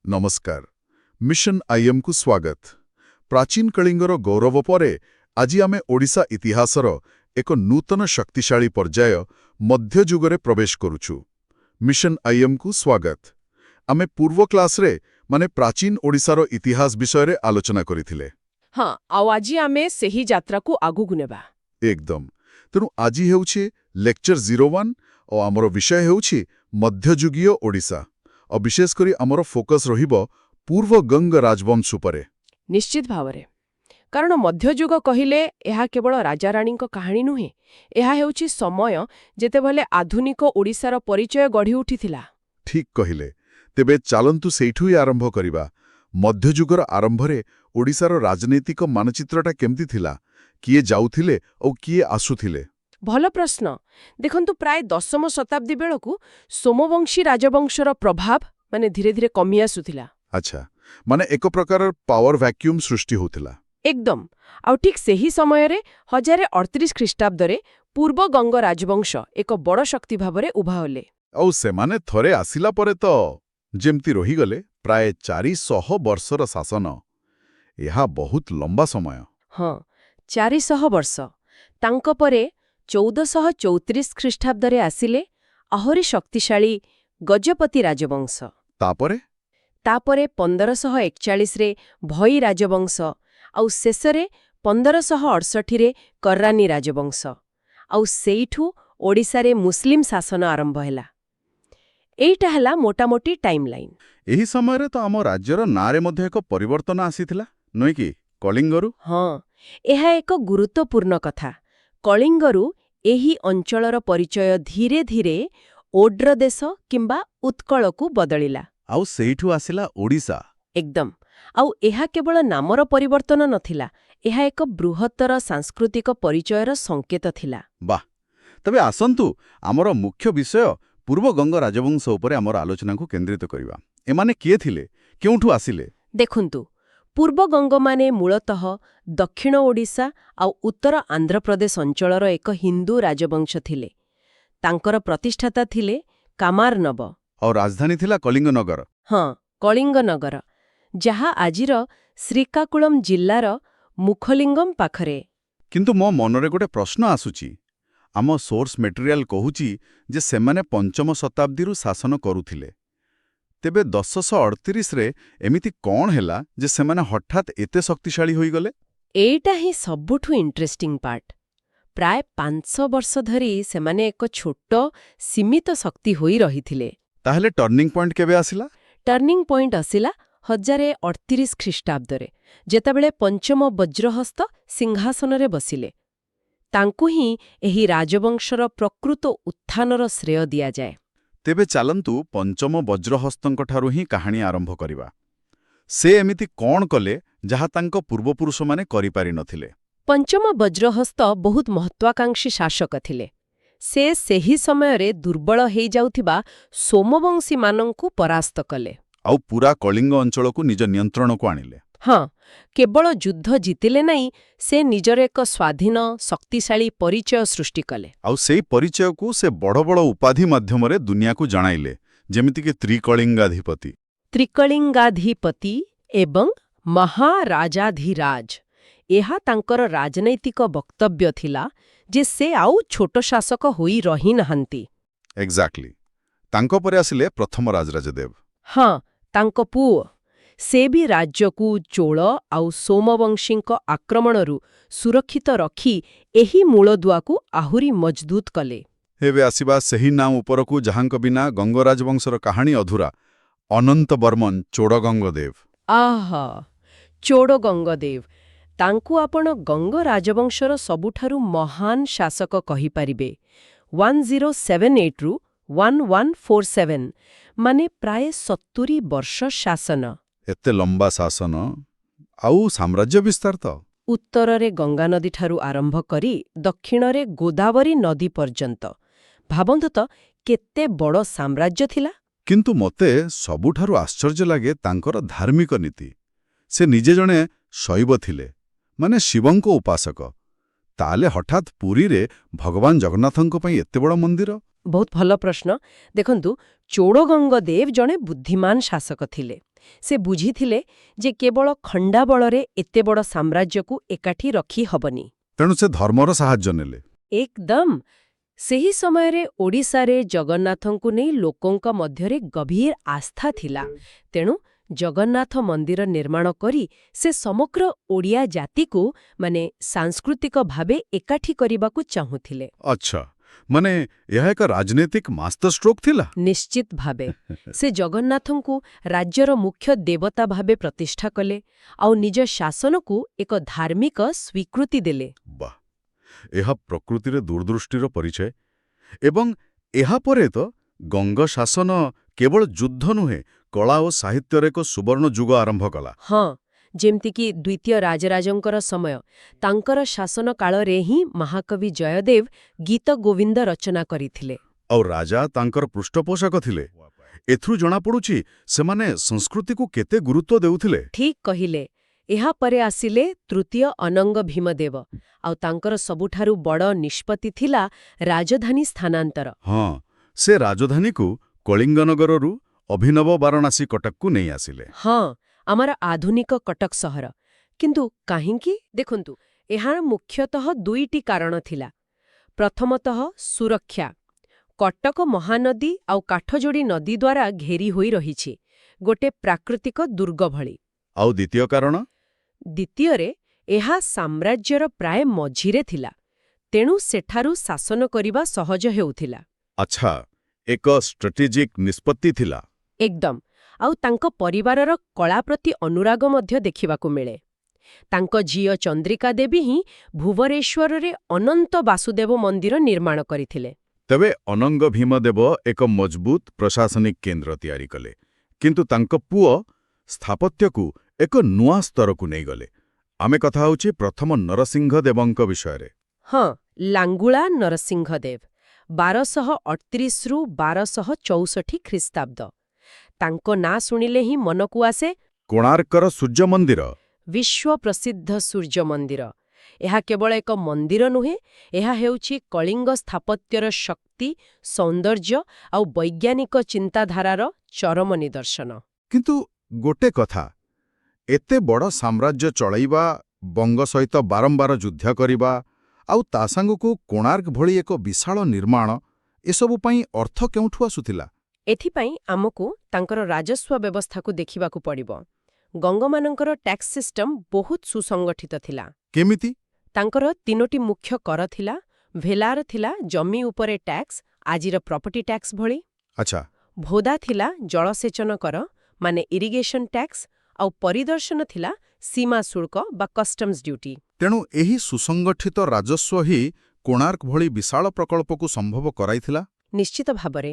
ନମସ୍କାର। ମିଶନ ଆଇଏମ୍କୁ ସ୍ୱାଗତ। ପ୍ରାଚୀନ କଳିଙ୍ଗର ଗୌରବ ପରେ ଆଜି ଆମେ ଓଡ଼ିଶା ଇତିହାସର ଏକ ନୂତନ ଶକ୍ତିଶାଳୀ ପର୍ଯ୍ୟାୟ ମଧ୍ୟଯୁଗରେ ପ୍ରବେଶ କରୁଛୁ। ମିଶନ ଆଇଏମ୍କୁ ସ୍ୱାଗତ। ଆମେ ପୂର୍ବ କ୍ଲାସରେ ପ୍ରାଚୀନ ଓଡ଼ିଶାର ଇତିହାସ ବିଷୟରେ ଆଲୋଚନା କରିଥିଲେ। ହଁ, ଆଉ ଆଜି ଆମେ ସେହି ଯାତ୍ରାକୁ ଆଗକୁ ନେବା। ଏକଦମ। ତେଣୁ ଆଜି ହେଉଛି ଲେକ୍ଚର 01 ଓ ଆମର ବିଷୟ ହେଉଛି ମଧ୍ୟଯୁଗୀୟ ଓଡ଼ିଶା। ଆଉ ବିଶେଷ କରି ଆମର ଫୋକସ୍ ରହିବ ପୂର୍ବ ଗଙ୍ଗ ରାଜବଂଶ ଉପରେ। ନିଶ୍ଚିତ ଭାବରେ, କାରଣ ମଧ୍ୟଯୁଗ କହିଲେ ଏହା କେବଳ ରାଜାରାଣୀଙ୍କ କାହାଣୀ ନୁହେଁ, ଏହା ହେଉଛି ସମୟ ଯେତେବେଳେ ଆଧୁନିକ ଓଡ଼ିଶାର ପରିଚୟ ଗଢ଼ି ଉଠିଥିଲା। ଠିକ୍ କହିଲେ। ତେବେ ଚାଲନ୍ତୁ ସେଇଠୁ ହିଁ ଆରମ୍ଭ କରିବା। ମଧ୍ୟଯୁଗର ଆରମ୍ଭରେ ଓଡ଼ିଶାର ରାଜନୈତିକ ମାନଚିତ୍ରଟା କେମିତି ଥିଲା? କିଏ ଯାଉଥିଲେ ଆଉ କିଏ ଆସୁଥିଲେ? ଭଲ ପ୍ରଶ୍ନ। ଦେଖନ୍ତୁ, ପ୍ରାୟ 10ମ ଶତାବ୍ଦୀ ବେଳକୁ ସୋମବଂଶୀ ରାଜବଂଶର ପ୍ରଭାବ ଧୀରେ ଧୀରେ କମି ଆସୁଥିଲା। ଆଚ୍ଛା, ଏକ ପ୍ରକାର ପାୱାର ଭ୍ୟାକ୍ୟୁମ୍ ସୃଷ୍ଟି ହେଉଥିଲା। ଏକଦମ। ଆଉ ଠିକ୍ ସେହି ସମୟରେ 1038 ଖ୍ରୀଷ୍ଟାବ୍ଦରେ ପୂର୍ବ ଗଙ୍ଗ ରାଜବଂଶ ଏକ ବଡ଼ ଶକ୍ତି ଭାବରେ ଉଭା ହେଲେ। ଆଉ ସେମାନେ ଥରେ ଆସିଲା ପରେ ତ ଯେମିତି ରହିଗଲେ ପ୍ରାୟ 400 ବର୍ଷର ଶାସନ। ଏହା ବହୁତ ଲମ୍ବା ସମୟ। ହଁ, 400 ବର୍ଷ। ତାଙ୍କ ପରେ 1434 ଖ୍ରୀଷ୍ଟାବ୍ଦରେ ଆସିଲେ ଆହୁରି ଶକ୍ତିଶାଳୀ ଗଜପତି ରାଜବଂଶ। ତାପରେ 1541ରେ ଭଇ ରାଜବଂଶ, ଆଉ ଶେଷରେ 1568ରେ କର୍ରାନୀ ରାଜବଂଶ। ଆଉ ସେଇଠୁ ଓଡ଼ିଶାରେ ମୁସଲିମ ଶାସନ ଆରମ୍ଭ ହେଲା। ଏଇଟା ହେଲା ମୋଟାମୋଟି ଟାଇମ୍ ଲାଇନ୍। ଏହି ସମୟରେ ତ ଆମ ରାଜ୍ୟର ନାଁରେ ମଧ୍ୟ ଏକ ପରିବର୍ତ୍ତନ ଆସିଥିଲା, ନୁହେଁ କି? କଳିଙ୍ଗରୁ। ହଁ, ଏହା ଏକ ଗୁରୁତ୍ୱପୂର୍ଣ୍ଣ କଥା। କଳିଙ୍ଗରୁ ଏହି ଅଞ୍ଚଳର ପରିଚୟ ଧୀରେ ଧୀରେ ଓଡ୍ର ଦେଶ କିମ୍ବା ଉତ୍କଳକୁ ବଦଳିଲା। ଆଉ ସେଇଠୁ ଆସିଲା ଓଡ଼ିଶା। ଏକଦମ। ଆଉ ଏହା କେବଳ ନାମର ପରିବର୍ତ୍ତନ ନଥିଲା, ଏହା ଏକ ବୃହତ୍ତର ସାଂସ୍କୃତିକ ପରିଚୟର ସଂକେତ ଥିଲା। ବାଃ! ତେବେ ଆସନ୍ତୁ ଆମର ମୁଖ୍ୟ ବିଷୟ ପୂର୍ବ ଗଙ୍ଗ ରାଜବଂଶ ଉପରେ ଆମର ଆଲୋଚନାକୁ କେନ୍ଦ୍ରିତ କରିବା। ଏମାନେ କିଏ ଥିଲେ? କେଉଁଠୁ ଆସିଲେ? ଦେଖନ୍ତୁ, ପୂର୍ବଗଙ୍ଗମାନେ ମୂଳତଃ ଦକ୍ଷିଣ ଓଡ଼ିଶା ଆଉ ଉତ୍ତର ଆନ୍ଧ୍ରପ୍ରଦେଶ ଅଞ୍ଚଳର ଏକ ହିନ୍ଦୁ ରାଜବଂଶ ଥିଲେ। ତାଙ୍କର ପ୍ରତିଷ୍ଠାତା ଥିଲେ କାମାରନବ। ଆଉ ରାଜଧାନୀ ଥିଲା କଳିଙ୍ଗନଗର। ହଁ, କଳିଙ୍ଗନଗର, ଯାହା ଆଜିର ଶ୍ରୀକାକୁଳମ୍ ଜିଲ୍ଲାର ମୁଖଲିଙ୍ଗମ୍ ପାଖରେ। କିନ୍ତୁ ମୋ ମନରେ ଗୋଟେ ପ୍ରଶ୍ନ ଆସୁଛି। ଆମ ସୋର୍ସ ମେଟେରିଆଲ କହୁଛି ଯେ ସେମାନେ 5ମ ଶତାବ୍ଦୀରୁ ଶାସନ କରୁଥିଲେ। ତେବେ 1038ରେ ଏମିତି କ'ଣ ହେଲା ଯେ ସେମାନେ ହଠାତ୍ ଏତେ ଶକ୍ତିଶାଳୀ ହୋଇଗଲେ? ଏଇଟା ହିଁ ସବୁଠୁ ଇଣ୍ଟରେଷ୍ଟିଂ ପାର୍ଟ। ପ୍ରାୟ 500 ବର୍ଷ ଧରି ସେମାନେ ଏକ ଛୋଟ ସୀମିତ ଶକ୍ତି ହୋଇ ରହିଥିଲେ। ତାହେଲେ ଟର୍ଣ୍ଣିଂ ପଏଣ୍ଟ କେବେ ଆସିଲା? ଟର୍ଣ୍ଣିଂ ପଏଣ୍ଟ ଆସିଲା 1038 ଖ୍ରୀଷ୍ଟାବ୍ଦରେ, ଯେତେବେଳେ ପଞ୍ଚମ ବଜ୍ରହସ୍ତ ସିଂହାସନରେ ବସିଲେ। ତାଙ୍କୁ ହିଁ ଏହି ରାଜବଂଶର ପ୍ରକୃତ ଉତ୍ଥାନର ଶ୍ରେୟ ଦିଆଯାଏ। ତେବେ ଚାଲନ୍ତୁ ପଞ୍ଚମ ବଜ୍ରହସ୍ତଙ୍କଠାରୁ ହିଁ କାହାଣୀ ଆରମ୍ଭ କରିବା। ସେ ଏମିତି କ'ଣ କଲେ ଯାହା ତାଙ୍କ ପୂର୍ବପୁରୁଷମାନେ କରିପାରିନଥିଲେ? ପଞ୍ଚମ ବଜ୍ରହସ୍ତ ବହୁତ ମହତ୍ୱାକାଂକ୍ଷୀ ଶାସକ ଥିଲେ। ସେ ସେହି ସମୟରେ ଦୁର୍ବଳ ହେଇଯାଉଥିବା ସୋମବଂଶୀମାନଙ୍କୁ ପରାସ୍ତ କଲେ। ଆଉ ପୁରା କଳିଙ୍ଗ ଅଞ୍ଚଳକୁ ନିଜ ନିୟନ୍ତ୍ରଣକୁ ଆଣିଲେ। ହଁ, କେବଳ ଯୁଦ୍ଧ ଜିତିଲେ ନାହିଁ, ସେ ନିଜର ଏକ ସ୍ୱାଧୀନ ଶକ୍ତିଶାଳୀ ପରିଚୟ ସୃଷ୍ଟି କଲେ। ଆଉ ସେଇ ପରିଚୟକୁ ସେ ବଡ଼ ବଡ଼ ଉପାଧି ମାଧ୍ୟମରେ ଦୁନିଆକୁ ଜଣାଇଲେ, ଯେମିତିକି ତ୍ରିକଳିଙ୍ଗାଧିପତି। ତ୍ରିକଳିଙ୍ଗାଧିପତି ଏବଂ ମହାରାଜାଧିରାଜ। ଏହା ତାଙ୍କର ରାଜନୈତିକ ବକ୍ତବ୍ୟ ଥିଲା ଯେ ସେ ଆଉ ଛୋଟ ଶାସକ ହୋଇ ରହିନାହାନ୍ତି। ଏକ୍ଜାକ୍ଟଲି। ତାଙ୍କ ପରେ ଆସିଲେ ପ୍ରଥମ ରାଜରାଜଦେବ। ହଁ, ତାଙ୍କ ପୁଅ। ସେ ବି ରାଜ୍ୟକୁ ଚୋଳ ଆଉ ସୋମବଂଶୀଙ୍କ ଆକ୍ରମଣରୁ ସୁରକ୍ଷିତ ରଖି ଏହି ମୂଳଦୁଆକୁ ଆହୁରି ମଜବୁତ କଲେ। ଏବେ ଆସିବା ସେହି ନାଁ ଉପରକୁ ଯାହାଙ୍କ ବିନା ଗଙ୍ଗ ରାଜବଂଶର କାହାଣୀ ଅଧୁରା। ଅନନ୍ତବର୍ମନ ଚୋଡ଼ଗଙ୍ଗଦେବ। ଆହା, ଚୋଡ଼ଗଙ୍ଗଦେବ। ତାଙ୍କୁ ଆପଣ ଗଙ୍ଗ ରାଜବଂଶର ସବୁଠାରୁ ମହାନ ଶାସକ କହିପାରିବେ। 1078ରୁ 1147, ପ୍ରାୟ 70 ବର୍ଷ ଶାସନ। ଏତେ ଲମ୍ବା ଶାସନ ଆଉ ସାମ୍ରାଜ୍ୟ ବିସ୍ତାର ତ! ଉତ୍ତରରେ ଗଙ୍ଗାନଦୀଠାରୁ ଆରମ୍ଭ କରି ଦକ୍ଷିଣରେ ଗୋଦାବରୀ ନଦୀ ପର୍ଯ୍ୟନ୍ତ। ଭାବନ୍ତୁ ତ କେତେ ବଡ଼ ସାମ୍ରାଜ୍ୟ ଥିଲା। କିନ୍ତୁ ମୋତେ ସବୁଠାରୁ ଆଶ୍ଚର୍ଯ୍ୟ ଲାଗେ ତାଙ୍କର ଧାର୍ମିକ ନୀତି। ସେ ନିଜେ ଜଣେ ଶୈବ ଥିଲେ, ଶିବଙ୍କ ଉପାସକ। ତାହେଲେ ହଠାତ୍ ପୁରୀରେ ଭଗବାନ ଜଗନ୍ନାଥଙ୍କ ପାଇଁ ଏତେ ବଡ଼ ମନ୍ଦିର? ବହୁତ ଭଲ ପ୍ରଶ୍ନ। ଦେଖନ୍ତୁ, ଚୋଡ଼ଗଙ୍ଗଦେବ ଜଣେ ବୁଦ୍ଧିମାନ ଶାସକ ଥିଲେ। ସେ ବୁଝିଥିଲେ ଯେ କେବଳ ଖଣ୍ଡାବଳରେ ଏତେ ବଡ଼ ସାମ୍ରାଜ୍ୟକୁ ଏକାଠି ରଖି ହବନି। ତେଣୁ ସେ ଧର୍ମର ସାହାଯ୍ୟ ନେଲେ। ଏକଦମ। ସେହି ସମୟରେ ଓଡ଼ିଶାରେ ଜଗନ୍ନାଥଙ୍କୁ ନେଇ ଲୋକଙ୍କ ମଧ୍ୟରେ ଗଭୀର ଆସ୍ଥା ଥିଲା। ତେଣୁ ଜଗନ୍ନାଥ ମନ୍ଦିର ନିର୍ମାଣ କରି ସେ ସମଗ୍ର ଓଡ଼ିଆ ଜାତିକୁ ସାଂସ୍କୃତିକ ଭାବେ ଏକାଠି କରିବାକୁ ଚାହୁଁଥିଲେ। ଆଚ୍ଛା, ମାନେ ଏହା ଏକ ରାଜନୈତିକ ମାଷ୍ଟର ଷ୍ଟ୍ରୋକ୍ ଥିଲା। ନିଶ୍ଚିତ ଭାବେ ସେ ଜଗନ୍ନାଥଙ୍କୁ ରାଜ୍ୟର ମୁଖ୍ୟ ଦେବତା ଭାବେ ପ୍ରତିଷ୍ଠା କଲେ ଆଉ ନିଜ ଶାସନକୁ ଏକ ଧାର୍ମିକ ସ୍ୱୀକୃତି ଦେଲେ। ବାଃ, ଏହା ପ୍ରକୃତିରେ ଦୂରଦୃଷ୍ଟିର ପରିଚୟ। ଏବଂ ଏହାପରେ ତ ଗଙ୍ଗ ଶାସନ କେବଳ ଯୁଦ୍ଧ ନୁହେଁ, କଳା ଓ ସାହିତ୍ୟର ଏକ ସୁବର୍ଣ୍ଣ ଯୁଗ ଆରମ୍ଭ କଲା। ହଁ, ଯେମିତିକି ଦ୍ୱିତୀୟ ରାଜରାଜଙ୍କର ସମୟ। ତାଙ୍କର ଶାସନ କାଳରେ ହିଁ ମହାକବି ଜୟଦେବ ଗୀତ ଗୋବିନ୍ଦ ରଚନା କରିଥିଲେ। ଆଉ ରାଜା ତାଙ୍କର ପୃଷ୍ଠପୋଷକ ଥିଲେ। ଏଥିରୁ ଜଣାପଡ଼ୁଛି ସେମାନେ ସଂସ୍କୃତିକୁ କେତେ ଗୁରୁତ୍ୱ ଦେଉଥିଲେ। ଠିକ୍ କହିଲେ। ଏହାପରେ ଆସିଲେ ତୃତୀୟ ଅନଙ୍ଗ ଭୀମଦେବ, ଆଉ ତାଙ୍କର ସବୁଠାରୁ ବଡ଼ ନିଷ୍ପତ୍ତି ଥିଲା ରାଜଧାନୀ ସ୍ଥାନାନ୍ତର। ହଁ, ସେ ରାଜଧାନୀକୁ କଳିଙ୍ଗନଗରରୁ ଅଭିନବ ବାରାଣାସୀ କଟକକୁ ନେଇ ଆସିଲେ। ହଁ, ଆମର ଆଧୁନିକ କଟକ ସହର। କିନ୍ତୁ କାହିଁକି? ଦେଖନ୍ତୁ, ଏହାର ମୁଖ୍ୟତଃ ଦୁଇଟି କାରଣ ଥିଲା। ପ୍ରଥମତଃ ସୁରକ୍ଷା। କଟକ ମହାନଦୀ ଆଉ କାଠଯୋଡ଼ି ନଦୀ ଦ୍ୱାରା ଘେରି ହୋଇ ରହିଛି, ଗୋଟେ ପ୍ରାକୃତିକ ଦୁର୍ଗ ଭଳି। ଆଉ ଦ୍ୱିତୀୟ କାରଣ? ଦ୍ୱିତୀୟରେ, ଏହା ସାମ୍ରାଜ୍ୟର ପ୍ରାୟ ମଝିରେ ଥିଲା, ତେଣୁ ସେଠାରୁ ଶାସନ କରିବା ସହଜ ହେଉଥିଲା। ଆଚ୍ଛା, ଏକ ଷ୍ଟ୍ରାଟେଜିକ୍ ନିଷ୍ପତ୍ତି ଥିଲା। ଏକଦମ। ଆଉ ତାଙ୍କ ପରିବାରର କଳା ପ୍ରତି ଅନୁରାଗ ମଧ୍ୟ ଦେଖିବାକୁ ମିଳେ। ତାଙ୍କ ଝିଅ ଚନ୍ଦ୍ରିକା ଦେବୀ ହିଁ ଭୁବନେଶ୍ୱରରେ ଅନନ୍ତ ବାସୁଦେବ ମନ୍ଦିର ନିର୍ମାଣ କରିଥିଲେ। ତେବେ ଅନଙ୍ଗ ଭୀମଦେବ ଏକ ମଜବୁତ ପ୍ରଶାସନିକ କେନ୍ଦ୍ର ତିଆରି କଲେ, କିନ୍ତୁ ତାଙ୍କ ପୁଅ ସ୍ଥାପତ୍ୟକୁ ଏକ ନୂଆ ସ୍ତରକୁ ନେଇଗଲେ। ଆମେ କଥା ହେଉଛେ ପ୍ରଥମ ନରସିଂହ ଦେବଙ୍କ ବିଷୟରେ। ହଁ, ଲାଙ୍ଗୁଳା ନରସିଂହଦେବ 1238ରୁ 1264 ଖ୍ରୀଷ୍ଟାବ୍ଦ। ତାଙ୍କ ନାଁ ଶୁଣିଲେ ହିଁ ମନକୁ ଆସେ କୋଣାର୍କର ସୂର୍ଯ୍ୟ ମନ୍ଦିର। ବିଶ୍ୱ ପ୍ରସିଦ୍ଧ ସୂର୍ଯ୍ୟ ମନ୍ଦିର। ଏହା କେବଳ ଏକ ମନ୍ଦିର ନୁହେଁ, ଏହା ହେଉଛି କଳିଙ୍ଗ ସ୍ଥାପତ୍ୟର ଶକ୍ତି, ସୌନ୍ଦର୍ଯ୍ୟ ଆଉ ବୈଜ୍ଞାନିକ ଚିନ୍ତାଧାରାର ଚରମ ନିଦର୍ଶନ। କିନ୍ତୁ ଗୋଟେ କଥା, ଏତେ ବଡ଼ ସାମ୍ରାଜ୍ୟ ଚଳାଇବା, ବଙ୍ଗ ସହିତ ବାରମ୍ବାର ଯୁଦ୍ଧ କରିବା, ଆଉ ତା ସାଙ୍ଗକୁ କୋଣାର୍କ ଭଳି ଏକ ବିଶାଳ ନିର୍ମାଣ, ଏସବୁ ପାଇଁ ଅର୍ଥ କେଉଁଠୁ ଆସୁଥିଲା? ଏଥିପାଇଁ ଆମକୁ ତାଙ୍କର ରାଜସ୍ୱ ବ୍ୟବସ୍ଥାକୁ ଦେଖିବାକୁ ପଡ଼ିବ। ଗଙ୍ଗମାନଙ୍କର ଟ୍ୟାକ୍ସ ସିଷ୍ଟମ ବହୁତ ସୁସଂଗଠିତ ଥିଲା। କେମିତି? ତାଙ୍କର 3ଟି ମୁଖ୍ୟ କର ଥିଲା। ଭେଲାର ଥିଲା ଜମି ଉପରେ ଟ୍ୟାକ୍ସ, ଆଜିର ପ୍ରପର୍ଟି ଟ୍ୟାକ୍ସ ଭଳି। ଆଚ୍ଛା। ଭୋଦା ଥିଲା ଜଳସେଚନ କର, ମାନେ ଇରିଗେସନ ଟ୍ୟାକ୍ସ, ଆଉ ପରିଦର୍ଶନ ଥିଲା ସୀମା ଶୁଳ୍କ ବା କଷ୍ଟମ୍ସ ଡ୍ୟୁଟି। ତେଣୁ ଏହି ସୁସଂଗଠିତ ରାଜସ୍ୱ ହିଁ କୋଣାର୍କ ଭଳି ବିଶାଳ ପ୍ରକଳ୍ପକୁ ସମ୍ଭବ କରାଇଥିଲା। ନିଶ୍ଚିତ ଭାବରେ।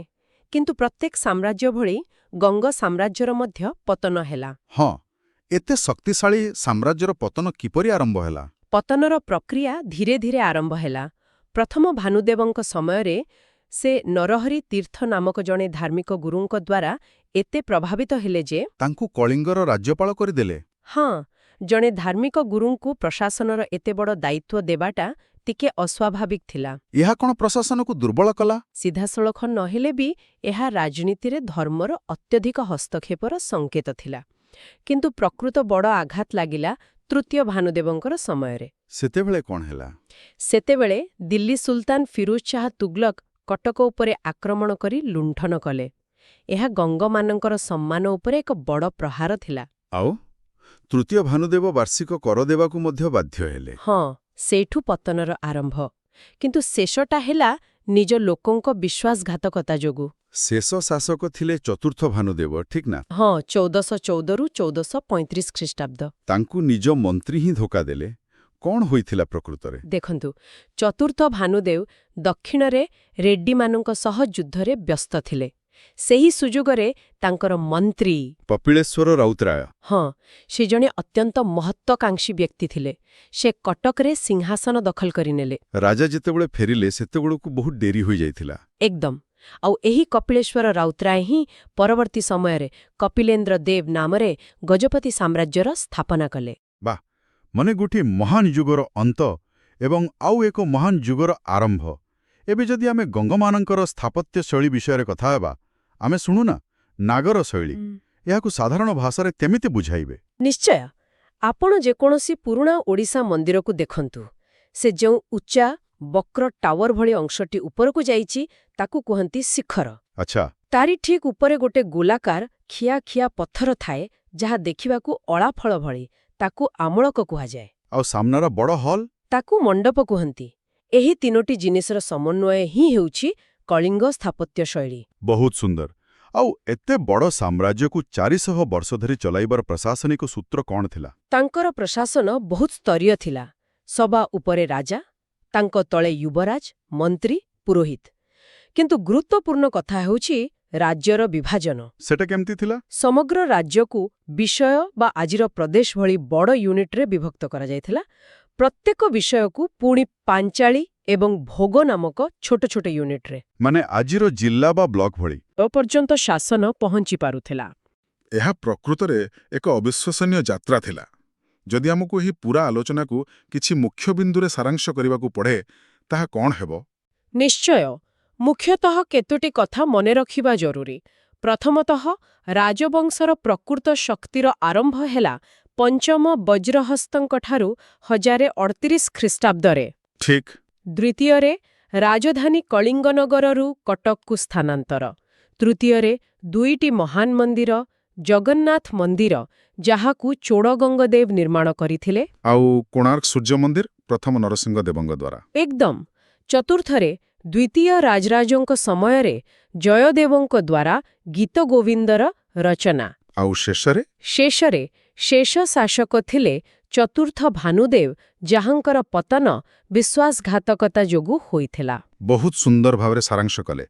କିନ୍ତୁ ପ୍ରତ୍ୟେକ ସାମ୍ରାଜ୍ୟ ଭଳି ଗଙ୍ଗ ସାମ୍ରାଜ୍ୟର ମଧ୍ୟ ପତନ ହେଲା। ହଁ, ଏତେ ଶକ୍ତିଶାଳୀ ସାମ୍ରାଜ୍ୟର ପତନ କିପରି ଆରମ୍ଭ ହେଲା? ପତନର ପ୍ରକ୍ରିୟା ଧୀରେ ଧୀରେ ଆରମ୍ଭ ହେଲା। ପ୍ରଥମ ଭାନୁଦେବଙ୍କ ସମୟରେ ସେ ନରହରି ତୀର୍ଥ ନାମକ ଜଣେ ଧାର୍ମିକ ଗୁରୁଙ୍କ ଦ୍ୱାରା ଏତେ ପ୍ରଭାବିତ ହେଲେ ଯେ ତାଙ୍କୁ କଳିଙ୍ଗର ରାଜ୍ୟପାଳ କରିଦେଲେ। ହଁ, ଜଣେ ଧାର୍ମିକ ଗୁରୁଙ୍କୁ ପ୍ରଶାସନର ଏତେ ବଡ଼ ଦାୟିତ୍ୱ ଦେବାଟା ଟିକେ ଅସ୍ୱାଭାବିକ ଥିଲା। ଏହା କ'ଣ ପ୍ରଶାସନକୁ ଦୁର୍ବଳ କଲା? ସିଧାସଳଖ ନହେଲେ ବି ଏହା ରାଜନୀତିରେ ଧର୍ମର ଅତ୍ୟଧିକ ହସ୍ତକ୍ଷେପର ସଙ୍କେତ ଥିଲା। କିନ୍ତୁ ପ୍ରକୃତ ବଡ଼ ଆଘାତ ଲାଗିଲା ତୃତୀୟ ଭାନୁଦେବଙ୍କର ସମୟରେ। ସେତେବେଳେ କ'ଣ ହେଲା? ସେତେବେଳେ ଦିଲ୍ଲୀ ସୁଲତାନ ଫିରୁଜ ଶାହ ତୁଗଲକ କଟକ ଉପରେ ଆକ୍ରମଣ କରି ଲୁଣ୍ଠନ କଲେ। ଏହା ଗଙ୍ଗମାନଙ୍କର ସମ୍ମାନ ଉପରେ ଏକ ବଡ଼ ପ୍ରହାର ଥିଲା। ଆଉ ତୃତୀୟ ଭାନୁଦେବ ବାର୍ଷିକ କର ଦେବାକୁ ମଧ୍ୟ ବାଧ୍ୟ ହେଲେ। ହଁ, ସେଇଠୁ ପତନର ଆରମ୍ଭ। କିନ୍ତୁ ଶେଷଟା ହେଲା ନିଜ ଲୋକଙ୍କ ବିଶ୍ୱାସଘାତକତା ଯୋଗୁଁ। ଶେଷ ଶାସକ ଥିଲେ ଚତୁର୍ଥ ଭାନୁଦେବ, ଠିକ୍ ନା? ହଁ, 1414ରୁ 1435 ଖ୍ରୀଷ୍ଟାବ୍ଦ। ତାଙ୍କୁ ନିଜ ମନ୍ତ୍ରୀ ହିଁ ଧୋକା ଦେଲେ। କ'ଣ ହୋଇଥିଲା ପ୍ରକୃତରେ? ଦେଖନ୍ତୁ, ଚତୁର୍ଥ ଭାନୁଦେବ ଦକ୍ଷିଣରେ ରେଡ୍ଡିମାନଙ୍କ ସହ ଯୁଦ୍ଧରେ ବ୍ୟସ୍ତ ଥିଲେ। ସେହି ସୁଯୋଗରେ ତାଙ୍କର ମନ୍ତ୍ରୀ କପିଳେଶ୍ୱର ରାଉତରାୟ। ହଁ, ସେ ଜଣେ ଅତ୍ୟନ୍ତ ମହତ୍ତ୍ୱାକାଂକ୍ଷୀ ବ୍ୟକ୍ତି ଥିଲେ। ସେ କଟକରେ ସିଂହାସନ ଦଖଲ କରିନେଲେ। ରାଜା ଯେତେବେଳେ ଫେରିଲେ ସେତେବେଳକୁ ବହୁତ ଡେରି ହୋଇଯାଇଥିଲା। ଏକଦମ। ଆଉ ଏହି କପିଳେଶ୍ୱର ରାଉତରାୟ ହିଁ ପରବର୍ତ୍ତୀ ସମୟରେ କପିଲେନ୍ଦ୍ର ଦେବ ନାମରେ ଗଜପତି ସାମ୍ରାଜ୍ୟର ସ୍ଥାପନା କଲେ। ବାଃ, ମାନେ ଗୋଟିଏ ମହାନ ଯୁଗର ଅନ୍ତ ଏବଂ ଆଉ ଏକ ମହାନ ଯୁଗର ଆରମ୍ଭ। ଏବେ ଯଦି ଆମେ ଗଙ୍ଗମାନଙ୍କର ସ୍ଥାପତ୍ୟ ଶୈଳୀ ବିଷୟରେ କଥା ହେବା, ଆମେ ଶୁଣୁନା ନାଗର ଶୈଳୀ। ଏହାକୁ ସାଧାରଣ ଭାଷାରେ କେମିତି ବୁଝାଇବେ? ନିଶ୍ଚୟ ଆପଣ ଯେକୌଣସି ପୁରୁଣା ଓଡ଼ିଶା ମନ୍ଦିରକୁ ଦେଖନ୍ତୁ ସେ ଯେଉଁ ଉଚ୍ଚା ବକ୍ର ଟାୱାର ଭଳି ଅଂଶଟି ଉପରକୁ ଯାଇଛି ତାକୁ କୁହନ୍ତି ଶିଖର। ଆଚ୍ଛା, ତାରି ଠିକ୍ ଉପରେ ଗୋଟେ ଗୋଲାକାର ଖିଆ ଖିଆ ପଥର ଥାଏ ଯାହା ଦେଖିବାକୁ ଅଳାଫଳ ଭଳି, ତାକୁ ଆମଳକ କୁହାଯାଏ। ଆଉ ସାମ୍ନାର ବଡ଼ ହଲ୍? ତାକୁ ମଣ୍ଡପ କୁହନ୍ତି। ଏହି ତିନୋଟି ଜିନିଷର ସମନ୍ୱୟ ହିଁ ହେଉଛି କଳିଙ୍ଗ ସ୍ଥାପତ୍ୟ ଶୈଳୀ। ବହୁତ ସୁନ୍ଦର। ଆଉ ଏତେ ବଡ଼ ସାମ୍ରାଜ୍ୟକୁ 400 ବର୍ଷ ଧରି ଚଲାଇବାର ପ୍ରଶାସନିକ ସୂତ୍ର କ'ଣ ଥିଲା? ତାଙ୍କର ପ୍ରଶାସନ ବହୁତ ସ୍ତରୀୟ ଥିଲା। ସବା ଉପରେ ରାଜା, ତାଙ୍କ ତଳେ ଯୁବରାଜ, ମନ୍ତ୍ରୀ, ପୁରୋହିତ। କିନ୍ତୁ ଗୁରୁତ୍ୱପୂର୍ଣ୍ଣ କଥା ହେଉଛି ରାଜ୍ୟର ବିଭାଜନ। ସେଟା କେମିତି ଥିଲା? ସମଗ୍ର ରାଜ୍ୟକୁ ବିଷୟ ବା ଆଜିର ପ୍ରଦେଶ ଭଳି ବଡ଼ ୟୁନିଟ୍ରେ ବିଭକ୍ତ କରାଯାଇଥିଲା। ପ୍ରତ୍ୟେକ ବିଷୟକୁ ପୁଣି ପାଞ୍ଚାଳି ଏବଂ ଭୋଗ ନାମକ ଛୋଟ ଛୋଟ ୟୁନିଟ୍ରେ ମାନେ ଆଜିର ଜିଲ୍ଲା ବା ବ୍ଲକ ଭଳି। ପର୍ଯ୍ୟନ୍ତ ଶାସନ ପହଞ୍ଚି ପାରୁଥିଲା। ଏହା ପ୍ରକୃତରେ ଏକ ଅବିଶ୍ୱସନୀୟ ଯାତ୍ରା ଥିଲା। ଯଦି ଆମକୁ ଏହି ପୁରା ଆଲୋଚନାକୁ କିଛି ମୁଖ୍ୟ ବିନ୍ଦୁରେ ସାରାଂଶ କରିବାକୁ ପଡ଼େ, ତାହା କ'ଣ ହେବ? ନିଶ୍ଚୟ ମୁଖ୍ୟତଃ କେତୋଟି କଥା ମନେ ରଖିବା ଜରୁରୀ। ପ୍ରଥମତଃ ରାଜବଂଶର ପ୍ରକୃତ ଶକ୍ତିର ଆରମ୍ଭ ହେଲା ପଞ୍ଚମ ବଜ୍ରହସ୍ତଙ୍କଠାରୁ 1038 ଖ୍ରୀଷ୍ଟାବ୍ଦରେ। ଠିକ୍। ଦ୍ୱିତୀୟରେ ରାଜଧାନୀ କଳିଙ୍ଗନଗରରୁ କଟକକୁ ସ୍ଥାନାନ୍ତର। ତୃତୀୟରେ ଦୁଇଟି ମହାନ ମନ୍ଦିର, ଜଗନ୍ନାଥ ମନ୍ଦିର ଯାହାକୁ ଚୋଡ଼ଗଙ୍ଗଦେବ ନିର୍ମାଣ କରିଥିଲେ। ଆଉ କୋଣାର୍କ ସୂର୍ଯ୍ୟ ମନ୍ଦିର ପ୍ରଥମ ନରସିଂହ ଦେବଙ୍କ ଦ୍ୱାରା। ଏକଦମ। ଚତୁର୍ଥରେ ଦ୍ୱିତୀୟ ରାଜରାଜଙ୍କ ସମୟରେ ଜୟଦେବଙ୍କ ଦ୍ୱାରା ଗୀତଗୋବିନ୍ଦର ରଚନା। ଆଉ ଶେଷରେ ଶେଷରେ ଶେଷ ଶାସକ ଥିଲେ ଚତୁର୍ଥ ଭାନୁଦେବ, ଯାହାଙ୍କର ପତନ ବିଶ୍ୱାସଘାତକତା ଯୋଗୁଁ ହୋଇଥିଲା। ବହୁତ ସୁନ୍ଦର ଭାବରେ ସାରାଂଶ କଲେ।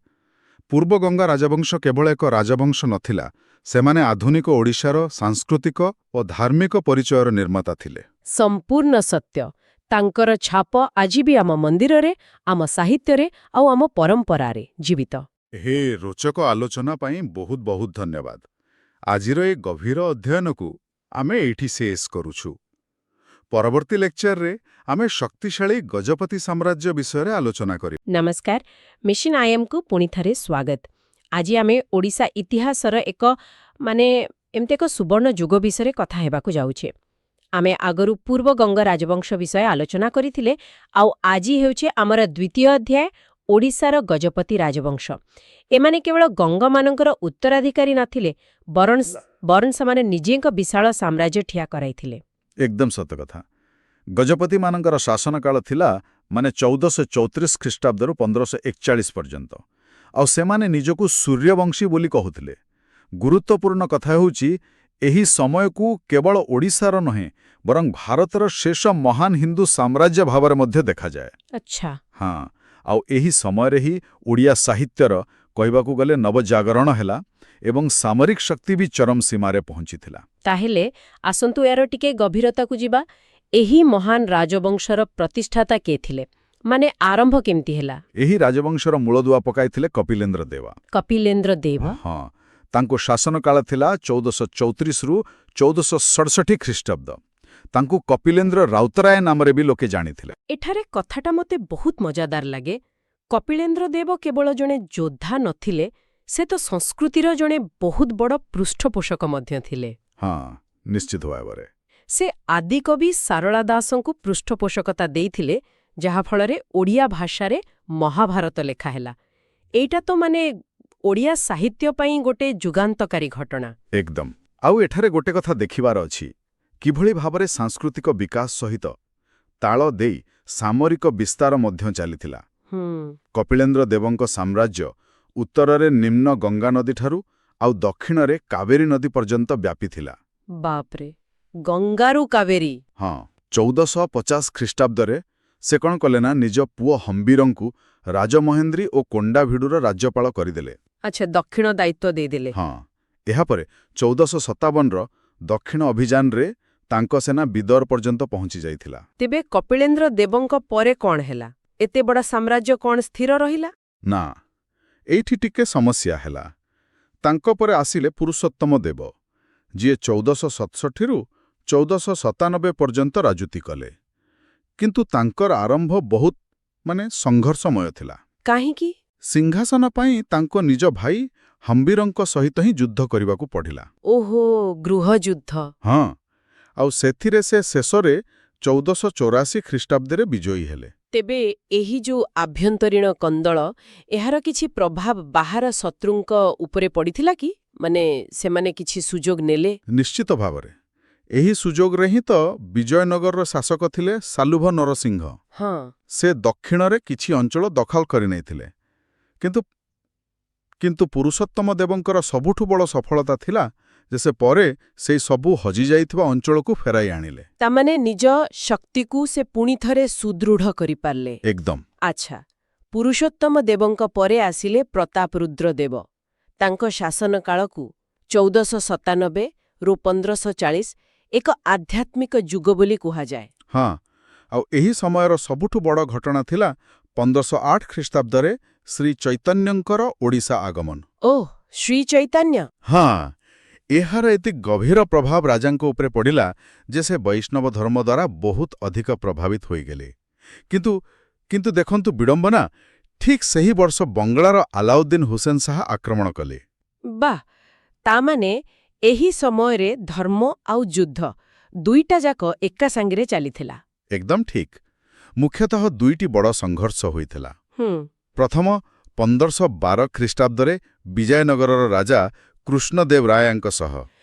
ପୂର୍ବଗଙ୍ଗା ରାଜବଂଶ କେବଳ ଏକ ରାଜବଂଶ ନଥିଲା, ସେମାନେ ଆଧୁନିକ ଓଡ଼ିଶାର ସାଂସ୍କୃତିକ ଓ ଧାର୍ମିକ ପରିଚୟର ନିର୍ମାତା ଥିଲେ। ସମ୍ପୂର୍ଣ୍ଣ ସତ୍ୟ। ତାଙ୍କର ଛାପ ଆଜି ବି ଆମ ମନ୍ଦିରରେ, ଆମ ସାହିତ୍ୟରେ ଆଉ ଆମ ପରମ୍ପରାରେ ଜୀବିତ। ହେ ରୋଚକ ଆଲୋଚନା ପାଇଁ ବହୁତ ବହୁତ ଧନ୍ୟବାଦ। ଆଜିର ଏ ଗଭୀର ଅଧ୍ୟୟନକୁ ଆମେ ଏଇଠି ଶେଷ କରୁଛୁ। ପରବର୍ତ୍ତୀ ଲେକ୍ଚରରେ ଆମେ ଶକ୍ତିଶାଳୀ ଗଜପତି ସାମ୍ରାଜ୍ୟ ବିଷୟରେ ଆଲୋଚନା କରିବା। ନମସ୍କାର, ମିଶନ ଆଇଏମ୍କୁ ପୁଣି ଥରେ ସ୍ୱାଗତ। ଆଜି ଆମେ ଓଡ଼ିଶା ଇତିହାସର ଏମିତି ଏକ ସୁବର୍ଣ୍ଣ ଯୁଗ ବିଷୟରେ କଥା ହେବାକୁ ଯାଉଛେ। ଆମେ ଆଗରୁ ପୂର୍ବଗଙ୍ଗ ରାଜବଂଶ ବିଷୟ ଆଲୋଚନା କରିଥିଲେ, ଆଉ ଆଜି ହେଉଛି ଆମର ଦ୍ୱିତୀୟ ଅଧ୍ୟାୟ, ଓଡ଼ିଶାର ଗଜପତି ରାଜବଂଶ। ଏମାନେ କେବଳ ଗଙ୍ଗମାନଙ୍କର ଉତ୍ତରାଧିକାରୀ ନଥିଲେ, ବରଂ ସେମାନେ ନିଜେ ଏକ ବିଶାଳ ସାମ୍ରାଜ୍ୟ ଠିଆ କରାଇଥିଲେ। ଏକଦମ ସତ କଥା। ଗଜପତିମାନଙ୍କର ଶାସନକାଳ ଥିଲା 1434 ଖ୍ରୀଷ୍ଟାବ୍ଦରୁ 1541 ପର୍ଯ୍ୟନ୍ତ। ଆଉ ସେମାନେ ନିଜକୁ ସୂର୍ଯ୍ୟବଂଶୀ ବୋଲି କହୁଥିଲେ। ଗୁରୁତ୍ୱପୂର୍ଣ୍ଣ କଥା ହେଉଛି ଏହି ସମୟକୁ କେବଳ ଓଡ଼ିଶାର ନୁହେଁ, ବରଂ ଭାରତର ଶେଷ ମହାନ ହିନ୍ଦୁ ସାମ୍ରାଜ୍ୟ ଭାବରେ ମଧ୍ୟ ଦେଖାଯାଏ। ଆଚ୍ଛା। ହଁ, ଆଉ ଏହି ସମୟରେ ହିଁ ଓଡ଼ିଆ ସାହିତ୍ୟର କହିବାକୁ ଗଲେ ନବଜାଗରଣ ହେଲା ଏବଂ ସାମରିକ ଶକ୍ତି ବି ଚରମ ସୀମାରେ ପହଞ୍ଚିଥିଲା। ତାହେଲେ ଆସନ୍ତୁ ଏହାର ଟିକେ ଗଭୀରତାକୁ ଯିବା। ଏହି ମହାନ ରାଜବଂଶର ପ୍ରତିଷ୍ଠାତା କିଏ ଥିଲେ? ଆରମ୍ଭ କେମିତି ହେଲା? ଏହି ରାଜବଂଶର ମୂଳଦୁଆ ପକାଇଥିଲେ କପିଲେନ୍ଦ୍ର ଦେବ। କପିଲେନ୍ଦ୍ର ଦେବ? ହଁ, ତାଙ୍କ ଶାସନକାଳ ଥିଲା 1434ରୁ 1467 ଖ୍ରୀଷ୍ଟାବ୍ଦ। ତାଙ୍କୁ କପିଲେନ୍ଦ୍ର ରାଉତରାୟ ନାମରେ ବି ଲୋକେ ଜାଣିଥିଲେ। ଏଠାରେ କଥାଟା ମୋତେ ବହୁତ ମଜାଦାର ଲାଗେ। କପିଳେନ୍ଦ୍ର ଦେବ କେବଳ ଜଣେ ଯୋଦ୍ଧା ନଥିଲେ, ସେ ତ ସଂସ୍କୃତିର ଜଣେ ବହୁତ ବଡ଼ ପୃଷ୍ଠପୋଷକ ମଧ୍ୟ ଥିଲେ। ହଁ, ନିଶ୍ଚିତ ଭାବରେ। ସେ ଆଦିକବି ସାରଳା ଦାସଙ୍କୁ ପୃଷ୍ଠପୋଷକତା ଦେଇଥିଲେ, ଯାହାଫଳରେ ଓଡ଼ିଆ ଭାଷାରେ ମହାଭାରତ ଲେଖା ହେଲା। ଏଇଟା ତ ଓଡ଼ିଆ ସାହିତ୍ୟ ପାଇଁ ଗୋଟେ ଯୁଗାନ୍ତକାରୀ ଘଟଣା। ଏକଦମ। ଆଉ ଏଠାରେ ଗୋଟେ କଥା ଦେଖିବାର ଅଛି, କିଭଳି ଭାବରେ ସାଂସ୍କୃତିକ ବିକାଶ ସହିତ ତାଳ ଦେଇ ସାମରିକ ବିସ୍ତାର ମଧ୍ୟ ଚାଲିଥିଲା। କପିଳେନ୍ଦ୍ର ଦେବଙ୍କ ସାମ୍ରାଜ୍ୟ ଉତ୍ତରରେ ନିମ୍ନ ଗଙ୍ଗା ନଦୀଠାରୁ ଆଉ ଦକ୍ଷିଣରେ କାବେରୀ ନଦୀ ପର୍ଯ୍ୟନ୍ତ ବ୍ୟାପିଥିଲା। ବାପରେ, ଗଙ୍ଗାରୁ କାବେରୀ! ହଁ, 1450 ଖ୍ରୀଷ୍ଟାବ୍ଦରେ ସେ କ'ଣ କଲେ ନା, ନିଜ ପୁଅ ହମ୍ବୀରଙ୍କୁ ରାଜମହେନ୍ଦ୍ରୀ ଓ କୋଣ୍ଡାଭିଡୁର ରାଜ୍ୟପାଳ କରିଦେଲେ। ଆଚ୍ଛା, ଦକ୍ଷିଣ ଦାୟିତ୍ୱ ଦେଇଦେଲେ। ହଁ, ଏହାପରେ 1457ର ଦକ୍ଷିଣ ଅଭିଯାନରେ ତାଙ୍କ ସେନା ବିଦର ପର୍ଯ୍ୟନ୍ତ ପହଞ୍ଚି ଯାଇଥିଲା। ତେବେ କପିଳେନ୍ଦ୍ର ଦେବଙ୍କ ପରେ କ'ଣ ହେଲା? ଏତେ ବଡ଼ ସାମ୍ରାଜ୍ୟ କ'ଣ ସ୍ଥିର ରହିଲା? ନା, ଏଇଠି ଟିକେ ସମସ୍ୟା ହେଲା। ତାଙ୍କ ପରେ ଆସିଲେ ପୁରୁଷୋତ୍ତମ ଦେବ, ଯିଏ 1467ରୁ 1497 ପର୍ଯ୍ୟନ୍ତ ରାଜୁତି କଲେ। କିନ୍ତୁ ତାଙ୍କର ଆରମ୍ଭ ବହୁତ ସଂଘର୍ଷମୟ ଥିଲା। କାହିଁକି? ସିଂହାସନ ପାଇଁ ତାଙ୍କ ନିଜ ଭାଇ ହମ୍ବିରଙ୍କ ସହିତ ହିଁ ଯୁଦ୍ଧ କରିବାକୁ ପଡ଼ିଲା। ଓହୋ, ଗୃହଯୁଦ୍ଧ। ହଁ, ଆଉ ସେଥିରେ ସେ ଶେଷରେ 1484 ଖ୍ରୀଷ୍ଟାବ୍ଦରେ ବିଜୟୀ ହେଲେ। ତେବେ ଏହି ଯୋଉ ଆଭ୍ୟନ୍ତରୀଣ କନ୍ଦଳ, ଏହାର କିଛି ପ୍ରଭାବ ବାହାର ଶତ୍ରୁଙ୍କ ଉପରେ ପଡ଼ିଥିଲା କି? ମାନେ ସେମାନେ କିଛି ସୁଯୋଗ ନେଲେ? ନିଶ୍ଚିତ ଭାବରେ ଏହି ସୁଯୋଗରେ ହିଁ ତ ବିଜୟନଗରର ଶାସକ ଥିଲେ ସାଲୁଭ ନରସିଂହ। ହଁ। ସେ ଦକ୍ଷିଣରେ କିଛି ଅଞ୍ଚଳ ଦଖଲ କରିନେଇଥିଲେ। କିନ୍ତୁ ପୁରୁଷୋତ୍ତମ ଦେବଙ୍କର ସବୁଠୁ ବଡ଼ ସଫଳତା ଥିଲା ଯେ ସେ ପରେ ସେହି ସବୁ ହଜିଯାଇଥିବା ଅଞ୍ଚଳକୁ ଫେରାଇ ଆଣିଲେ। ତାମାନେ ନିଜ ଶକ୍ତିକୁ ସେ ପୁଣି ଥରେ ସୁଦୃଢ଼ କରିପାରିଲେ। ଏକଦମ। ଆଚ୍ଛା, ପୁରୁଷୋତ୍ତମ ଦେବଙ୍କ ପରେ ଆସିଲେ ପ୍ରତାପରୁଦ୍ର ଦେବ। ତାଙ୍କ ଶାସନ କାଳକୁ 1497ରୁ 1540 ଏକ ଆଧ୍ୟାତ୍ମିକ ଯୁଗ ବୋଲି କୁହାଯାଏ। ହଁ, ଆଉ ଏହି ସମୟର ସବୁଠୁ ବଡ଼ ଘଟଣା ଥିଲା 1508 ଖ୍ରୀଷ୍ଟାବ୍ଦରେ ଶ୍ରୀ ଚୈତନ୍ୟଙ୍କର ଓଡ଼ିଶା ଆଗମନ। ଓଃ, ଶ୍ରୀ ଚୈତନ୍ୟ। ହଁ, ଏହାର ଏତେ ଗଭୀର ପ୍ରଭାବ ରାଜାଙ୍କ ଉପରେ ପଡ଼ିଲା ଯେ ସେ ବୈଷ୍ଣବ ଧର୍ମ ଦ୍ୱାରା ବହୁତ ଅଧିକ ପ୍ରଭାବିତ ହୋଇଗଲେ। କିନ୍ତୁ ଦେଖନ୍ତୁ ବିଡ଼ମ୍ବନା, ଠିକ୍ ସେହି ବର୍ଷ ବଙ୍ଗଳାର ଆଲାଉଦ୍ଦିନ ହୁସେନ ଶାହ ଆକ୍ରମଣ କଲେ। ବାଃ, ତାମାନେ ଏହି ସମୟରେ ଧର୍ମ ଆଉ ଯୁଦ୍ଧ ଦୁଇଟା ଯାକ ଏକା ସାଙ୍ଗରେ ଚାଲିଥିଲା। ଏକଦମ ଠିକ୍। ମୁଖ୍ୟତଃ ଦୁଇଟି ବଡ଼ ସଂଘର୍ଷ ହୋଇଥିଲା। ପ୍ରଥମ 1512 ଖ୍ରୀଷ୍ଟାବ୍ଦରେ ବିଜୟନଗରର ରାଜା କୃଷ୍ଣଦେବ ରାୟଙ୍କ ସହ।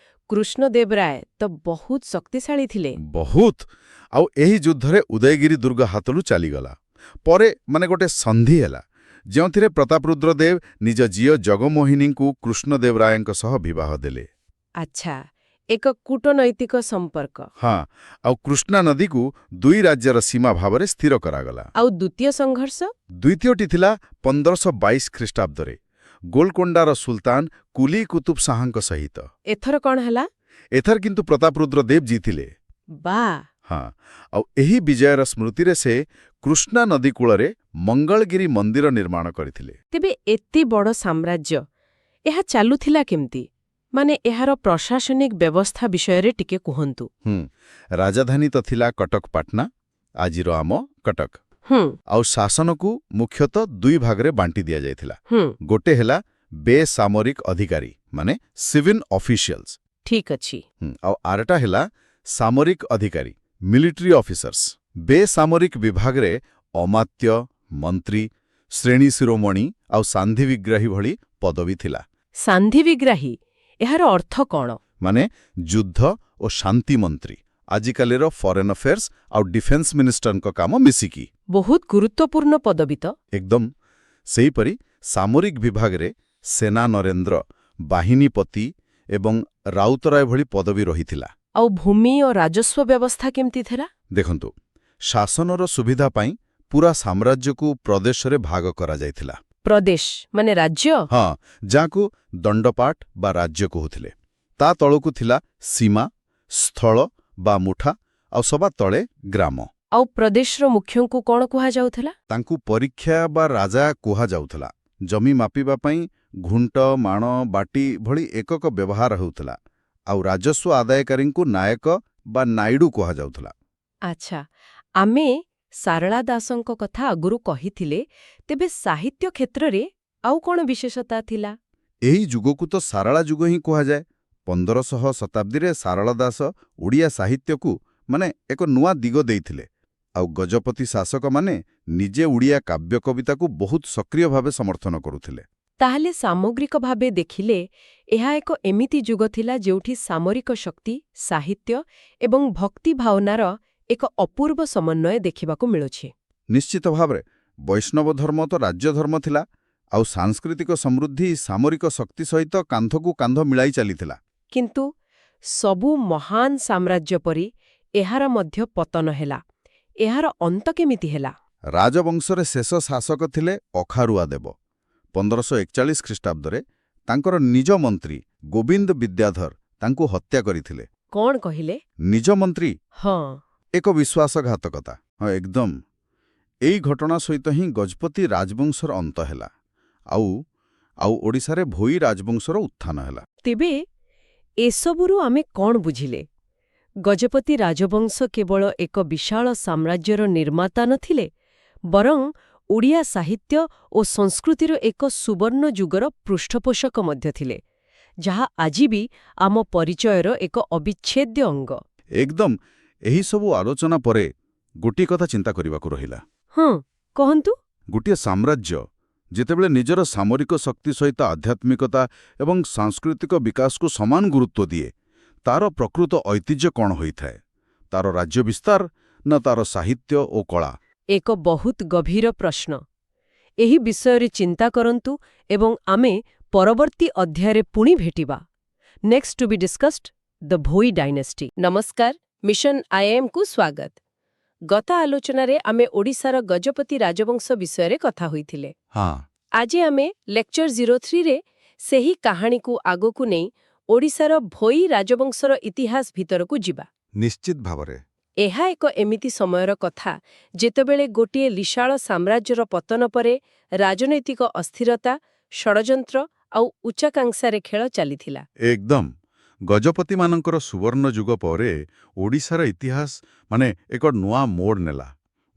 କୃଷ୍ଣଦେବ ରାୟ ତ ବହୁତ ଶକ୍ତିଶାଳୀ ଥିଲେ। ବହୁତ। ଆଉ ଏହି ଯୁଦ୍ଧରେ ଉଦୟଗିରି ଦୁର୍ଗ ହାତରୁ ଚାଲିଗଲା। ପରେ ଗୋଟେ ସନ୍ଧି ହେଲା, ଯେଉଁଥିରେ ପ୍ରତାପରୁଦ୍ର ଦେବ ନିଜ ଝିଅ ଜଗମୋହିନୀଙ୍କୁ କୃଷ୍ଣଦେବ ରାୟଙ୍କ ସହ ବିବାହ ଦେଲେ। ଆଚ୍ଛା, ଏକ କୂଟନୈତିକ ସମ୍ପର୍କ। ହଁ, ଆଉ କୃଷ୍ଣା ନଦୀକୁ ଦୁଇ ରାଜ୍ୟର ସୀମା ଭାବରେ ସ୍ଥିର କରାଗଲା। ଆଉ ଦ୍ୱିତୀୟ ସଂଘର୍ଷ? ଦ୍ୱିତୀୟଟି ଥିଲା 1522 ଖ୍ରୀଷ୍ଟାବ୍ଦରେ ଗୋଲକୋଣ୍ଡାର ସୁଲତାନ କୁଲି କୁତୁବ ଶାହଙ୍କ ସହିତ। ଏଥର କ'ଣ ହେଲା? ଏଥର କିନ୍ତୁ ପ୍ରତାପରୁଦ୍ର ଦେବ ଜିତିଲେ। ବାଃ। ହଁ, ଆଉ ଏହି ବିଜୟର ସ୍ମୃତିରେ ସେ କୃଷ୍ଣା ନଦୀ କୂଳରେ ମଙ୍ଗଳଗିରି ମନ୍ଦିର ନିର୍ମାଣ କରିଥିଲେ। ତେବେ ଏତେ ବଡ଼ ସାମ୍ରାଜ୍ୟ, ଏହା ଚାଲୁଥିଲା କେମିତି? ମାନେ ଏହାର ପ୍ରଶାସନିକ ବ୍ୟବସ୍ଥା ବିଷୟରେ ଟିକେ କୁହନ୍ତୁ। ରାଜଧାନୀ ତ ଥିଲା କଟକ ପାଟନା, ଆଜିର ଆମ କଟକ। ଆଉ ଶାସନକୁ ମୁଖ୍ୟତଃ ଦୁଇ ଭାଗରେ ବାଣ୍ଟି ଦିଆଯାଇଥିଲା। ଗୋଟେ ହେଲା ବେସାମରିକ ଅଧିକାରୀ, ମାନେ ସିଭିଲ୍ ଅଫିସିଆଲ୍ସ। ଠିକ୍ ଅଛି। ଆଉ ଆରଟା ହେଲା ସାମରିକ ଅଧିକାରୀ, ମିଲିଟାରୀ ଅଫିସର୍ସ। ବେସାମରିକ ବିଭାଗରେ ଅମାତ୍ୟ, ମନ୍ତ୍ରୀ, ଶ୍ରେଣୀ ଶିରୋମଣି ଆଉ ସାନ୍ଧି ବିଗ୍ରାହୀ ଭଳି ପଦବୀ ଥିଲା। ସାନ୍ଧି ବିଗ୍ରାହୀ, ଏହାର ଅର୍ଥ କ'ଣ? ମାନେ ଯୁଦ୍ଧ ଓ ଶାନ୍ତି ମନ୍ତ୍ରୀ, ଆଜିକାଲିର ଫରେନ୍ ଆଫେୟାର୍ସ ଆଉ ଡିଫେନ୍ସ ମିନିଷ୍ଟରଙ୍କ କାମ ମିଶିକି। ବହୁତ ଗୁରୁତ୍ୱପୂର୍ଣ୍ଣ ପଦବୀ ତ। ଏକଦମ। ସେହିପରି ସାମରିକ ବିଭାଗରେ ସେନା ନରେନ୍ଦ୍ର, ବାହିନୀପତି ଏବଂ ରାଉତରାୟ ଭଳି ପଦବୀ ରହିଥିଲା। ଆଉ ଭୂମି ଓ ରାଜସ୍ୱ ବ୍ୟବସ୍ଥା କେମିତି ଥିଲା? ଦେଖନ୍ତୁ, ଶାସନର ସୁବିଧା ପାଇଁ ପୁରା ସାମ୍ରାଜ୍ୟକୁ ପ୍ରଦେଶରେ ଭାଗ କରାଯାଇଥିଲା। ପ୍ରଦେଶ ମାନେ ରାଜ୍ୟ? ହଁ, ଯାହାକୁ ଦଣ୍ଡପାଟ ବା ରାଜ୍ୟ କହୁଥିଲେ। ତା ତଳକୁ ଥିଲା ସୀମା, ସ୍ଥଳ ବା ମୁଠା, ଆଉ ସବା ତଳେ ଗ୍ରାମ। ଆଉ ପ୍ରଦେଶର ମୁଖ୍ୟଙ୍କୁ କ'ଣ କୁହାଯାଉଥିଲା? ତାଙ୍କୁ ପରୀକ୍ଷା ବା ରାଜା କୁହାଯାଉଥିଲା। ଜମି ମାପିବା ପାଇଁ ଘୁଣ୍ଟ, ମାଣ, ବାଟି ଭଳି ଏକକ ବ୍ୟବହାର ହେଉଥିଲା। ଆଉ ରାଜସ୍ୱ ଆଦାୟକାରୀଙ୍କୁ ନାୟକ ବା ନାଇଡୁ କୁହାଯାଉଥିଲା। ଆଚ୍ଛା, ଆମେ ସାରଳା ଦାସଙ୍କ କଥା ଆଗରୁ କହିଥିଲେ, ତେବେ ସାହିତ୍ୟ କ୍ଷେତ୍ରରେ ଆଉ କ'ଣ ବିଶେଷତା ଥିଲା? ଏହି ଯୁଗକୁ ତ ସାରଳା ଯୁଗ ହିଁ କୁହାଯାଏ। 1500 ଶତାବ୍ଦୀରେ ସାରଳା ଦାସ ଓଡ଼ିଆ ସାହିତ୍ୟକୁ ଏକ ନୂଆ ଦିଗ ଦେଇଥିଲେ। ଆଉ ଗଜପତି ଶାସକମାନେ ନିଜେ ଓଡ଼ିଆ କାବ୍ୟ କବିତାକୁ ବହୁତ ସକ୍ରିୟ ଭାବେ ସମର୍ଥନ କରୁଥିଲେ। ତାହେଲେ ସାମଗ୍ରିକ ଭାବେ ଦେଖିଲେ ଏହା ଏକ ଏମିତି ଯୁଗ ଥିଲା ଯେଉଁଠି ସାମରିକ ଶକ୍ତି, ସାହିତ୍ୟ ଏବଂ ଭକ୍ତି ଭାବନାର ଏକ ଅପୂର୍ବ ସମନ୍ୱୟ ଦେଖିବାକୁ ମିଳୁଛି। ନିଶ୍ଚିତ ଭାବରେ ବୈଷ୍ଣବ ଧର୍ମ ତ ରାଜ୍ୟ ଧର୍ମ ଥିଲା, ଆଉ ସାଂସ୍କୃତିକ ସମୃଦ୍ଧି ସାମରିକ ଶକ୍ତି ସହିତ କାନ୍ଧକୁ କାନ୍ଧ ମିଳାଇ ଚାଲିଥିଲା। କିନ୍ତୁ ସବୁ ମହାନ ସାମ୍ରାଜ୍ୟ ପରି ଏହାର ମଧ୍ୟ ପତନ ହେଲା। ଏହାର ଅନ୍ତ କେମିତି ହେଲା? ରାଜବଂଶରେ ଶେଷ ଶାସକ ଥିଲେ ଅଖାରୁଆ ଦେବ। 1541 ଖ୍ରୀଷ୍ଟାବ୍ଦରେ ତାଙ୍କର ନିଜ ମନ୍ତ୍ରୀ ଗୋବିନ୍ଦ ବିଦ୍ୟାଧର ତାଙ୍କୁ ହତ୍ୟା କରିଥିଲେ। କ'ଣ କହିଲେ? ନିଜ ମନ୍ତ୍ରୀ? ହଁ। ଏକ ବିଶ୍ୱାସଘାତକତା। ହଁ, ଏକଦମ। ଏହି ଘଟଣା ସହିତ ହିଁ ଗଜପତି ରାଜବଂଶର ଅନ୍ତ ହେଲା। ଆଉ ଓଡ଼ିଶାରେ ଭୋଇ ରାଜବଂଶର ଉତ୍ଥାନ ହେଲା। ତେବେ ଏସବୁରୁ ଆମେ କ'ଣ ବୁଝିଲେ? ଗଜପତି ରାଜବଂଶ କେବଳ ଏକ ବିଶାଳ ସାମ୍ରାଜ୍ୟର ନିର୍ମାତା ନଥିଲେ, ବରଂ ଓଡ଼ିଆ ସାହିତ୍ୟ ଓ ସଂସ୍କୃତିର ଏକ ସୁବର୍ଣ୍ଣ ଯୁଗର ପୃଷ୍ଠପୋଷକ ମଧ୍ୟ ଥିଲେ, ଯାହା ଆଜି ବି ଆମ ପରିଚୟର ଏକ ଅବିଚ୍ଛେଦ୍ୟ ଅଙ୍ଗ। ଏକଦମ ଏହିସବୁ ଆଲୋଚନା ପରେ ଗୋଟିଏ କଥା ଚିନ୍ତା କରିବାକୁ ରହିଲା। ହଁ, କହନ୍ତୁ। ଗୋଟିଏ ସାମ୍ରାଜ୍ୟ ଯେତେବେଳେ ନିଜର ସାମରିକ ଶକ୍ତି ସହିତ ଆଧ୍ୟାତ୍ମିକତା ଏବଂ ସାଂସ୍କୃତିକ ବିକାଶକୁ ସମାନ ଗୁରୁତ୍ୱ ଦିଏ, ତାର ପ୍ରକୃତ ଐତିହ୍ୟ କ'ଣ ହୋଇଥାଏ? ତାର ରାଜ୍ୟ ବିସ୍ତାର ନା ତାର ସାହିତ୍ୟ ଓ କଳା? ଏକ ବହୁତ ଗଭୀର ପ୍ରଶ୍ନ। ଏହି ବିଷୟରେ ଚିନ୍ତା କରନ୍ତୁ ଏବଂ ଆମେ ପରବର୍ତ୍ତୀ ଅଧ୍ୟାୟରେ ପୁଣି ଭେଟିବା। Next to be discussed the Bhoi dynasty. ନମସ୍କାର, ମିଶନ ଆଇଏମ୍କୁ ସ୍ୱାଗତ। ଗତ ଆଲୋଚନାରେ ଆମେ ଓଡ଼ିଶାର ଗଜପତି ରାଜବଂଶ ବିଷୟରେ କଥା ହୋଇଥିଲେ। ହଁ, ଆଜି ଆମେ ଲେକ୍ଚର 03ରେ ସେହି କାହାଣୀକୁ ଆଗକୁ ନେଇ ଓଡ଼ିଶାର ଭୋଇ ରାଜବଂଶର ଇତିହାସ ଭିତରକୁ ଯିବା। ନିଶ୍ଚିତ ଭାବରେ। ଏହା ଏକ ଏମିତି ସମୟର କଥା ଯେତେବେଳେ ଗୋଟିଏ ବିଶାଳ ସାମ୍ରାଜ୍ୟର ପତନ ପରେ ରାଜନୈତିକ ଅସ୍ଥିରତା, ଷଡ଼ଯନ୍ତ୍ର ଆଉ ଉଚ୍ଚାକାଂକ୍ଷାରେ ଖେଳ ଚାଲିଥିଲା। ଏକଦମ ଗଜପତିମାନଙ୍କର ସୁବର୍ଣ୍ଣ ଯୁଗ ପରେ ଓଡ଼ିଶାର ଇତିହାସ ଏକ ନୂଆ ମୋଡ଼ ନେଲା।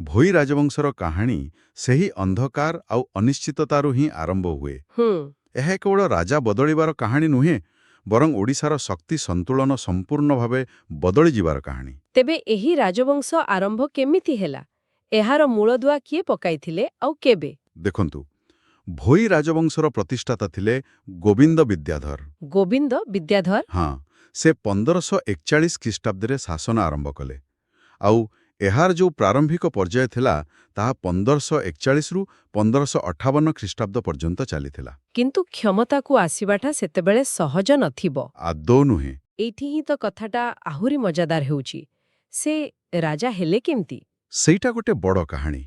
ଭୋଇ ରାଜବଂଶର କାହାଣୀ ସେହି ଅନ୍ଧକାର ଆଉ ଅନିଶ୍ଚିତତାରୁ ହିଁ ଆରମ୍ଭ ହୁଏ। ଏହା କେବଳ ରାଜା ବଦଳିବାର କାହାଣୀ ନୁହେଁ, ବରଂ ଓଡ଼ିଶାର ଶକ୍ତି ସନ୍ତୁଳନ ସମ୍ପୂର୍ଣ୍ଣ ଭାବେ ବଦଳିଯିବାର କାହାଣୀ। ତେବେ ଏହି ରାଜବଂଶ ଆରମ୍ଭ କେମିତି ହେଲା? ଏହାର ମୂଳଦୁଆ କିଏ ପକାଇଥିଲେ ଆଉ କେବେ? ଦେଖନ୍ତୁ, ଭୋଇ ରାଜବଂଶର ପ୍ରତିଷ୍ଠାତା ଥିଲେ ଗୋବିନ୍ଦ ବିଦ୍ୟାଧର। ଗୋବିନ୍ଦ ବିଦ୍ୟାଧର? ହଁ, ସେ 1541 ଖ୍ରୀଷ୍ଟାବ୍ଦରେ ଶାସନ ଆରମ୍ଭ କଲେ। ଆଉ ଏହାର ଯେଉଁ ପ୍ରାରମ୍ଭିକ ପର୍ଯ୍ୟାୟ ଥିଲା, ତାହା 1541ରୁ 1558 ଖ୍ରୀଷ୍ଟାବ୍ଦ ପର୍ଯ୍ୟନ୍ତ ଚାଲିଥିଲା। କିନ୍ତୁ କ୍ଷମତାକୁ ଆସିବାଟା ସେତେବେଳେ ସହଜ ନଥିବ। ଆଦୌ ନୁହେଁ। ଏଇଠି ହିଁ ତ କଥାଟା ଆହୁରି ମଜାଦାର ହେଉଛି। ସେ ରାଜା ହେଲେ କେମିତି? ସେଇଟା ଗୋଟେ ବଡ଼ କାହାଣୀ।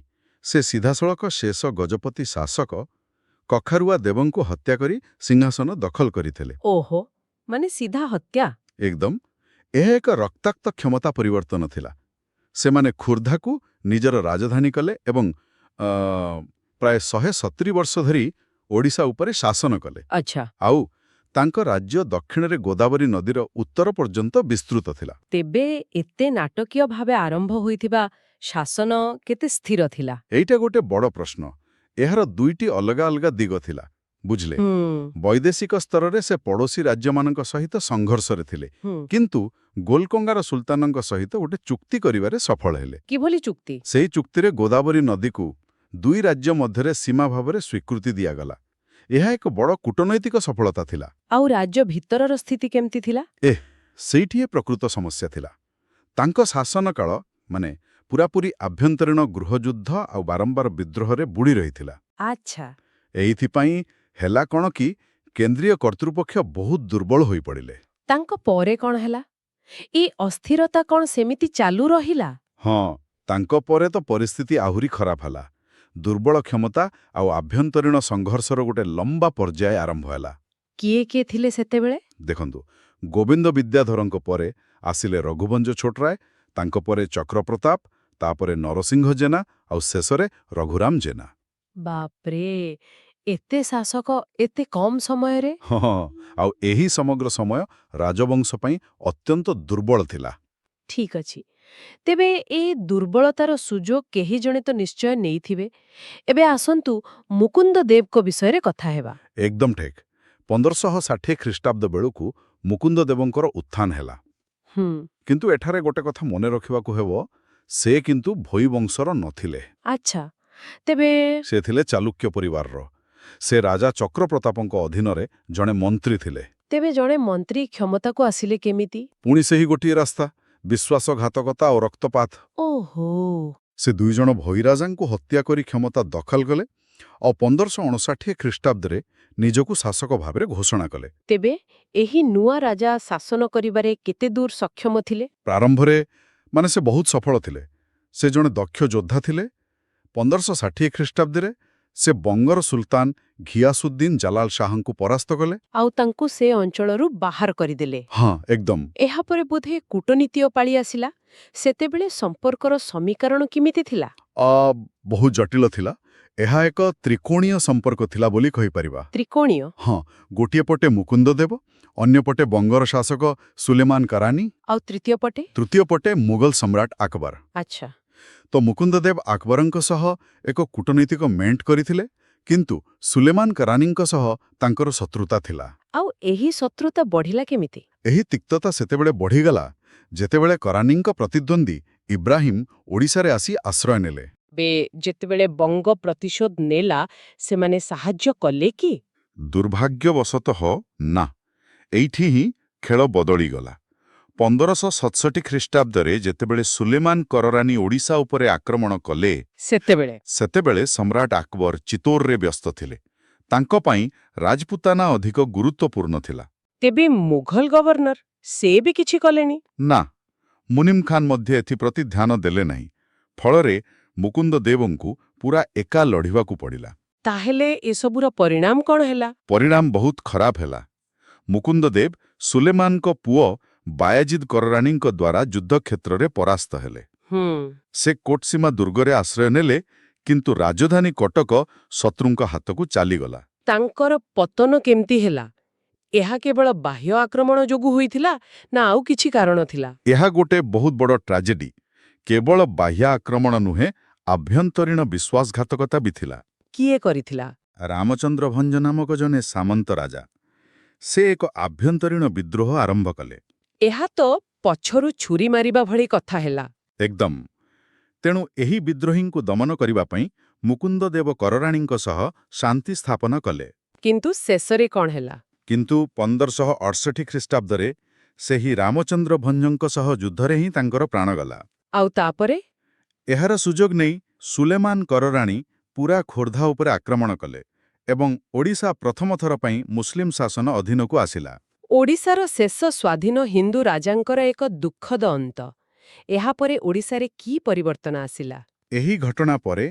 ସେ ସିଧାସଳଖ ଶେଷ ଗଜପତି ଶାସକ କଖାରୁଆ ଦେବଙ୍କୁ ହତ୍ୟା କରି ସିଂହାସନ ଦଖଲ କରିଥିଲେ। ଓହୋ, ମାନେ ସିଧା ହତ୍ୟା? ଏକଦମ। ଏହା ଏକ ରକ୍ତାକ୍ତ କ୍ଷମତା ପରିବର୍ତ୍ତନ ଥିଲା। ସେମାନେ ଖୋର୍ଦ୍ଧାକୁ ନିଜର ରାଜଧାନୀ କଲେ ଏବଂ ପ୍ରାୟ 170 ବର୍ଷ ଧରି ଓଡ଼ିଶା ଉପରେ ଶାସନ କଲେ। ଆଚ୍ଛା। ଆଉ ତାଙ୍କ ରାଜ୍ୟ ଦକ୍ଷିଣରେ ଗୋଦାବରୀ ନଦୀର ଉତ୍ତର ପର୍ଯ୍ୟନ୍ତ ବିସ୍ତୃତ ଥିଲା। ତେବେ ଏତେ ନାଟକୀୟ ଭାବେ ଆରମ୍ଭ ହୋଇଥିବା ଶାସନ କେତେ ସ୍ଥିର ଥିଲା? ଏଇଟା ଗୋଟେ ବଡ଼ ପ୍ରଶ୍ନ। ଏହାର ଦୁଇଟି ଅଲଗା ଅଲଗା ଦିଗ ଥିଲା, ବୁଝିଲେ। ବୈଦେଶିକ ସ୍ତରରେ ସେ ପଡ଼ୋଶୀ ରାଜ୍ୟମାନଙ୍କ ସହିତ ସଂଘର୍ଷରେ ଥିଲେ, କିନ୍ତୁ ଗୋଲକୋଙ୍ଗାର ସୁଲତାନଙ୍କ ସହିତ ଗୋଟେ ଚୁକ୍ତି କରିବାରେ ସଫଳ ହେଲେ। କିଭଳି ଚୁକ୍ତି? ସେହି ଚୁକ୍ତିରେ ଗୋଦାବରୀ ନଦୀକୁ ଦୁଇ ରାଜ୍ୟ ମଧ୍ୟରେ ସୀମା ଭାବରେ ସ୍ୱୀକୃତି ଦିଆଗଲା। ଏହା ଏକ ବଡ଼ କୂଟନୈତିକ ସଫଳତା ଥିଲା। ଆଉ ରାଜ୍ୟ ଭିତରର ସ୍ଥିତି କେମିତି ଥିଲା? ସେଇଠି ପ୍ରକୃତ ସମସ୍ୟା ଥିଲା। ତାଙ୍କ ଶାସନକାଳ ପୁରାପୁରି ଆଭ୍ୟନ୍ତରୀଣ ଗୃହଯୁଦ୍ଧ ଆଉ ବାରମ୍ବାର ବିଦ୍ରୋହରେ ବୁଡ଼ି ରହିଥିଲା। ଆଚ୍ଛା। ଏଇଥିପାଇଁ ହେଲା କ'ଣ କି କେନ୍ଦ୍ରୀୟ କର୍ତ୍ତୃପକ୍ଷ ବହୁତ ଦୁର୍ବଳ ହୋଇପଡ଼ିଲେ। ତାଙ୍କ ପରେ କ'ଣ ହେଲା? ଏ ଅସ୍ଥିରତା କ'ଣ ସେମିତି ଚାଲୁ ରହିଲା? ହଁ, ତାଙ୍କ ପରେ ତ ପରିସ୍ଥିତି ଆହୁରି ଖରାପ ହେଲା। ଦୁର୍ବଳ କ୍ଷମତା ଆଉ ଆଭ୍ୟନ୍ତରୀଣ ସଂଘର୍ଷର ଗୋଟେ ଲମ୍ବା ପର୍ଯ୍ୟାୟ ଆରମ୍ଭ ହେଲା। କିଏ କିଏ ଥିଲେ ସେତେବେଳେ? ଦେଖନ୍ତୁ, ଗୋବିନ୍ଦ ବିଦ୍ୟାଧରଙ୍କ ପରେ ଆସିଲେ ରଘୁବଂଶ ଛୋଟରାୟ, ତାଙ୍କ ପରେ ଚକ୍ରପ୍ରତାପ, ତାପରେ ନରସିଂହ ଜେନା ଆଉ ଶେଷରେ ରଘୁରାମ ଜେନା। ବାପରେ, ଏତେ ଶାସକ ଏତେ କମ୍ ସମୟରେ? ହଁ, ଆଉ ଏହି ସମଗ୍ର ସମୟ ରାଜବଂଶ ପାଇଁ ଅତ୍ୟନ୍ତ ଦୁର୍ବଳ ଥିଲା। ଠିକ୍ ଅଛି। ତେବେ ଏ ଦୁର୍ବଳତାର ସୁଯୋଗ କେହି ଜଣେ ତ ନିଶ୍ଚୟ ନେଇଥିବେ। ଏବେ ଆସନ୍ତୁ ମୁକୁନ୍ଦ ଦେବଙ୍କ ବିଷୟରେ କଥା ହେବା। ଏକଦମ ଠିକ୍। 1560 ଖ୍ରୀଷ୍ଟାବ୍ଦ ବେଳକୁ ମୁକୁନ୍ଦ ଦେବଙ୍କର ଉତ୍ଥାନ ହେଲା। କିନ୍ତୁ ଏଠାରେ ଗୋଟେ କଥା ମନେ ରଖିବାକୁ ହେବ, ସେ କିନ୍ତୁ ଭୋଇ ବଂଶର ନଥିଲେ। ଆଚ୍ଛା, ତେବେ? ସେ ଥିଲେ ଚାଲୁକ୍ୟ ପରିବାରର। ସେ ରାଜା ଚକ୍ରପ୍ରତାପଙ୍କ ଅଧୀନରେ ଜଣେ ମନ୍ତ୍ରୀ ଥିଲେ। ତେବେ ଜଣେ ମନ୍ତ୍ରୀ କ୍ଷମତାକୁ ଆସିଲେ କେମିତି? ପୁଣି ସେହି ଗୋଟିଏ ରାସ୍ତା, ବିଶ୍ୱାସଘାତକତା ଓ ରକ୍ତପାତ। ଓହୋ। ସେ ଦୁଇଜଣ ଭୋଇ ରାଜାଙ୍କୁ ହତ୍ୟା କରି କ୍ଷମତା ଦଖଲ କଲେ ଆଉ 1559 ଖ୍ରୀଷ୍ଟାବ୍ଦରେ ନିଜକୁ ଶାସକ ଭାବରେ ଘୋଷଣା କଲେ। ତେବେ ଏହି ନୂଆ ରାଜା ଶାସନ କରିବାରେ କେତେ ଦୂର ସକ୍ଷମ ଥିଲେ? ପ୍ରାରମ୍ଭରେ ସେ ବହୁତ ସଫଳ ଥିଲେ। ସେ ଜଣେ ଦକ୍ଷ ଯୋଦ୍ଧା ଥିଲେ। 1560 ଖ୍ରୀଷ୍ଟାବ୍ଦରେ ସେ ବଙ୍ଗର ସୁଲତାନ ଘିଆସୁଦ୍ଦିନ ଜାଲାଲ ଶାହଙ୍କୁ ପରାସ୍ତ କଲେ ଆଉ ତାଙ୍କୁ ସେ ଅଞ୍ଚଳରୁ ବାହାର କରିଦେଲେ। ହଁ, ଏକଦମ। ଏହାପରେ ବୋଧେ କୂଟନୀତିୟ ପାଳି ଆସିଲା। ସେତେବେଳେ ସମ୍ପର୍କର ସମୀକରଣ କେମିତି ଥିଲା? ବହୁତ ଜଟିଳ ଥିଲା। ଏହା ଏକ ତ୍ରିକୋଣୀୟ ସମ୍ପର୍କ ଥିଲା ବୋଲି କହିପାରିବା। ତ୍ରିକୋଣୀୟ? ହଁ, ଗୋଟିଏ ପଟେ ମୁକୁନ୍ଦ ଦେବ, ଅନ୍ୟପଟେ ବଙ୍ଗର ଶାସକ ସୁଲେମାନ କାରାନି, ଆଉ ତୃତୀୟ ପଟେ? ତୃତୀୟ ପଟେ ମୁଗଲ ସମ୍ରାଟ ଆକବର। ଆଚ୍ଛା। ତ ମୁକୁନ୍ଦଦେବ ଆକବରଙ୍କ ସହ ଏକ କୂଟନୈତିକ ମେଣ୍ଟ କରିଥିଲେ, କିନ୍ତୁ ସୁଲେମାନ କରାନୀଙ୍କ ସହ ତାଙ୍କର ଶତ୍ରୁତା ଥିଲା। ଆଉ ଏହି ଶତ୍ରୁତା ବଢ଼ିଲା କେମିତି? ଏହି ତିକ୍ତତା ସେତେବେଳେ ବଢ଼ିଗଲା ଯେତେବେଳେ କରାନୀଙ୍କ ପ୍ରତିଦ୍ୱନ୍ଦ୍ୱୀ ଇବ୍ରାହିମ୍ ଓଡ଼ିଶାରେ ଆସି ଆଶ୍ରୟ ନେଲେ। ଯେତେବେଳେ ବଙ୍ଗ ପ୍ରତିଶୋଧ ନେଲା, ସେମାନେ ସାହାଯ୍ୟ କଲେ କି? ଦୁର୍ଭାଗ୍ୟବଶତଃ ନା, ଏଇଠି ହିଁ ଖେଳ ବଦଳିଗଲା। 1567 ଖ୍ରୀଷ୍ଟାବ୍ଦରେ ଯେତେବେଳେ ସୁଲେମାନ କରରାନୀ ଓଡ଼ିଶା ଉପରେ ଆକ୍ରମଣ କଲେ, ସେତେବେଳେ ସମ୍ରାଟ ଆକବର ଚିତ୍ତୋରରେ ବ୍ୟସ୍ତ ଥିଲେ। ତାଙ୍କ ପାଇଁ ରାଜପୁତାନା ଅଧିକ ଗୁରୁତ୍ୱପୂର୍ଣ୍ଣ ଥିଲା। ତେବେ ମୁଘଲ ଗଭର୍ଣ୍ଣର ସେ ବି କିଛି କଲେନି? ନା, ମୁନିମ୍ ଖାନ୍ ମଧ୍ୟ ଏଥିପ୍ରତି ଧ୍ୟାନ ଦେଲେ ନାହିଁ। ଫଳରେ ମୁକୁନ୍ଦଦେବଙ୍କୁ ପୁରା ଏକା ଲଢ଼ିବାକୁ ପଡ଼ିଲା। ତାହେଲେ ଏସବୁର ପରିଣାମ କ'ଣ ହେଲା? ପରିଣାମ ବହୁତ ଖରାପ ହେଲା। ମୁକୁନ୍ଦଦେବ ସୁଲେମାନଙ୍କ ପୁଅ ବାୟାଜିଦ୍ କରରାଣୀଙ୍କ ଦ୍ୱାରା ଯୁଦ୍ଧକ୍ଷେତ୍ରରେ ପରାସ୍ତ ହେଲେ। ସେ କୋଟସୀମା ଦୁର୍ଗରେ ଆଶ୍ରୟ ନେଲେ, କିନ୍ତୁ ରାଜଧାନୀ କଟକ ଶତ୍ରୁଙ୍କ ହାତକୁ ଚାଲିଗଲା। ତାଙ୍କର ପତନ କେମିତି ହେଲା? ଏହା କେବଳ ବାହ୍ୟ ଆକ୍ରମଣ ଯୋଗୁଁ ହୋଇଥିଲା ନା ଆଉ କିଛି କାରଣ ଥିଲା? ଏହା ଗୋଟେ ବହୁତ ବଡ଼ ଟ୍ରାଜେଡି। କେବଳ ବାହ୍ୟ ଆକ୍ରମଣ ନୁହେଁ, ଆଭ୍ୟନ୍ତରୀଣ ବିଶ୍ୱାସଘାତକତା ବି ଥିଲା। କିଏ କରିଥିଲା? ରାମଚନ୍ଦ୍ର ଭଞ୍ଜ ନାମକ ଜଣେ ସାମନ୍ତ ରାଜା। ସେ ଏକ ଆଭ୍ୟନ୍ତରୀଣ ବିଦ୍ରୋହ ଆରମ୍ଭ କଲେ। ଏହା ତ ପଛରୁ ଛୁରୀ ମାରିବା ଭଳି କଥା ହେଲା। ଏକଦମ। ତେଣୁ ଏହି ବିଦ୍ରୋହୀଙ୍କୁ ଦମନ କରିବା ପାଇଁ ମୁକୁନ୍ଦଦେବ କରରାଣୀଙ୍କ ସହ ଶାନ୍ତି ସ୍ଥାପନ କଲେ। କିନ୍ତୁ ଶେଷରେ କ'ଣ ହେଲା? କିନ୍ତୁ 1568 ଖ୍ରୀଷ୍ଟାବ୍ଦରେ ସେହି ରାମଚନ୍ଦ୍ର ଭଞ୍ଜଙ୍କ ସହ ଯୁଦ୍ଧରେ ହିଁ ତାଙ୍କର ପ୍ରାଣ ଗଲା। ଆଉ ତାପରେ? ଏହାର ସୁଯୋଗ ନେଇ ସୁଲେମାନ କରରାଣୀ ପୁରା ଖୋର୍ଦ୍ଧା ଉପରେ ଆକ୍ରମଣ କଲେ ଏବଂ ଓଡ଼ିଶା ପ୍ରଥମ ଥର ପାଇଁ ମୁସଲିମ ଶାସନ ଅଧୀନକୁ ଆସିଲା। ଓଡ଼ିଶାର ଶେଷ ସ୍ୱାଧୀନ ହିନ୍ଦୁ ରାଜାଙ୍କର ଏକ ଦୁଃଖଦ ଅନ୍ତ। ଏହାପରେ ଓଡ଼ିଶାରେ କି ପରିବର୍ତ୍ତନ ଆସିଲା? ଏହି ଘଟଣା ପରେ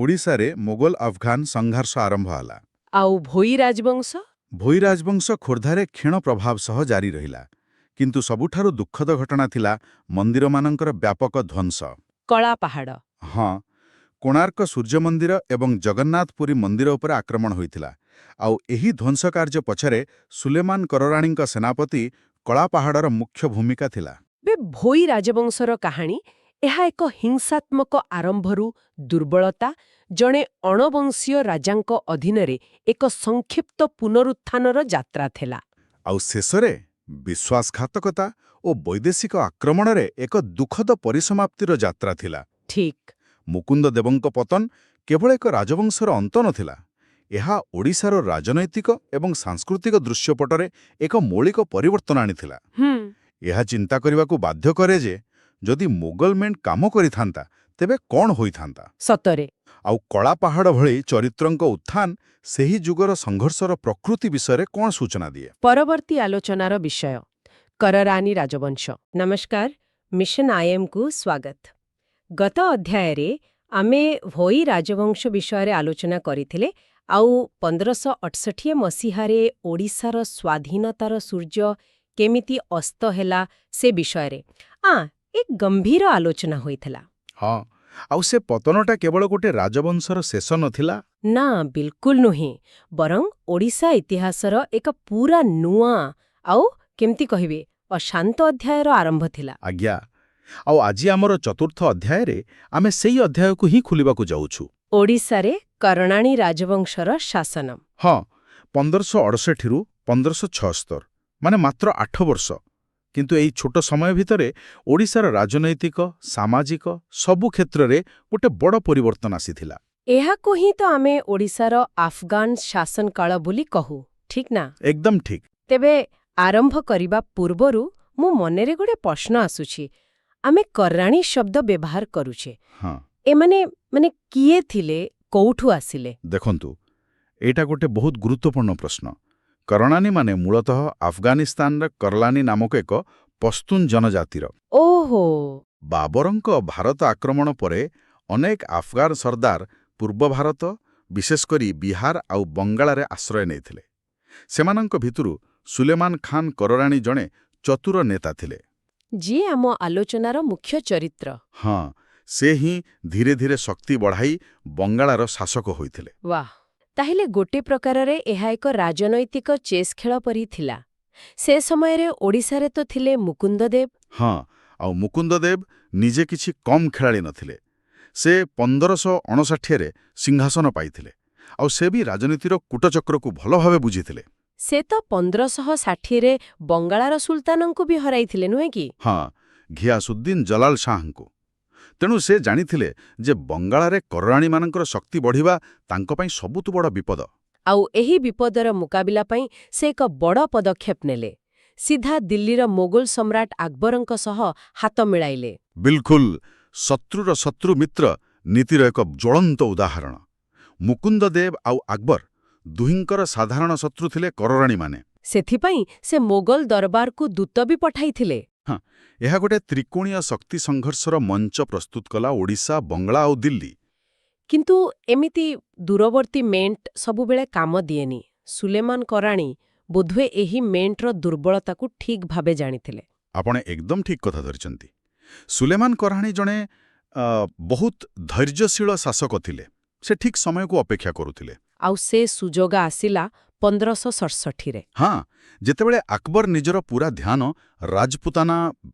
ଓଡ଼ିଶାରେ ମୋଗଲ ଆଫଗାନ ସଂଘର୍ଷ ଆରମ୍ଭ ହେଲା। ଆଉ ଭୋଇ ରାଜବଂଶ? ଭୋଇ ରାଜବଂଶ ଖୋର୍ଦ୍ଧାରେ କ୍ଷୀଣ ପ୍ରଭାବ ସହ ଜାରି ରହିଲା। କିନ୍ତୁ ସବୁଠାରୁ ଦୁଃଖଦ ଘଟଣା ଥିଲା ମନ୍ଦିରମାନଙ୍କର ବ୍ୟାପକ ଧ୍ୱଂସ। କଳା ପାହାଡ଼? ହଁ, କୋଣାର୍କ ସୂର୍ଯ୍ୟ ମନ୍ଦିର ଏବଂ ଜଗନ୍ନାଥପୁରୀ ମନ୍ଦିର ଉପରେ ଆକ୍ରମଣ ହୋଇଥିଲା। ଆଉ ଏହି ଧ୍ୱଂସ କାର୍ଯ୍ୟ ପଛରେ ସୁଲେମାନ କରରାଣୀଙ୍କ ସେନାପତି କଳାପାହାଡ଼ର ମୁଖ୍ୟ ଭୂମିକା ଥିଲା। ଭୋଇ ରାଜବଂଶର କାହାଣୀ ଏହା ଏକ ହିଂସାତ୍ମକ ଆରମ୍ଭରୁ ଦୁର୍ବଳତା, ଜଣେ ଅଣବଂଶୀୟ ରାଜାଙ୍କ ଅଧୀନରେ ଏକ ସଂକ୍ଷିପ୍ତ ପୁନରୁତ୍ଥାନର ଯାତ୍ରା ଥିଲା। ଆଉ ଶେଷରେ ବିଶ୍ୱାସଘାତକତା ଓ ବୈଦେଶିକ ଆକ୍ରମଣରେ ଏକ ଦୁଃଖଦ ପରିସମାପ୍ତିର ଯାତ୍ରା ଥିଲା। ଠିକ୍। ମୁକୁନ୍ଦଦେବଙ୍କ ପତନ କେବଳ ଏକ ରାଜବଂଶର ଅନ୍ତ ନଥିଲା। ଏହା ଓଡ଼ିଶାର ରାଜନୈତିକ ଏବଂ ସାଂସ୍କୃତିକ ଦୃଶ୍ୟପଟରେ ଏକ ମୌଳିକ ପରିବର୍ତ୍ତନ ଆଣିଥିଲା। ଏହା ଚିନ୍ତା କରିବାକୁ ବାଧ୍ୟ କରେ ଯେ ଯଦି ମୋଗଲମେଣ୍ଟ କାମ କରିଥାନ୍ତା ତେବେ କ'ଣ ହୋଇଥାନ୍ତା। ସତରେ। ଆଉ କଳାପାହାଡ଼ ଭଳି ଚରିତ୍ରଙ୍କ ଉତ୍ଥାନ ସେହି ଯୁଗର ସଂଘର୍ଷର ପ୍ରକୃତି ବିଷୟରେ କ'ଣ ସୂଚନା ଦିଏ? ପରବର୍ତ୍ତୀ ଆଲୋଚନାର ବିଷୟ କରରାନୀ ରାଜବଂଶ। ନମସ୍କାର, ମିଶନ ଆଇଏମ୍କୁ ସ୍ୱାଗତ। ଗତ ଅଧ୍ୟାୟରେ ଆମେ ଭୋଇ ରାଜବଂଶ ବିଷୟରେ ଆଲୋଚନା କରିଥିଲେ ଆଉ 1568 ମସିହାରେ ଓଡ଼ିଶାର ସ୍ୱାଧୀନତାର ସୂର୍ଯ୍ୟ କେମିତି ଅସ୍ତ ହେଲା ସେ ବିଷୟରେ ଏକ ଗମ୍ଭୀର ଆଲୋଚନା ହୋଇଥିଲା। ହଁ, ଆଉ ସେ ପତନଟା କେବଳ ଗୋଟେ ରାଜବଂଶର ଶେଷ ନଥିଲା। ନା, ବିଲକୁଲ ନୁହେଁ। ବରଂ ଓଡ଼ିଶା ଇତିହାସର ଏକ ପୁରା ନୂଆ ଆଉ କେମିତି କହିବେ ଅଶାନ୍ତ ଅଧ୍ୟାୟର ଆରମ୍ଭ ଥିଲା। ଆଜ୍ଞା। ଆଉ ଆଜି ଆମର ଚତୁର୍ଥ ଅଧ୍ୟାୟରେ ଆମେ ସେଇ ଅଧ୍ୟାୟକୁ ହିଁ ଖୋଲିବାକୁ ଯାଉଛୁ। ଓଡ଼ିଶାରେ କରରାଣୀ ରାଜବଂଶର ଶାସନ। ହଁ, 1568ରୁ 1576, ମାତ୍ର 8 ବର୍ଷ। କିନ୍ତୁ ଏହି ଛୋଟ ସମୟ ଭିତରେ ଓଡ଼ିଶାର ରାଜନୈତିକ, ସାମାଜିକ ସବୁ କ୍ଷେତ୍ରରେ ଗୋଟେ ବଡ଼ ପରିବର୍ତ୍ତନ ଆସିଥିଲା। ଏହାକୁ ହିଁ ତ ଆମେ ଓଡ଼ିଶାର ଆଫଗାନ ଶାସନ କାଳ ବୋଲି କହୁ, ଠିକ୍ ନା? ଏକଦମ ଠିକ୍। ତେବେ ଆରମ୍ଭ କରିବା ପୂର୍ବରୁ ମୋ ମନରେ ଗୋଟେ ପ୍ରଶ୍ନ ଆସୁଛି। ଆମେ କରରାଣୀ ଶବ୍ଦ ବ୍ୟବହାର କରୁଛେ। ଏମାନେ କିଏ ଥିଲେ, କୋଉଠୁ ଆସିଲେ? ଦେଖନ୍ତୁ, ଏଇଟା ଗୋଟେ ବହୁତ ଗୁରୁତ୍ୱପୂର୍ଣ୍ଣ ପ୍ରଶ୍ନ। କରରାଣୀମାନେ ମୂଳତଃ ଆଫଗାନିସ୍ତାନର କରଲାନୀ ନାମକ ଏକ ପସ୍ତୁନ ଜନଜାତିର। ଓହୋ। ବାବରଙ୍କ ଭାରତ ଆକ୍ରମଣ ପରେ ଅନେକ ଆଫଗାନ ସର୍ଦ୍ଦାର ପୂର୍ବ ଭାରତ, ବିଶେଷ କରି ବିହାର ଆଉ ବଙ୍ଗାଳରେ ଆଶ୍ରୟ ନେଇଥିଲେ। ସେମାନଙ୍କ ଭିତରୁ ସୁଲେମାନ ଖାନ୍ କରରାଣୀ ଜଣେ ଚତୁର ନେତା ଥିଲେ, ଯିଏ ଆମ ଆଲୋଚନାର ମୁଖ୍ୟ ଚରିତ୍ର। ହଁ, ସେ ହିଁ ଧୀରେ ଧୀରେ ଶକ୍ତି ବଢ଼ାଇ ବଙ୍ଗାଳର ଶାସକ ହୋଇଥିଲେ। ବାଃ, ତାହେଲେ ଗୋଟେ ପ୍ରକାରରେ ଏହା ଏକ ରାଜନୈତିକ ଚେସ୍ ଖେଳ ପରି ଥିଲା। ସେ ସମୟରେ ଓଡ଼ିଶାରେ ତ ଥିଲେ ମୁକୁନ୍ଦଦେବ। ହଁ, ଆଉ ମୁକୁନ୍ଦଦେବ ନିଜେ କିଛି କମ୍ ଖେଳାଳି ନଥିଲେ। ସେ 1559ରେ ସିଂହାସନ ପାଇଥିଲେ, ଆଉ ସେ ବି ରାଜନୀତିର କୂଟଚକ୍ରକୁ ଭଲ ଭାବେ ବୁଝିଥିଲେ। ସେ ତ 1560ରେ ବଙ୍ଗାଳାର ସୁଲତାନଙ୍କୁ ବି ହରାଇଥିଲେ, ନୁହେଁ କି? ହଁ, ଘିଆସୁଦ୍ଦିନ ଜଲାଲ ଶାହଙ୍କୁ। ତେଣୁ ସେ ଜାଣିଥିଲେ ଯେ ବଙ୍ଗାଳରେ କରରାଣୀମାନଙ୍କର ଶକ୍ତି ବଢ଼ିବା ତାଙ୍କ ପାଇଁ ସବୁଠୁ ବଡ଼ ବିପଦ। ଆଉ ଏହି ବିପଦର ମୁକାବିଲା ପାଇଁ ସେ ଏକ ବଡ଼ ପଦକ୍ଷେପ ନେଲେ। ସିଧା ଦିଲ୍ଲୀର ମୋଗଲ ସମ୍ରାଟ ଆକବରଙ୍କ ସହ ହାତ ମିଳାଇଲେ। ବିଲକୁଲ, ଶତ୍ରୁର ଶତ୍ରୁ ମିତ୍ର ନୀତିର ଏକ ଜ୍ୱଳନ୍ତ ଉଦାହରଣ। ମୁକୁନ୍ଦଦେବ ଆଉ ଆକବର ଦୁହିଁଙ୍କର ସାଧାରଣ ଶତ୍ରୁ ଥିଲେ କରରାଣୀମାନେ। ସେଥିପାଇଁ ସେ ମୋଗଲ ଦରବାରକୁ ଦୂତ ବି ପଠାଇଥିଲେ। ହଁ, ଏହା ଗୋଟେ ତ୍ରିକୋଣୀୟ ଶକ୍ତି ସଂଘର୍ଷର ମଞ୍ଚ ପ୍ରସ୍ତୁତ କଲା ଓଡ଼ିଶା, ବଙ୍ଗଳା ଆଉ ଦିଲ୍ଲୀ। କିନ୍ତୁ ଏମିତି ଦୂରବର୍ତ୍ତୀ ମେଣ୍ଟ ସବୁବେଳେ କାମ ଦିଏନି। ସୁଲେମାନ କରାଣୀ ବୋଧହୁଏ ଏହି ମେଣ୍ଟର ଦୁର୍ବଳତାକୁ ଠିକ୍ ଭାବେ ଜାଣିଥିଲେ। ଆପଣ ଏକଦମ ଠିକ୍ କଥା ଧରିଛନ୍ତି। ସୁଲେମାନ କରାଣୀ ଜଣେ ବହୁତ ଧୈର୍ଯ୍ୟଶୀଳ ଶାସକ ଥିଲେ। ସେ ଠିକ୍ ସମୟକୁ ଅପେକ୍ଷା କରୁଥିଲେ। ଆଉ ସେ ସୁଯୋଗ ଆସିଲା 1567ରେ। ହଁ, ଯେତେବେଳେ ଆକବର ନିଜର ପୁରା ଧ୍ୟାନ ରାଜପୁତାନା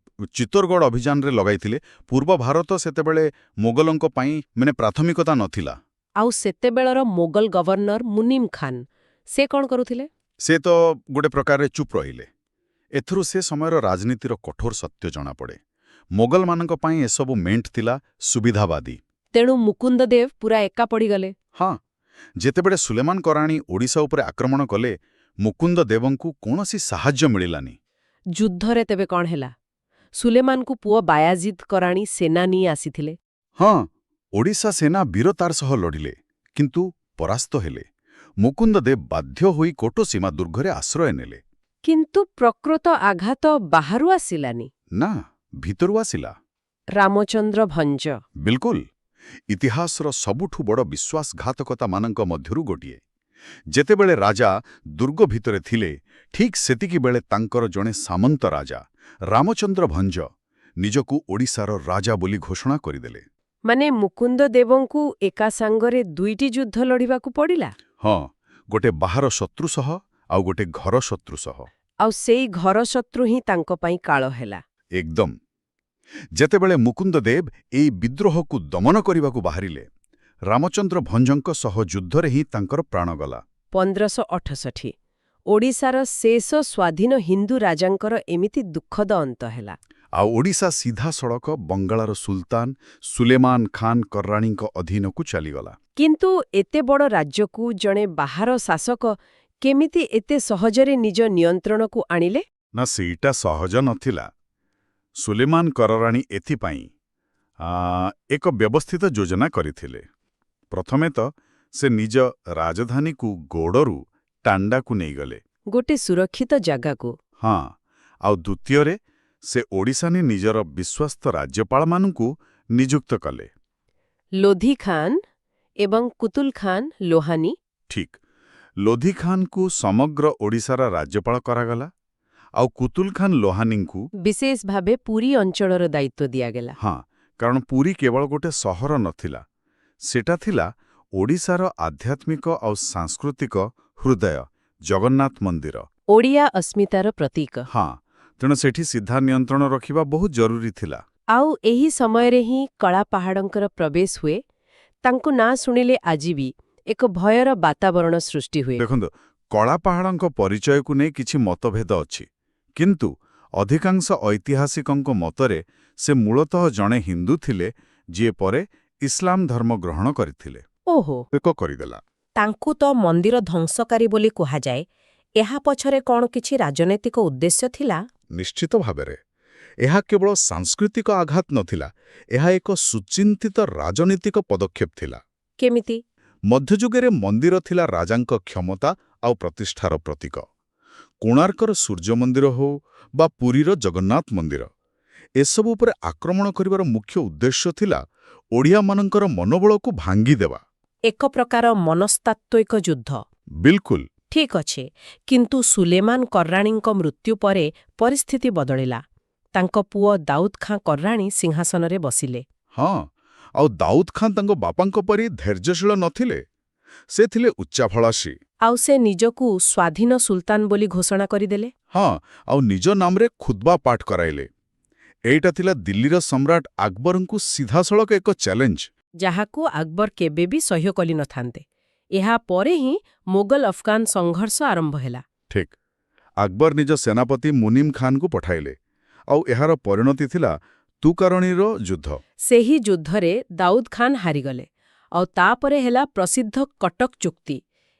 ଚିତ୍ତୋରଗଡ଼ ଅଭିଯାନରେ ଲଗାଇଥିଲେ। ପୂର୍ବ ଭାରତ ସେତେବେଳେ ମୋଗଲଙ୍କ ପାଇଁ ପ୍ରାଥମିକତା ନଥିଲା। ଆଉ ସେତେବେଳର ମୋଗଲ ଗଭର୍ଣ୍ଣର ମୁନିମ ଖାନ୍, ସେ କ'ଣ କରୁଥିଲେ? ସେ ତ ଗୋଟେ ପ୍ରକାରରେ ଚୁପ୍ ରହିଲେ। ଏଥିରୁ ସେ ସମୟର ରାଜନୀତିର କଠୋର ସତ୍ୟ ଜଣାପଡ଼େ। ମୋଗଲମାନଙ୍କ ପାଇଁ ଏସବୁ ମେଣ୍ଟ ଥିଲା ସୁବିଧାବାଦୀ। ତେଣୁ ମୁକୁନ୍ଦଦେବ ପୁରା ଏକା ପଡ଼ିଗଲେ। ହଁ, ଯେତେବେଳେ ସୁଲେମାନ କରାଣୀ ଓଡ଼ିଶା ଉପରେ ଆକ୍ରମଣ କଲେ, ମୁକୁନ୍ଦଦେବଙ୍କୁ କୌଣସି ସାହାଯ୍ୟ ମିଳିଲାନି। ଯୁଦ୍ଧରେ ତେବେ କ'ଣ ହେଲା? ସୁଲେମାନଙ୍କୁ ପୁଅ ବାୟାଜିଦ୍ କରାଣୀ ସେନା ନେଇ ଆସିଥିଲେ। ହଁ, ଓଡ଼ିଶା ସେନା ବୀରତାର ସହ ଲଢ଼ିଲେ, କିନ୍ତୁ ପରାସ୍ତ ହେଲେ। ମୁକୁନ୍ଦଦେବ ବାଧ୍ୟ ହୋଇ କୋଟସୀମା ଦୁର୍ଗରେ ଆଶ୍ରୟ ନେଲେ। କିନ୍ତୁ ପ୍ରକୃତ ଆଘାତ ବାହାରୁ ଆସିଲାନି। ନା, ଭିତରୁ ଆସିଲା। ରାମଚନ୍ଦ୍ର ଭଞ୍ଜ। ବିଲକୁଲ, ଇତିହାସର ସବୁଠୁ ବଡ଼ ବିଶ୍ୱାସଘାତକତାମାନଙ୍କ ମଧ୍ୟରୁ ଗୋଟିଏ। ଯେତେବେଳେ ରାଜା ଦୁର୍ଗ ଭିତରେ ଥିଲେ, ଠିକ୍ ସେତିକିବେଳେ ତାଙ୍କର ଜଣେ ସାମନ୍ତ ରାଜା ରାମଚନ୍ଦ୍ର ଭଞ୍ଜ ନିଜକୁ ଓଡ଼ିଶାର ରାଜା ବୋଲି ଘୋଷଣା କରିଦେଲେ। ମାନେ ମୁକୁନ୍ଦଦେବଙ୍କୁ ଏକା ସାଙ୍ଗରେ ଦୁଇଟି ଯୁଦ୍ଧ ଲଢ଼ିବାକୁ ପଡ଼ିଲା। ହଁ, ଗୋଟେ ବାହାର ଶତ୍ରୁ ସହ ଆଉ ଗୋଟେ ଘର ଶତ୍ରୁ ସହ। ଆଉ ସେଇ ଘର ଶତ୍ରୁ ହିଁ ତାଙ୍କ ପାଇଁ କାଳ ହେଲା। ଏକଦମ। ଯେତେବେଳେ ମୁକୁନ୍ଦଦେବ ଏହି ବିଦ୍ରୋହକୁ ଦମନ କରିବାକୁ ବାହାରିଲେ, ରାମଚନ୍ଦ୍ର ଭଞ୍ଜଙ୍କ ସହ ଯୁଦ୍ଧରେ ହିଁ ତାଙ୍କର ପ୍ରାଣ ଗଲା। 1568 ଓଡ଼ିଶାର ଶେଷ ସ୍ୱାଧୀନ ହିନ୍ଦୁ ରାଜାଙ୍କର ଏମିତି ଦୁଃଖଦ ଅନ୍ତ ହେଲା। ଆଉ ଓଡ଼ିଶା ସିଧାସଳଖ ବଙ୍ଗାଳର ସୁଲତାନ ସୁଲେମାନ ଖାନ୍ କରରାଣୀଙ୍କ ଅଧୀନକୁ ଚାଲିଗଲା। କିନ୍ତୁ ଏତେ ବଡ଼ ରାଜ୍ୟକୁ ଜଣେ ବାହାର ଶାସକ କେମିତି ଏତେ ସହଜରେ ନିଜ ନିୟନ୍ତ୍ରଣକୁ ଆଣିଲେ? ନା, ସେଇଟା ସହଜ ନଥିଲା। ସୁଲେମାନ କରରାଣୀ ଏଥିପାଇଁ ଏକ ବ୍ୟବସ୍ଥିତ ଯୋଜନା କରିଥିଲେ। ପ୍ରଥମେ ତ ସେ ନିଜ ରାଜଧାନୀକୁ ଗୋଡ଼ରୁ ଟାଣ୍ଡାକୁ ନେଇଗଲେ। ଗୋଟେ ସୁରକ୍ଷିତ ଜାଗାକୁ। ହଁ, ଆଉ ଦ୍ୱିତୀୟରେ ସେ ଓଡ଼ିଶା ନେଇ ନିଜର ବିଶ୍ୱସ୍ତ ରାଜ୍ୟପାଳମାନଙ୍କୁ ନିଯୁକ୍ତ କଲେ। ଲୋଧି ଖାନ୍ ଏବଂ କୁତୁଲ ଖାନ୍ ଲୋହାନୀ। ଠିକ୍, ଲୋଧି ଖାନ୍ଙ୍କୁ ସମଗ୍ର ଓଡ଼ିଶାର ରାଜ୍ୟପାଳ କରାଗଲା, ଆଉ କୁତୁଲ ଖାନ୍ ଲୋହାନୀଙ୍କୁ ବିଶେଷ ଭାବେ ପୁରୀ ଅଞ୍ଚଳର ଦାୟିତ୍ୱ ଦିଆଗଲା। ହଁ, କାରଣ ପୁରୀ କେବଳ ଗୋଟେ ସହର ନଥିଲା, ସେଟା ଥିଲା ଓଡ଼ିଶାର ଆଧ୍ୟାତ୍ମିକ ଆଉ ସାଂସ୍କୃତିକ ହୃଦୟ, ଜଗନ୍ନାଥ ମନ୍ଦିର। ଓଡ଼ିଆ ଅସ୍ମିତାର ପ୍ରତୀକ। ହଁ, ତେଣୁ ସେଠି ସିଧା ନିୟନ୍ତ୍ରଣ ରଖିବା ବହୁତ ଜରୁରୀ ଥିଲା। ଆଉ ଏହି ସମୟରେ ହିଁ କଳାପାହାଡ଼ଙ୍କର ପ୍ରବେଶ ହୁଏ। ତାଙ୍କୁ ନାଁ ଶୁଣିଲେ ଆଜି ବି ଏକ ଭୟର ବାତାବରଣ ସୃଷ୍ଟି ହୁଏ। ଦେଖନ୍ତୁ, କଳାପାହାଡ଼ଙ୍କ ପରିଚୟକୁ ନେଇ କିଛି ମତଭେଦ ଅଛି, କିନ୍ତୁ ଅଧିକାଂଶ ଐତିହାସିକଙ୍କ ମତରେ ସେ ମୂଳତଃ ଜଣେ ହିନ୍ଦୁ ଥିଲେ, ଯିଏ ପରେ ଇସଲାମ ଧର୍ମ ଗ୍ରହଣ କରିଥିଲେ। ଓହୋ, କରିଦେଲା। ତାଙ୍କୁ ତ ମନ୍ଦିର ଧ୍ୱଂସକାରୀ ବୋଲି କୁହାଯାଏ। ଏହା ପଛରେ କ'ଣ କିଛି ରାଜନୈତିକ ଉଦ୍ଦେଶ୍ୟ ଥିଲା? ନିଶ୍ଚିତ ଭାବରେ। ଏହା କେବଳ ସାଂସ୍କୃତିକ ଆଘାତ ନଥିଲା, ଏହା ଏକ ସୁଚିନ୍ତିତ ରାଜନୈତିକ ପଦକ୍ଷେପ ଥିଲା। କେମିତି? ମଧ୍ୟଯୁଗରେ ମନ୍ଦିର ଥିଲା ରାଜାଙ୍କ କ୍ଷମତା ଆଉ ପ୍ରତିଷ୍ଠାର ପ୍ରତୀକ। କୋଣାର୍କର ସୂର୍ଯ୍ୟ ମନ୍ଦିର ହେଉ ବା ପୁରୀର ଜଗନ୍ନାଥ ମନ୍ଦିର, ଏସବୁ ଉପରେ ଆକ୍ରମଣ କରିବାର ମୁଖ୍ୟ ଉଦ୍ଦେଶ୍ୟ ଥିଲା ଓଡ଼ିଆମାନଙ୍କର ମନୋବଳକୁ ଭାଙ୍ଗିଦେବା। ଏକ ପ୍ରକାର ମନସ୍ତାତ୍ତ୍ୱିକ ଯୁଦ୍ଧ। ବିଲକୁଲ। ଠିକ୍ ଅଛି, କିନ୍ତୁ ସୁଲେମାନ କରରାଣୀଙ୍କ ମୃତ୍ୟୁ ପରେ ପରିସ୍ଥିତି ବଦଳିଲା। ତାଙ୍କ ପୁଅ ଦାଉଦ୍ ଖାଁ କରରାଣୀ ସିଂହାସନରେ ବସିଲେ। ହଁ, ଆଉ ଦାଉଦ୍ ଖାଁ ତାଙ୍କ ବାପାଙ୍କ ପରି ଧୈର୍ଯ୍ୟଶୀଳ ନଥିଲେ। ସେ ଥିଲେ ଉଚ୍ଚାଭିଳାଷୀ। ଆଉ ସେ ନିଜକୁ ସ୍ୱାଧୀନ ସୁଲତାନ ବୋଲି ଘୋଷଣା କରିଦେଲେ। ହଁ, ଆଉ ନିଜ ନାମରେ ଖୁତବା ପାଠ କରାଇଲେ। ଏଇଟା ଥିଲା ଦିଲ୍ଲୀର ସମ୍ରାଟ ଆକବରଙ୍କୁ ସିଧାସଳଖ ଏକ ଚ୍ୟାଲେଞ୍ଜ। ଯାହାକୁ ଆକବର କେବେ ବି ସହ୍ୟ କରିନଥାନ୍ତେ। ଏହା ପରେ ହିଁ ମୋଗଲ ଅଫଗାନ ସଂଘର୍ଷ ଆରମ୍ଭ ହେଲା। ଠିକ୍। ଆକବର ନିଜ ସେନାପତି ମୁନିମ ଖାନଙ୍କୁ ପଠାଇଲେ, ଆଉ ଏହାର ପରିଣତି ଥିଲା ତୁକାରଣୀର ଯୁଦ୍ଧ। ସେହି ଯୁଦ୍ଧରେ ଦାଉଦ ଖାନ ହାରିଗଲେ, ଆଉ ତାପରେ ହେଲା ପ୍ରସିଦ୍ଧ କଟକ ଚୁକ୍ତି।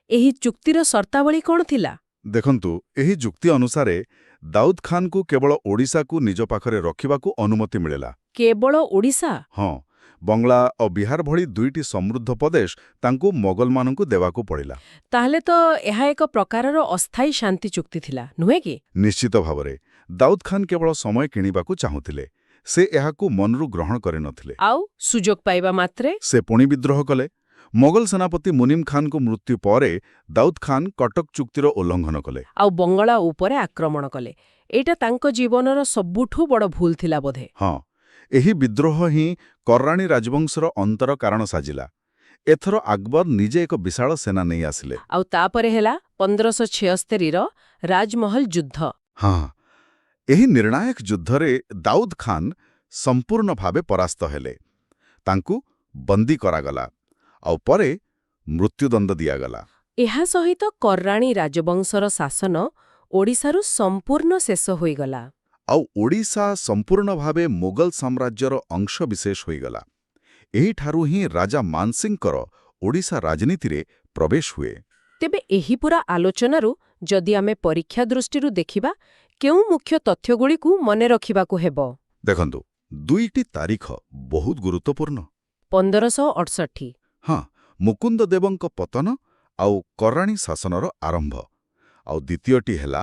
ଏହି ଚୁକ୍ତିର ସର୍ତ୍ତାବଳୀ କ'ଣ ଥିଲା? ଦେଖନ୍ତୁ, ଏହି ଯୁକ୍ତି ଅନୁସାରେ ଦାଉଦ ଖାନଙ୍କୁ କେବଳ ଓଡ଼ିଶାକୁ ନିଜ ପାଖରେ ରଖିବାକୁ ଅନୁମତି ମିଳିଲା। କେବଳ ଓଡ଼ିଶା? ହଁ, ବଙ୍ଗଳା ଓ ବିହାର ଭଳି ଦୁଇଟି ସମୃଦ୍ଧ ପ୍ରଦେଶ ତାଙ୍କୁ ମୋଗଲମାନଙ୍କୁ ଦେବାକୁ ପଡ଼ିଲା। ତାହେଲେ ତ ଏହା ଏକ ପ୍ରକାରର ଅସ୍ଥାୟୀ ଶାନ୍ତି ଚୁକ୍ତି ଥିଲା, ନୁହେଁ କି? ନିଶ୍ଚିତ ଭାବରେ ଦାଉଦ ଖାନ କେବଳ ସମୟ କିଣିବାକୁ ଚାହୁଁଥିଲେ। ସେ ଏହାକୁ ମନରୁ ଗ୍ରହଣ କରିନଥିଲେ। ଆଉ ସୁଯୋଗ ପାଇବା ମାତ୍ରେ ସେ ପୁଣି ବିଦ୍ରୋହ କଲେ। ମୋଗଲ ସେନାପତି ମୁନିମ ଖାନଙ୍କ ମୃତ୍ୟୁ ପରେ ଦାଉଦ ଖାନ କଟକ ଚୁକ୍ତିର ଉଲ୍ଲଂଘନ କଲେ। ଆଉ ବଙ୍ଗଳା ଉପରେ ଆକ୍ରମଣ କଲେ। ଏଇଟା ତାଙ୍କ ଜୀବନର ସବୁଠୁ ବଡ଼ ଭୁଲ ଥିଲା ବୋଧେ। ହଁ, ଏହି ବିଦ୍ରୋହ ହିଁ କର୍ରାଣୀ ରାଜବଂଶର ଅନ୍ତର କାରଣ ସାଜିଲା। ଏଥର ଆକବର ନିଜେ ଏକ ବିଶାଳ ସେନା ନେଇ ଆସିଲେ। ଆଉ ତାପରେ ହେଲା 1576ର ରାଜମହଲ ଯୁଦ୍ଧ। ହଁ, ଏହି ନିର୍ଣ୍ଣାୟକ ଯୁଦ୍ଧରେ ଦାଉଦ ଖାନ ସମ୍ପୂର୍ଣ୍ଣ ଭାବେ ପରାସ୍ତ ହେଲେ। ତାଙ୍କୁ ବନ୍ଦୀ କରାଗଲା, ଆଉ ପରେ ମୃତ୍ୟୁଦଣ୍ଡ ଦିଆଗଲା। ଏହା ସହିତ କର୍ରାଣୀ ରାଜବଂଶର ଶାସନ ଓଡ଼ିଶାରୁ ସମ୍ପୂର୍ଣ୍ଣ ଶେଷ ହୋଇଗଲା। ଆଉ ଓଡ଼ିଶା ସମ୍ପୂର୍ଣ୍ଣ ଭାବେ ମୋଗଲ ସାମ୍ରାଜ୍ୟର ଅଂଶବିଶେଷ ହୋଇଗଲା। ଏହିଠାରୁ ହିଁ ରାଜା ମାନସିଂଙ୍କର ଓଡ଼ିଶା ରାଜନୀତିରେ ପ୍ରବେଶ ହୁଏ। ତେବେ ଏହି ପୁରା ଆଲୋଚନାରୁ ଯଦି ଆମେ ପରୀକ୍ଷା ଦୃଷ୍ଟିରୁ ଦେଖିବା, କେଉଁ ମୁଖ୍ୟ ତଥ୍ୟଗୁଡ଼ିକୁ ମନେ ରଖିବାକୁ ହେବ? ଦେଖନ୍ତୁ, ଦୁଇଟି ତାରିଖ ବହୁତ ଗୁରୁତ୍ୱପୂର୍ଣ୍ଣ। 1568 ହଁ, ମୁକୁନ୍ଦଦେବଙ୍କ ପତନ ଆଉ କର୍ରାଣୀ ଶାସନର ଆରମ୍ଭ। ଆଉ ଦ୍ୱିତୀୟଟି ହେଲା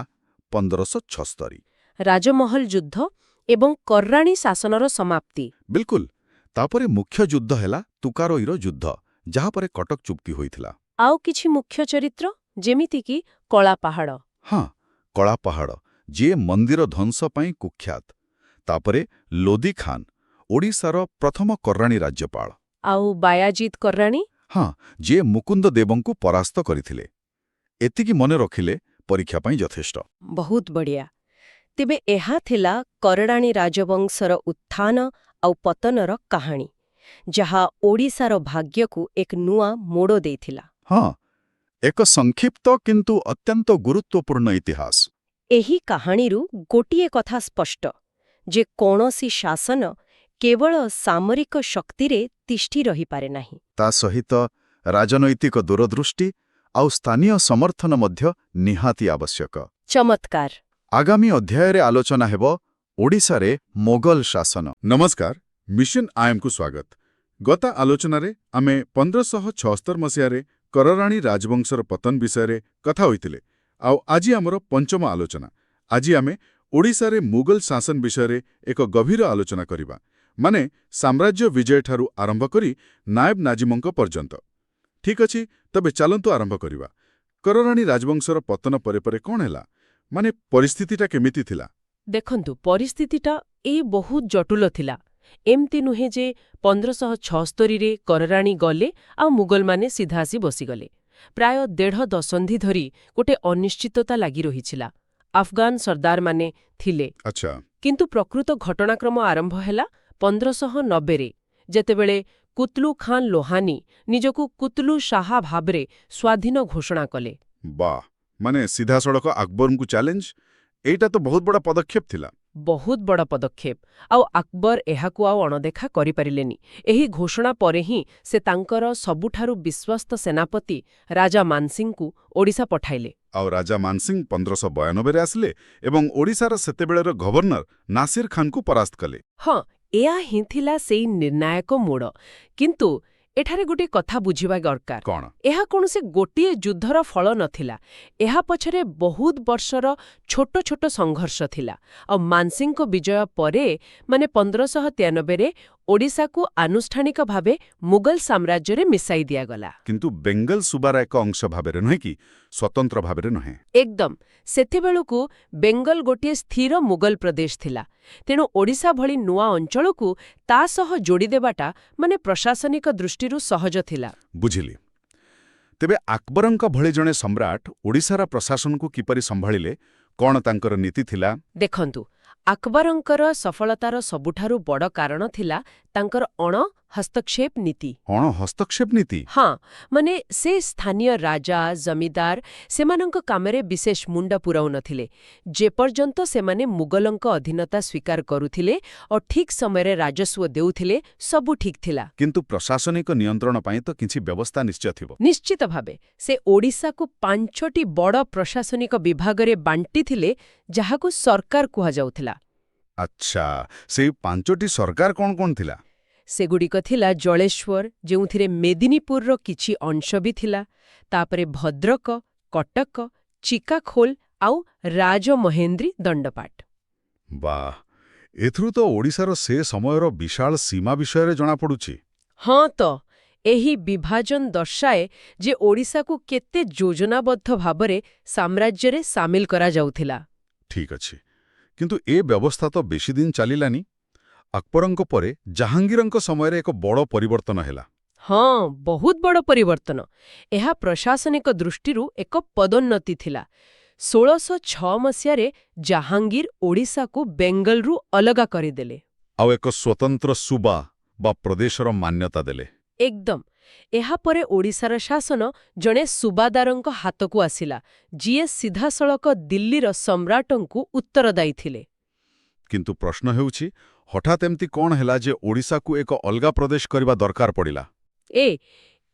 1576। ରାଜମହଲ ଯୁଦ୍ଧ ଏବଂ କର୍ରାଣୀ ଶାସନର ସମାପ୍ତି। ବିଲକୁଲ। ତାପରେ ମୁଖ୍ୟ ଯୁଦ୍ଧ ହେଲା ତୁକାରୋଇର ଯୁଦ୍ଧ, ଯାହାପରେ କଟକ ଚୁକ୍ତି ହୋଇଥିଲା। ଆଉ କିଛି ମୁଖ୍ୟ ଚରିତ୍ର, ଯେମିତିକି କଳାପାହାଡ଼। ହଁ, କଳାପାହାଡ଼, ଯିଏ ମନ୍ଦିର ଧ୍ୱଂସ ପାଇଁ କୁଖ୍ୟାତ। ତାପରେ ଲୋଦି ଖାନ, ଓଡ଼ିଶାର ପ୍ରଥମ କର୍ରାଣୀ ରାଜ୍ୟପାଳ। ଆଉ ବାୟାଜିତ କର୍ରାଣୀ? ହଁ, ଯିଏ ମୁକୁନ୍ଦଦେବଙ୍କୁ ପରାସ୍ତ କରିଥିଲେ। ଏତିକି ମନେ ରଖିଲେ ପରୀକ୍ଷା ପାଇଁ ଯଥେଷ୍ଟ। ବହୁତ ବଢ଼ିଆ। ତେବେ ଏହା ଥିଲା କର୍ରାଣୀ ରାଜବଂଶର ଉତ୍ଥାନ ଆଉ ପତନର କାହାଣୀ, ଯାହା ଓଡ଼ିଶାର ଭାଗ୍ୟକୁ ଏକ ନୂଆ ମୋଡ଼ ଦେଇଥିଲା। ହଁ, ଏକ ସଂକ୍ଷିପ୍ତ କିନ୍ତୁ ଅତ୍ୟନ୍ତ ଗୁରୁତ୍ୱପୂର୍ଣ୍ଣ ଇତିହାସ। ଏହି କାହାଣୀରୁ ଗୋଟିଏ କଥା ସ୍ପଷ୍ଟ, ଯେ କୌଣସି ଶାସନ କେବଳ ସାମରିକ ଶକ୍ତିରେ ତିଷ୍ଠି ରହିପାରେ ନାହିଁ। ତା ସହିତ ରାଜନୈତିକ ଦୂରଦୃଷ୍ଟି ଆଉ ସ୍ଥାନୀୟ ସମର୍ଥନ ମଧ୍ୟ ନିହାତି ଆବଶ୍ୟକ। ଚମତ୍କାର। ଆଗାମୀ ଅଧ୍ୟାୟରେ ଆଲୋଚନା ହେବ ଓଡ଼ିଶାରେ ମୋଗଲ ଶାସନ। ନମସ୍କାର, ମିଶନ ଆୟମକୁ ସ୍ୱାଗତ। ଗତ ଆଲୋଚନାରେ ଆମେ 1576 ମସିହାରେ କର୍ରାଣୀ ରାଜବଂଶର ପତନ ବିଷୟରେ କଥା ହୋଇଥିଲେ, ଆଉ ଆଜି ଆମର ପଞ୍ଚମ ଆଲୋଚନା। ଆଜି ଆମେ ଓଡ଼ିଶାରେ ମୁଗଲ ଶାସନ ବିଷୟରେ ଏକ ଗଭୀର ଆଲୋଚନା କରିବା, ମାନେ ସାମ୍ରାଜ୍ୟ ବିଜୟଠାରୁ ଆରମ୍ଭ କରି ନାଏବ ନାଜିମଙ୍କ ପର୍ଯ୍ୟନ୍ତ। ଠିକ୍ ଅଛି, ତେବେ ଚାଲନ୍ତୁ ଆରମ୍ଭ କରିବା। କର୍ରାଣୀ ରାଜବଂଶର ପତନ ପରେ ପରେ କ'ଣ ହେଲା? ମାନେ ପରିସ୍ଥିତିଟା କେମିତି ଥିଲା? ଦେଖନ୍ତୁ, ପରିସ୍ଥିତିଟା ବହୁତ ଜଟିଳ ଥିଲା। ଏମିତି ନୁହେଁ ଯେ 1576ରେ କର୍ରାଣୀ ଗଲେ ଆଉ ମୁଗଲମାନେ ସିଧା ଆସି ବସିଗଲେ। ପ୍ରାୟ 1.5 ଦଶନ୍ଧି ଧରି ଗୋଟେ ଅନିଶ୍ଚିତତା ଲାଗି ରହିଥିଲା। ଆଫଗାନ ସର୍ଦ୍ଦାରମାନେ ଥିଲେ। ଆଚ୍ଛା। କିନ୍ତୁ ପ୍ରକୃତ ଘଟଣାକ୍ରମ ଆରମ୍ଭ ହେଲା 1590ରେ, ଯେତେବେଳେ କୁତଲୁ ଖାନ ଲୋହାନୀ ନିଜକୁ କୁତଲୁ ଶାହା ଭାବରେ ସ୍ୱାଧୀନ ଘୋଷଣା କଲେ। ବାଃ, ମାନେ ସିଧାସଳଖ ଆକବରଙ୍କୁ ଚ୍ୟାଲେଞ୍ଜ। ଏଇଟା ତ ବହୁତ ବଡ଼ ପଦକ୍ଷେପ ଥିଲା। ବହୁତ ବଡ଼ ପଦକ୍ଷେପ, ଆଉ ଆକବର ଏହାକୁ ଆଉ ଅଣଦେଖା କରିପାରିଲେନି। ଏହି ଘୋଷଣା ପରେ ହିଁ ସେ ତାଙ୍କର ସବୁଠାରୁ ବିଶ୍ୱସ୍ତ ସେନାପତି ରାଜା ମାନସିଂଙ୍କୁ ଓଡ଼ିଶା ପଠାଇଲେ। ଆଉ ରାଜା ମାନସିଂ 1592ରେ ଆସିଲେ ଏବଂ ଓଡ଼ିଶାର ସେତେବେଳର ଗଭର୍ଣ୍ଣର ନାସିର ଖାନଙ୍କୁ ପରାସ୍ତ କଲେ। ହଁ, ଏହା ହିଁ ଥିଲା ସେଇ ନିର୍ଣ୍ଣାୟକ ମୋଡ଼। କିନ୍ତୁ ଏଠାରେ ଗୋଟିଏ କଥା ବୁଝିବା ଦରକାର। କ'ଣ? ଏହା କୌଣସି ଗୋଟିଏ ଯୁଦ୍ଧର ଫଳ ନଥିଲା। ଏହା ପଛରେ ବହୁତ ବର୍ଷର ଛୋଟ ଛୋଟ ସଂଘର୍ଷ ଥିଲା। ଆଉ ମାନସିଂଙ୍କ ବିଜୟ ପରେ, ମାନେ 1593ରେ, ଓଡ଼ିଶାକୁ ଆନୁଷ୍ଠାନିକ ଭାବେ ମୁଗଲ ସାମ୍ରାଜ୍ୟରେ ମିଶାଇ ଦିଆଗଲା। କିନ୍ତୁ ବେଙ୍ଗଲ ସୁବାର ଏକ ଅଂଶ ଭାବରେ ନୁହେଁ କି, ସ୍ୱତନ୍ତ୍ର ଭାବରେ ନୁହେଁ। ଏକଦମ। ସେତେବେଳକୁ ବେଙ୍ଗଲ ଗୋଟିଏ ସ୍ଥିର ମୁଗଲ ପ୍ରଦେଶ ଥିଲା। ତେଣୁ ଓଡ଼ିଶା ଭଳି ନୂଆ ଅଞ୍ଚଳକୁ ତା ସହ ଯୋଡ଼ିଦେବାଟା ମାନେ ପ୍ରଶାସନିକ ଦୃଷ୍ଟିରୁ ସହଜ ଥିଲା। ବୁଝିଲି। ତେବେ ଆକବରଙ୍କ ଭଳି ଜଣେ ସମ୍ରାଟ ଓଡ଼ିଶାର ପ୍ରଶାସନକୁ କିପରି ସମ୍ଭାଳିଲେ? କ'ଣ ତାଙ୍କର ନୀତି ଥିଲା? ଦେଖନ୍ତୁ, ଆକବରଙ୍କର ସଫଳତାର ସବୁଠାରୁ ବଡ଼ କାରଣ ଥିଲା ତାଙ୍କର ହସ୍ତକ୍ଷେପ ନୀତି। ହସ୍ତକ୍ଷେପ ନୀତି? ହଁ, ମାନେ ସେ ସ୍ଥାନୀୟ ରାଜା, ଜମିଦାର ସେମାନଙ୍କ କାମରେ ବିଶେଷ ମୁଣ୍ଡ ପୁରାଉନଥିଲେ। ଯେପର୍ଯ୍ୟନ୍ତ ସେମାନେ ମୁଗଲଙ୍କ ଅଧୀନତା ସ୍ୱୀକାର କରୁଥିଲେ ଓ ଠିକ୍ ସମୟରେ ରାଜସ୍ୱ ଦେଉଥିଲେ, ସବୁ ଠିକ୍ ଥିଲା। କିନ୍ତୁ ପ୍ରଶାସନିକ ନିୟନ୍ତ୍ରଣ ପାଇଁ ତ କିଛି ବ୍ୟବସ୍ଥା ନିଶ୍ଚୟ ଥିବ। ନିଶ୍ଚିତ ଭାବେ ସେ ଓଡ଼ିଶାକୁ 5ଟି ବଡ଼ ପ୍ରଶାସନିକ ବିଭାଗରେ ବାଣ୍ଟିଥିଲେ, ଯାହାକୁ ସରକାର କୁହାଯାଉଥିଲା। ଆଚ୍ଛା, ସେଇ 5ଟି ସରକାର କ'ଣ କ'ଣ ଥିଲା? ସେଗୁଡ଼ିକ ଥିଲା ଜଳେଶ୍ୱର, ଯେଉଁଥିରେ ମେଦିନୀପୁରର କିଛି ଅଂଶ ବି ଥିଲା, ତାପରେ ଭଦ୍ରକ, କଟକ, ଚିକାଖୋଲ ଆଉ ରାଜମହେନ୍ଦ୍ରୀ ଦଣ୍ଡପାଟ। ବାଃ, ଏଥିରୁ ତ ଓଡ଼ିଶାର ସେ ସମୟର ବିଶାଳ ସୀମା ବିଷୟରେ ଜଣାପଡ଼ୁଛି। ହଁ ତ, ଏହି ବିଭାଜନ ଦର୍ଶାଏ ଯେ ଓଡ଼ିଶାକୁ କେତେ ଯୋଜନାବଦ୍ଧ ଭାବରେ ସାମ୍ରାଜ୍ୟରେ ସାମିଲ କରାଯାଉଥିଲା। ଠିକ୍ ଅଛି, କିନ୍ତୁ ଏ ବ୍ୟବସ୍ଥା ତ ବେଶୀ ଦିନ ଚାଲିଲାନି। ଆକବରଙ୍କ ପରେ ଜାହାଙ୍ଗୀରଙ୍କ ସମୟରେ ଏକ ବଡ଼ ପରିବର୍ତ୍ତନ ହେଲା। ହଁ, ବହୁତ ବଡ଼ ପରିବର୍ତ୍ତନ। ଏହା ପ୍ରଶାସନିକ ଦୃଷ୍ଟିରୁ ଏକ ପଦୋନ୍ନତି ଥିଲା। 1606 ମସିହାରେ ଜାହାଙ୍ଗୀର ଓଡ଼ିଶାକୁ ବେଙ୍ଗଲରୁ ଅଲଗା କରିଦେଲେ। ଆଉ ଏକ ସ୍ୱତନ୍ତ୍ର ସୁବା ବା ପ୍ରଦେଶର ମାନ୍ୟତା ଦେଲେ। ଏକଦମ। ଏହାପରେ ଓଡ଼ିଶାର ଶାସନ ଜଣେ ସୁବାଦାରଙ୍କ ହାତକୁ ଆସିଲା, ଯିଏ ସିଧାସଳଖ ଦିଲ୍ଲୀର ସମ୍ରାଟଙ୍କୁ ଉତ୍ତରଦାୟୀ ଥିଲେ। କିନ୍ତୁ ପ୍ରଶ୍ନ ହେଉଛି, ହଠାତ୍ ଏମିତି କ'ଣ ହେଲା ଯେ ଓଡ଼ିଶାକୁ ଏକ ଅଲଗା ପ୍ରଦେଶ କରିବା ଦରକାର ପଡ଼ିଲା?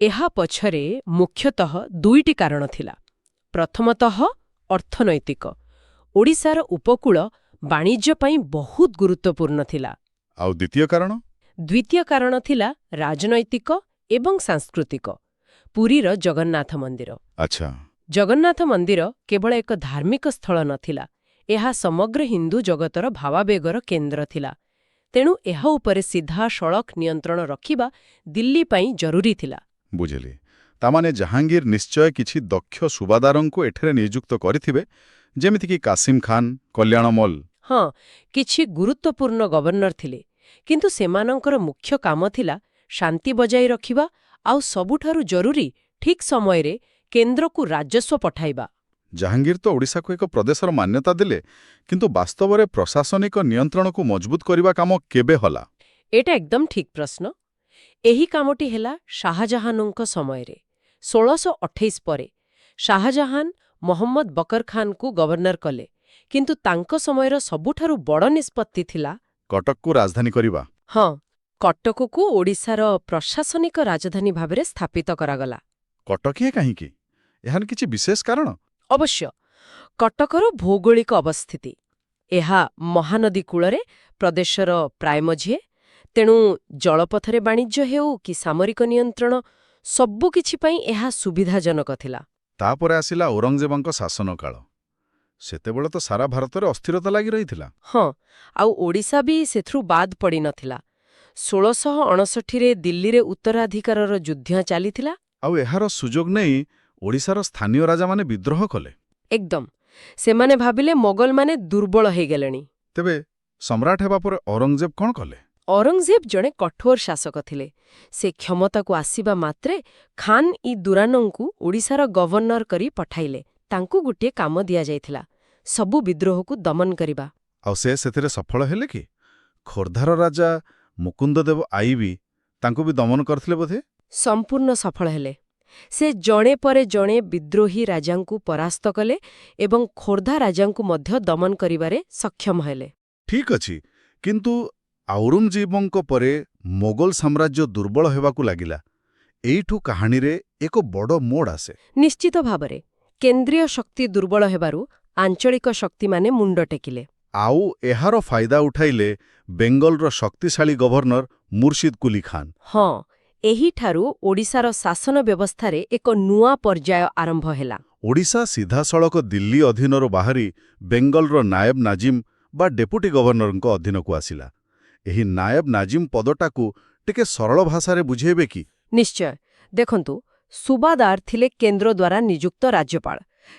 ଏହା ପଛରେ ମୁଖ୍ୟତଃ 2ଟି କାରଣ ଥିଲା। ପ୍ରଥମତଃ ଅର୍ଥନୈତିକ। ଓଡ଼ିଶାର ଉପକୂଳ ବାଣିଜ୍ୟ ପାଇଁ ବହୁତ ଗୁରୁତ୍ୱପୂର୍ଣ୍ଣ ଥିଲା। ଆଉ ଦ୍ୱିତୀୟ କାରଣ? ଦ୍ୱିତୀୟ କାରଣ ଥିଲା ରାଜନୈତିକ ଏବଂ ସାଂସ୍କୃତିକ। ପୁରୀର ଜଗନ୍ନାଥ ମନ୍ଦିର। ଆଚ୍ଛା। ଜଗନ୍ନାଥ ମନ୍ଦିର କେବଳ ଏକ ଧାର୍ମିକ ସ୍ଥଳ ନଥିଲା, ଏହା ସମଗ୍ର ହିନ୍ଦୁ ଜଗତର ଭାବାବେଗର କେନ୍ଦ୍ର ଥିଲା। ତେଣୁ ଏହା ଉପରେ ସିଧାସଳଖ ନିୟନ୍ତ୍ରଣ ରଖିବା ଦିଲ୍ଲୀ ପାଇଁ ଜରୁରୀ ଥିଲା। ବୁଝିଲି। ତାମାନେ ଜାହାଙ୍ଗୀର ନିଶ୍ଚୟ କିଛି ଦକ୍ଷ ସୁବାଦାରଙ୍କୁ ଏଠାରେ ନିଯୁକ୍ତ କରିଥିବେ, ଯେମିତିକି କାସିମ ଖାନ୍, କଲ୍ୟାଣମଲ। ହଁ, କିଛି ଗୁରୁତ୍ୱପୂର୍ଣ୍ଣ ଗଭର୍ଣ୍ଣର ଥିଲେ, କିନ୍ତୁ ସେମାନଙ୍କର ମୁଖ୍ୟ କାମ ଥିଲା ଶାନ୍ତି ବଜାୟ ରଖିବା ଆଉ ସବୁଠାରୁ ଜରୁରୀ ଠିକ୍ ସମୟରେ କେନ୍ଦ୍ରକୁ ରାଜସ୍ୱ ପଠାଇବା। ଜାହାଙ୍ଗୀର ତ ଓଡ଼ିଶାକୁ ଏକ ପ୍ରଦେଶର ମାନ୍ୟତା ଦେଲେ, କିନ୍ତୁ ବାସ୍ତବରେ ପ୍ରଶାସନିକ ନିୟନ୍ତ୍ରଣକୁ ମଜବୁତ କରିବା କାମ କେବେ ହେଲା? ଏଟା ଏକଦମ ଠିକ୍ ପ୍ରଶ୍ନ। ଏହି କାମଟି ହେଲା ଶାହଜାହାନଙ୍କ ସମୟରେ। 1628 ପରେ ଶାହଜାହାନ ମହମ୍ମଦ ବକର ଖାନଙ୍କୁ ଗଭର୍ଣ୍ଣର କଲେ, କିନ୍ତୁ ତାଙ୍କ ସମୟର ସବୁଠାରୁ ବଡ଼ ନିଷ୍ପତ୍ତି ଥିଲା କଟକକୁ ରାଜଧାନୀ କରିବା। ହଁ, କଟକକୁ ଓଡ଼ିଶାର ପ୍ରଶାସନିକ ରାଜଧାନୀ ଭାବରେ ସ୍ଥାପିତ କରାଗଲା। କଟକିଆ କାହିଁକି? ଏହାର କିଛି ବିଶେଷ କାରଣ? ଅବଶ୍ୟ, କଟକର ଭୌଗୋଳିକ ଅବସ୍ଥିତି। ଏହା ମହାନଦୀ କୂଳରେ ପ୍ରଦେଶର ପ୍ରାୟ ମଝିରେ। ତେଣୁ ଜଳପଥରେ ବାଣିଜ୍ୟ ହେଉ କି ସାମରିକ ନିୟନ୍ତ୍ରଣ, ସବୁକିଛି ପାଇଁ ଏହା ସୁବିଧାଜନକ ଥିଲା। ତାପରେ ଆସିଲା ଔରଙ୍ଗଜେବଙ୍କ ଶାସନକାଳ। ସେତେବେଳେ ତ ସାରା ଭାରତରେ ଅସ୍ଥିରତା ଲାଗି ରହିଥିଲା। ହଁ, ଆଉ ଓଡ଼ିଶା ବି ସେଥିରୁ ବାଦ୍ ପଡ଼ିନଥିଲା। 1659ରେ ଦିଲ୍ଲୀରେ ଉତ୍ତରାଧିକାରର ଯୁଦ୍ଧ ଚାଲିଥିଲା। ଆଉ ଏହାର ସୁଯୋଗ ନେଇ ଓଡ଼ିଶାର ସ୍ଥାନୀୟ ରାଜାମାନେ ବିଦ୍ରୋହ କଲେ। ଏକଦମ। ସେମାନେ ଭାବିଲେ ମୋଗଲମାନେ ଦୁର୍ବଳ ହେଇଗଲେଣି। ତେବେ ସମ୍ରାଟ ହେବା ପରେ ଔରଙ୍ଗଜେବ କ'ଣ କଲେ? ଔରଙ୍ଗଜେବ ଜଣେ କଠୋର ଶାସକ ଥିଲେ। ସେ କ୍ଷମତାକୁ ଆସିବା ମାତ୍ରେ ଖାନ୍ ଇ ଦୁରାନଙ୍କୁ ଓଡ଼ିଶାର ଗଭର୍ଣ୍ଣର କରି ପଠାଇଲେ। ତାଙ୍କୁ ଗୋଟିଏ କାମ ଦିଆଯାଇଥିଲା, ସବୁ ବିଦ୍ରୋହକୁ ଦମନ କରିବା। ଆଉ ସେ ସେଥିରେ ସଫଳ ହେଲେ କି? ଖୋର୍ଦ୍ଧାର ରାଜା ମୁକୁନ୍ଦଦେବ ଆଇବି ତାଙ୍କୁ ବି ଦମନ କରିଥିଲେ ବୋଧେ? ସମ୍ପୂର୍ଣ୍ଣ ସଫଳ ହେଲେ। ସେ ଜଣେ ପରେ ଜଣେ ବିଦ୍ରୋହୀ ରାଜାଙ୍କୁ ପରାସ୍ତ କଲେ ଏବଂ ଖୋର୍ଦ୍ଧା ରାଜାଙ୍କୁ ମଧ୍ୟ ଦମନ କରିବାରେ ସକ୍ଷମ ହେଲେ। ଠିକ୍ ଅଛି, କିନ୍ତୁ ଔରଙ୍ଗଜେବଙ୍କ ପରେ ମୋଗଲ ସାମ୍ରାଜ୍ୟ ଦୁର୍ବଳ ହେବାକୁ ଲାଗିଲା। ଏଇଠୁ କାହାଣୀରେ ଏକ ବଡ଼ ମୋଡ଼ ଆସେ। ନିଶ୍ଚିତ ଭାବରେ କେନ୍ଦ୍ରୀୟ ଶକ୍ତି ଦୁର୍ବଳ ହେବାରୁ ଆଞ୍ଚଳିକ ଶକ୍ତିମାନେ ମୁଣ୍ଡ ଟେକିଲେ। ଆଉ ଏହାର ଫାଇଦା ଉଠାଇଲେ ବେଙ୍ଗଲର ଶକ୍ତିଶାଳୀ ଗଭର୍ଣ୍ଣର ମୁର୍ଶିଦ କୁଲି ଖାନ୍। ହଁ, ଏହିଠାରୁ ଓଡ଼ିଶାର ଶାସନ ବ୍ୟବସ୍ଥାରେ ଏକ ନୂଆ ପର୍ଯ୍ୟାୟ ଆରମ୍ଭ ହେଲା। ଓଡ଼ିଶା ସିଧାସଳଖ ଦିଲ୍ଲୀ ଅଧୀନରୁ ବାହାରି ବେଙ୍ଗଲର ନାୟବ ନାଜିମ ବା ଡେପୁଟି ଗଭର୍ଣ୍ଣରଙ୍କ ଅଧୀନକୁ ଆସିଲା। ଏହି ନାୟବ ନାଜିମ ପଦଟାକୁ ଟିକେ ସରଳ ଭାଷାରେ ବୁଝେଇବେ କି? ନିଶ୍ଚୟ। ଦେଖନ୍ତୁ, ସୁବାଦାର ଥିଲେ କେନ୍ଦ୍ର ଦ୍ୱାରା ନିଯୁକ୍ତ ରାଜ୍ୟପାଳ।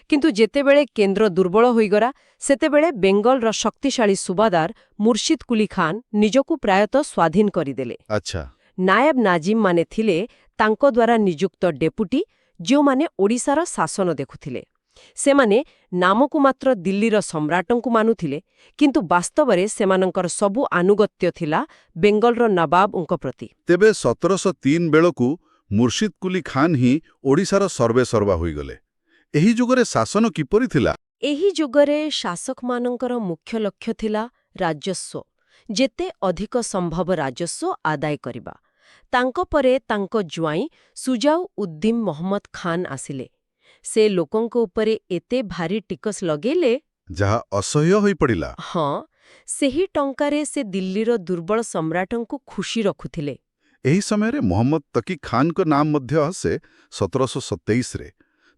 କିନ୍ତୁ ଯେତେବେଳେ କେନ୍ଦ୍ର ଦୁର୍ବଳ ହୋଇଗଲା, ସେତେବେଳେ ବେଙ୍ଗଲର ଶକ୍ତିଶାଳୀ ସୁବାଦାର ମୁର୍ଶିଦ କୁଲି ଖାନ୍ ନିଜକୁ ପ୍ରାୟତଃ ସ୍ୱାଧୀନ କରିଦେଲେ। ଆଚ୍ଛା। ନାୟବ ନାଜିମମାନେ ଥିଲେ ତାଙ୍କ ଦ୍ୱାରା ନିଯୁକ୍ତ ଡେପୁଟି, ଯେଉଁମାନେ ଓଡ଼ିଶାର ଶାସନ ଦେଖୁଥିଲେ। ସେମାନେ ନାମକୁ ମାତ୍ର ଦିଲ୍ଲୀର ସମ୍ରାଟଙ୍କୁ ମାନୁଥିଲେ, କିନ୍ତୁ ବାସ୍ତବରେ ସେମାନଙ୍କର ସବୁ ଆନୁଗତ୍ୟ ଥିଲା ବେଙ୍ଗଲର ନବାବଙ୍କ ପ୍ରତି। ତେବେ 1703 ବେଳକୁ ମୁର୍ଶିଦ କୁଲି ଖାନ୍ ହିଁ ଓଡ଼ିଶାର ସର୍ବେସର୍ବା ହୋଇଗଲେ। ଏହି ଯୁଗରେ ଶାସନ କିପରି ଥିଲା? ଏହି ଯୁଗରେ ଶାସକମାନଙ୍କର ମୁଖ୍ୟ ଲକ୍ଷ୍ୟ ଥିଲା ରାଜସ୍ୱ, ଯେତେ ଅଧିକ ସମ୍ଭବ ରାଜସ୍ୱ ଆଦାୟ କରିବା। ତାଙ୍କ ପରେ ତାଙ୍କ ଜ୍ୱାଇଁ ସୁଜାଉ ଉଦ୍ଦିନ ମହମ୍ମଦ ଖାନ୍ ଆସିଲେ। ସେ ଲୋକଙ୍କ ଉପରେ ଏତେ ଭାରି ଟିକସ ଲଗେଇଲେ, ଯାହା ଅସହ୍ୟ ହୋଇପଡ଼ିଲା। ହଁ, ସେହି ଟଙ୍କାରେ ସେ ଦିଲ୍ଲୀର ଦୁର୍ବଳ ସମ୍ରାଟଙ୍କୁ ଖୁସି ରଖୁଥିଲେ। ଏହି ସମୟରେ ମହମ୍ମଦ ତକି ଖାନ୍ଙ୍କ ନାମ ମଧ୍ୟ ଆସେ 1727ରେ।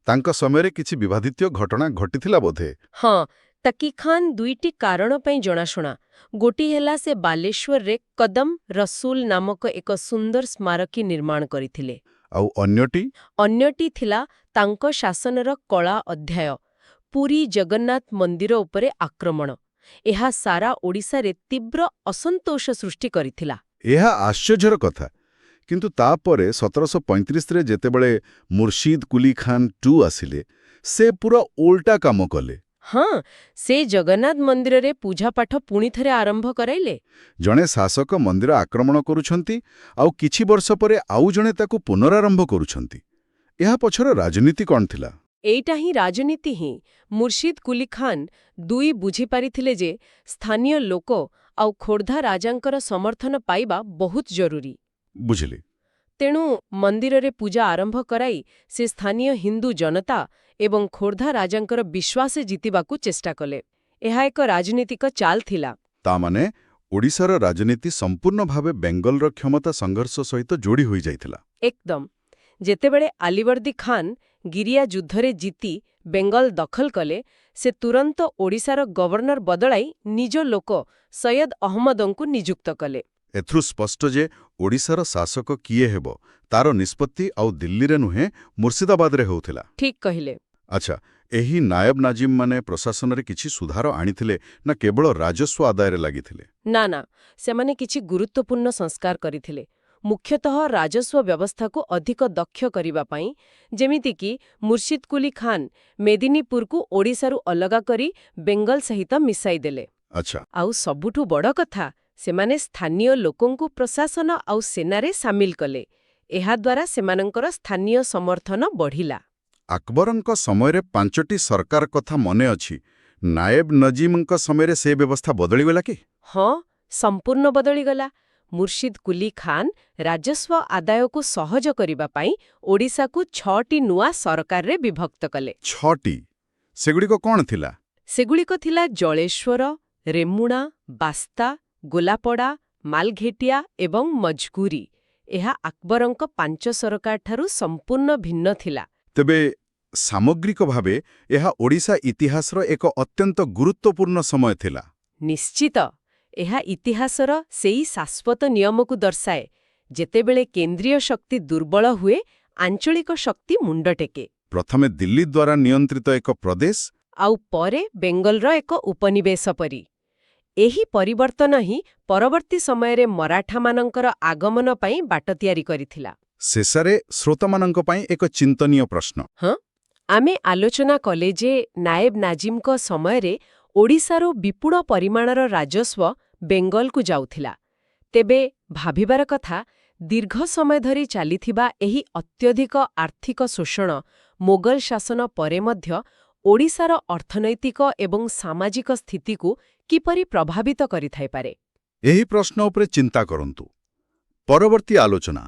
ତାଙ୍କ ସମୟରେ କିଛି ବିବାଦିତ ଘଟଣା ଘଟିଥିଲା ବୋଧେ। ହଁ, ତକି ଖାନ୍ ଦୁଇଟି କାରଣ ପାଇଁ ଜଣାଶୁଣା। ଗୋଟିଏ ହେଲା ସେ ବାଲେଶ୍ୱରରେ କଦମ ରସୁଲ ନାମକ ଏକ ସୁନ୍ଦର ସ୍ମାରକୀ ନିର୍ମାଣ କରିଥିଲେ। ଆଉ ଅନ୍ୟଟି? ଅନ୍ୟଟି ଥିଲା ତାଙ୍କ ଶାସନର କଳା ଅଧ୍ୟାୟ, ପୁରୀ ଜଗନ୍ନାଥ ମନ୍ଦିର ଉପରେ ଆକ୍ରମଣ। ଏହା ସାରା ଓଡ଼ିଶାରେ ତୀବ୍ର ଅସନ୍ତୋଷ ସୃଷ୍ଟି କରିଥିଲା। ଏହା ଆଶ୍ଚର୍ଯ୍ୟର କଥା। କିନ୍ତୁ ତାପରେ 1735ରେ ଯେତେବେଳେ ମୁର୍ଶିଦ କୁଲି ଖାନ୍ ଟୁ ଆସିଲେ, ସେ ପୁରା ଓଲଟା କାମ କଲେ। ହଁ, ସେ ଜଗନ୍ନାଥ ମନ୍ଦିରରେ ପୂଜାପାଠ ପୁଣିଥରେ ଆରମ୍ଭ କରାଇଲେ। ଜଣେ ଶାସକ ମନ୍ଦିର ଆକ୍ରମଣ କରୁଛନ୍ତି, ଆଉ କିଛି ବର୍ଷ ପରେ ଆଉ ଜଣେ ତାକୁ ପୁନରାରମ୍ଭ କରୁଛନ୍ତି। ଏହା ପଛର ରାଜନୀତି କ'ଣ ଥିଲା? ଏଇଟା ହିଁ ରାଜନୀତି ହିଁ। ମୁର୍ଶିଦ କୁଲି ଖାନ୍ ବୁଝିପାରିଥିଲେ ଯେ ସ୍ଥାନୀୟ ଲୋକ ଆଉ ଖୋର୍ଦ୍ଧା ରାଜାଙ୍କର ସମର୍ଥନ ପାଇବା ବହୁତ ଜରୁରୀ। ବୁଝିଲି। ତେଣୁ ମନ୍ଦିରରେ ପୂଜା ଆରମ୍ଭ କରାଇ ସେ ସ୍ଥାନୀୟ ହିନ୍ଦୁ ଜନତା ଏବଂ ଖୋର୍ଦ୍ଧା ରାଜାଙ୍କର ବିଶ୍ୱାସ ଜିତିବାକୁ ଚେଷ୍ଟା କଲେ। ଏହା ଏକ ରାଜନୀତିକ ଚାଲ ଥିଲା। ତାମାନେ ଓଡ଼ିଶାର ରାଜନୀତି ସମ୍ପୂର୍ଣ୍ଣ ଭାବେ ବେଙ୍ଗଲର କ୍ଷମତା ସଂଘର୍ଷ ସହିତ ଯୋଡ଼ି ହୋଇଯାଇଥିଲା। ଏକଦମ। ଯେତେବେଳେ ଆଲିବର୍ଦୀ ଖାନ୍ ଗିରିଆ ଯୁଦ୍ଧରେ ଜିତି ବେଙ୍ଗଲ ଦଖଲ କଲେ, ସେ ତୁରନ୍ତ ଓଡ଼ିଶାର ଗଭର୍ଣ୍ଣର ବଦଳାଇ ନିଜ ଲୋକ ସୈୟଦ ଅହମ୍ମଦଙ୍କୁ ନିଯୁକ୍ତ କଲେ। ଏଥିରୁ ସ୍ପଷ୍ଟ ଯେ ଓଡ଼ିଶାର ଶାସକ କିଏ ହେବ, ତାର ନିଷ୍ପତ୍ତି ଆଉ ଦିଲ୍ଲୀରେ ନୁହେଁ, ମୁର୍ଶିଦାବାଦରେ ହେଉଥିଲା। ଠିକ୍ କହିଲେ। ଆଚ୍ଛା, ଏହି ନାୟବ ନାଜିମ୍ମାନେ ପ୍ରଶାସନରେ କିଛି ସୁଧାର ଆଣିଥିଲେ ନା କେବଳ ରାଜସ୍ୱ ଆଦାୟରେ ଲାଗିଥିଲେ? ନା ନା, ସେମାନେ କିଛି ଗୁରୁତ୍ୱପୂର୍ଣ୍ଣ ସଂସ୍କାର କରିଥିଲେ। ମୁଖ୍ୟତଃ ରାଜସ୍ୱ ବ୍ୟବସ୍ଥାକୁ ଅଧିକ ଦକ୍ଷ କରିବା ପାଇଁ, ଯେମିତିକି ମୁର୍ଶିଦ କୁଲି ଖାନ୍ ମେଦିନୀପୁରକୁ ଓଡ଼ିଶାରୁ ଅଲଗା କରି ବେଙ୍ଗଲ ସହିତ ମିଶାଇ ଦେଲେ। ଆଚ୍ଛା। ଆଉ ସବୁଠୁ ବଡ଼ କଥା, ସେମାନେ ସ୍ଥାନୀୟ ଲୋକଙ୍କୁ ପ୍ରଶାସନ ଆଉ ସେନାରେ ସାମିଲ କଲେ। ଏହାଦ୍ୱାରା ସେମାନଙ୍କର ସ୍ଥାନୀୟ ସମର୍ଥନ ବଢ଼ିଲା। ଆକବରଙ୍କ ସମୟରେ 5ଟି ସରକାର କଥା ମନେ ଅଛି। ନାୟବ ନଜିମଙ୍କ ସମୟରେ ସେ ବ୍ୟବସ୍ଥା ବଦଳିଗଲା କି? ହଁ, ସମ୍ପୂର୍ଣ୍ଣ ବଦଳିଗଲା। ମୁର୍ଶିଦ କୁଲି ଖାନ୍ ରାଜସ୍ୱ ଆଦାୟକୁ ସହଜ କରିବା ପାଇଁ ଓଡ଼ିଶାକୁ 6ଟି ନୂଆ ସରକାରରେ ବିଭକ୍ତ କଲେ। 6ଟି? ସେଗୁଡ଼ିକ କ'ଣ ଥିଲା? ସେଗୁଡ଼ିକ ଥିଲା ଜଳେଶ୍ୱର, ରେମୁଣା, ବାସ୍ତା, ଗୋଲାପଡ଼ା, ମାଲଘେଟିଆ ଏବଂ ମଜକୁରୀ। ଏହା ଆକବରଙ୍କ 5 ସରକାରଠାରୁ ସମ୍ପୂର୍ଣ୍ଣ ଭିନ୍ନ ଥିଲା। ତେବେ ସାମଗ୍ରିକ ଭାବେ ଏହା ଓଡ଼ିଶା ଇତିହାସର ଏକ ଅତ୍ୟନ୍ତ ଗୁରୁତ୍ୱପୂର୍ଣ୍ଣ ସମୟ ଥିଲା। ନିଶ୍ଚିତ। ଏହା ଇତିହାସର ସେଇ ଶାଶ୍ୱତ ନିୟମକୁ ଦର୍ଶାଏ, ଯେତେବେଳେ କେନ୍ଦ୍ରୀୟ ଶକ୍ତି ଦୁର୍ବଳ ହୁଏ, ଆଞ୍ଚଳିକ ଶକ୍ତି ମୁଣ୍ଡ ଟେକେ। ପ୍ରଥମେ ଦିଲ୍ଲୀ ଦ୍ୱାରା ନିୟନ୍ତ୍ରିତ ଏକ ପ୍ରଦେଶ, ଆଉ ପରେ ବେଙ୍ଗଲର ଏକ ଉପନିବେଶ ପରି। ଏହି ପରିବର୍ତ୍ତନ ହିଁ ପରବର୍ତ୍ତୀ ସମୟରେ ମରାଠାମାନଙ୍କର ଆଗମନ ପାଇଁ ବାଟ ତିଆରି କରିଥିଲା। ଶେଷରେ ଶ୍ରୋତାମାନଙ୍କ ପାଇଁ ଏକ ଚିନ୍ତନୀୟ ପ୍ରଶ୍ନ। ହଁ, ଆମେ ଆଲୋଚନା କଲେ ଯେ ନାଏବ ନାଜିମ୍ଙ୍କ ସମୟରେ ଓଡ଼ିଶାରୁ ବିପୁଳ ପରିମାଣର ରାଜସ୍ୱ ବେଙ୍ଗଲକୁ ଯାଉଥିଲା। ତେବେ ଭାବିବାର କଥା, ଦୀର୍ଘ ସମୟ ଧରି ଚାଲିଥିବା ଏହି ଅତ୍ୟଧିକ ଆର୍ଥିକ ଶୋଷଣ ମୋଗଲ ଶାସନ ପରେ ମଧ୍ୟ ଓଡ଼ିଶାର ଅର୍ଥନୈତିକ ଏବଂ ସାମାଜିକ ସ୍ଥିତିକୁ କିପରି ପ୍ରଭାବିତ କରିଥାଇପାରେ? ଏହି ପ୍ରଶ୍ନ ଉପରେ ଚିନ୍ତା କରନ୍ତୁ। ପରବର୍ତ୍ତୀ ଆଲୋଚନା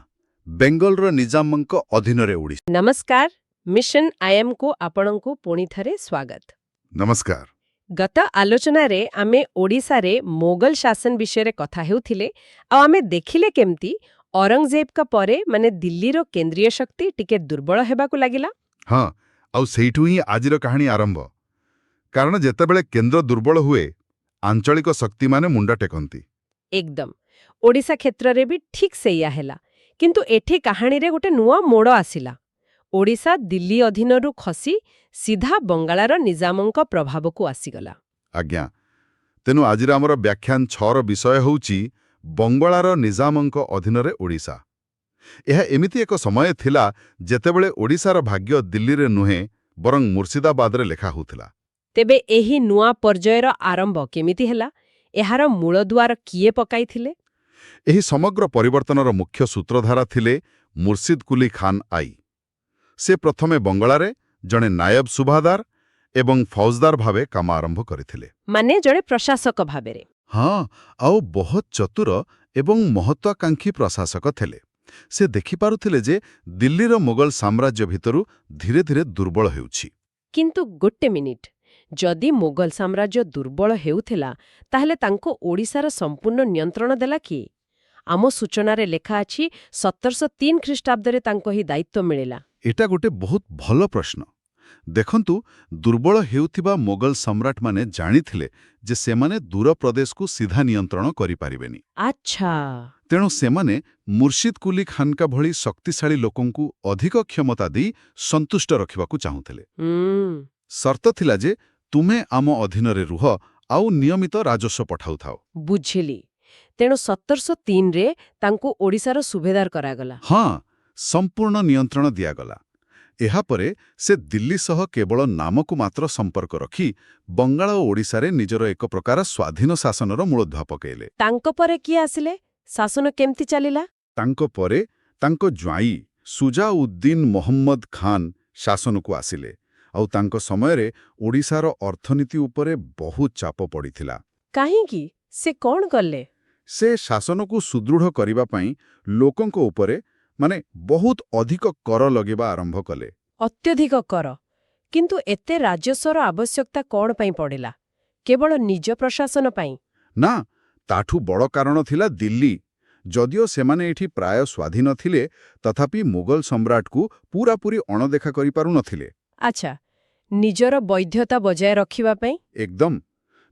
ବେଙ୍ଗଲର ନିଜାମଙ୍କ ଅଧୀନରେ ଓଡ଼ିଶା। ନମସ୍କାର, ମିଶନ ଆଇଏମ୍କୁ ଆପଣଙ୍କୁ ପୁଣିଥରେ ସ୍ୱାଗତ। ନମସ୍କାର। ଗତ ଆଲୋଚନାରେ ଆମେ ଓଡ଼ିଶାରେ ମୋଗଲ ଶାସନ ବିଷୟରେ କଥା ହେଉଥିଲେ, ଆଉ ଆମେ ଦେଖିଲେ କେମିତି ଔରଙ୍ଗଜେବଙ୍କ ପରେ ଦିଲ୍ଲୀର କେନ୍ଦ୍ରୀୟ ଶକ୍ତି ଟିକେ ଦୁର୍ବଳ ହେବାକୁ ଲାଗିଲା। ହଁ, ଆଉ ସେଇଠୁ ହିଁ ଆଜିର କାହାଣୀ ଆରମ୍ଭ। କାରଣ ଯେତେବେଳେ କେନ୍ଦ୍ର ଦୁର୍ବଳ ହୁଏ, ଆଞ୍ଚଳିକ ଶକ୍ତିମାନେ ମୁଣ୍ଡ ଟେକନ୍ତି। ଏକଦମ। ଓଡ଼ିଶା କ୍ଷେତ୍ରରେ ବି ଠିକ୍ ସେଇଆ ହେଲା। କିନ୍ତୁ ଏଠି କାହାଣୀରେ ଗୋଟେ ନୂଆ ମୋଡ଼ ଆସିଲା। ଓଡ଼ିଶା ଦିଲ୍ଲୀ ଅଧୀନରୁ ଖସି ସିଧା ବଙ୍ଗାଳର ନିଜାମଙ୍କ ପ୍ରଭାବକୁ ଆସିଗଲା। ଆଜ୍ଞା। ତେଣୁ ଆଜିର ଆମର ବ୍ୟାଖ୍ୟାନ 6ର ବିଷୟ ହେଉଛି ବଙ୍ଗଳାର ନିଜାମଙ୍କ ଅଧୀନରେ ଓଡ଼ିଶା। ଏହା ଏମିତି ଏକ ସମୟ ଥିଲା ଯେତେବେଳେ ଓଡ଼ିଶାର ଭାଗ୍ୟ ଦିଲ୍ଲୀରେ ନୁହେଁ, ବରଂ ମୁର୍ସିଦାବାଦରେ ଲେଖା ହେଉଥିଲା। ତେବେ ଏହି ନୂଆ ପର୍ଯ୍ୟାୟର ଆରମ୍ଭ କେମିତି ହେଲା? ଏହାର ମୂଳଦୁଆର କିଏ ପକାଇଥିଲେ? ଏହି ସମଗ୍ର ପରିବର୍ତ୍ତନର ମୁଖ୍ୟ ସୂତ୍ରଧାରା ଥିଲେ ମୁର୍ସିଦ କୁଲି ଖାନ୍ ଆଇ। ସେ ପ୍ରଥମେ ବଙ୍ଗଳାରେ ଜଣେ ନାୟବ ସୁବାଦାର ଏବଂ ଫୌଜଦାର ଭାବେ କାମ ଆରମ୍ଭ କରିଥିଲେ। ମାନେ ଜଣେ ପ୍ରଶାସକ ଭାବରେ। ହଁ, ଆଉ ବହୁତ ଚତୁର ଏବଂ ମହତ୍ୱାକାଂକ୍ଷୀ ପ୍ରଶାସକ ଥିଲେ। ସେ ଦେଖିପାରୁଥିଲେ ଯେ ଦିଲ୍ଲୀର ମୋଗଲ ସାମ୍ରାଜ୍ୟ ଭିତରୁ ଧୀରେ ଧୀରେ ଦୁର୍ବଳ ହେଉଛି। କିନ୍ତୁ ଗୋଟେ ମିନିଟ୍, ଯଦି ମୋଗଲ ସାମ୍ରାଜ୍ୟ ଦୁର୍ବଳ ହେଉଥିଲା, ତାହେଲେ ତାଙ୍କୁ ଓଡ଼ିଶାର ସମ୍ପୂର୍ଣ୍ଣ ନିୟନ୍ତ୍ରଣ ଦେଲା କିଏ? ଆମ ସୂଚନାରେ ଲେଖା ଅଛି 1703 ଖ୍ରୀଷ୍ଟାବ୍ଦରେ ତାଙ୍କୁ ଏହି ଦାୟିତ୍ୱ ମିଳିଲା। ଏଟା ଗୋଟେ ବହୁତ ଭଲ ପ୍ରଶ୍ନ। ଦେଖନ୍ତୁ, ଦୁର୍ବଳ ହେଉଥିବା ମୋଗଲ ସମ୍ରାଟମାନେ ଜାଣିଥିଲେ ଯେ ସେମାନେ ଦୂର ପ୍ରଦେଶକୁ ସିଧା ନିୟନ୍ତ୍ରଣ କରିପାରିବେନି। ଆଚ୍ଛା। ତେଣୁ ସେମାନେ ମୁର୍ସିଦ କୁଲି ଖାନକା ଭଳି ଶକ୍ତିଶାଳୀ ଲୋକଙ୍କୁ ଅଧିକ କ୍ଷମତା ଦେଇ ସନ୍ତୁଷ୍ଟ ରଖିବାକୁ ଚାହୁଁଥିଲେ। ସର୍ତ୍ତ ଥିଲା ଯେ ତୁମେ ଆମ ଅଧୀନରେ ରୁହ ଆଉ ନିୟମିତ ରାଜସ୍ୱ ପଠାଉଥାଅ। ବୁଝିଲି। ତେଣୁ 1703ରେ ତାଙ୍କୁ ଓଡ଼ିଶାର ସୁବେଦାର କରାଗଲା। ହଁ, ସମ୍ପୂର୍ଣ୍ଣ ନିୟନ୍ତ୍ରଣ ଦିଆଗଲା। ଏହାପରେ ସେ ଦିଲ୍ଲୀ ସହ କେବଳ ନାମକୁ ମାତ୍ର ସମ୍ପର୍କ ରଖି ବଙ୍ଗାଳ ଓ ଓଡ଼ିଶାରେ ନିଜର ଏକ ପ୍ରକାର ସ୍ୱାଧୀନ ଶାସନର ମୂଳଦୁଆ ପକାଇଲେ। ତାଙ୍କ ପରେ କିଏ ଆସିଲେ? ଶାସନ କେମିତି ଚାଲିଲା? ତାଙ୍କ ପରେ ତାଙ୍କ ଜ୍ୱାଇଁ ସୁଜାଉଦ୍ଦିନ ମହମ୍ମଦ ଖାନ୍ ଶାସନକୁ ଆସିଲେ, ଆଉ ତାଙ୍କ ସମୟରେ ଓଡ଼ିଶାର ଅର୍ଥନୀତି ଉପରେ ବହୁତ ଚାପ ପଡ଼ିଥିଲା। କାହିଁକି? ସେ କ'ଣ କଲେ? ସେ ଶାସନକୁ ସୁଦୃଢ଼ କରିବା ପାଇଁ ଲୋକଙ୍କ ଉପରେ ବହୁତ ଅଧିକ କର ଲଗେଇବା ଆରମ୍ଭ କଲେ। ଅତ୍ୟଧିକ କର। କିନ୍ତୁ ଏତେ ରାଜସ୍ୱର ଆବଶ୍ୟକତା କ'ଣ ପାଇଁ ପଡ଼ିଲା? କେବଳ ନିଜ ପ୍ରଶାସନ ପାଇଁ? ନା, ତାଠୁ ବଡ଼ କାରଣ ଥିଲା ଦିଲ୍ଲୀ। ଯଦିଓ ସେମାନେ ଏଠି ପ୍ରାୟ ସ୍ୱାଧୀନ ଥିଲେ, ତଥାପି ମୋଗଲ ସମ୍ରାଟକୁ ପୂରାପୂରି ଅଣଦେଖା କରିପାରୁନଥିଲେ। ଆଚ୍ଛା, ନିଜର ବୈଧତା ବଜାୟ ରଖିବା ପାଇଁ? ଏକଦମ।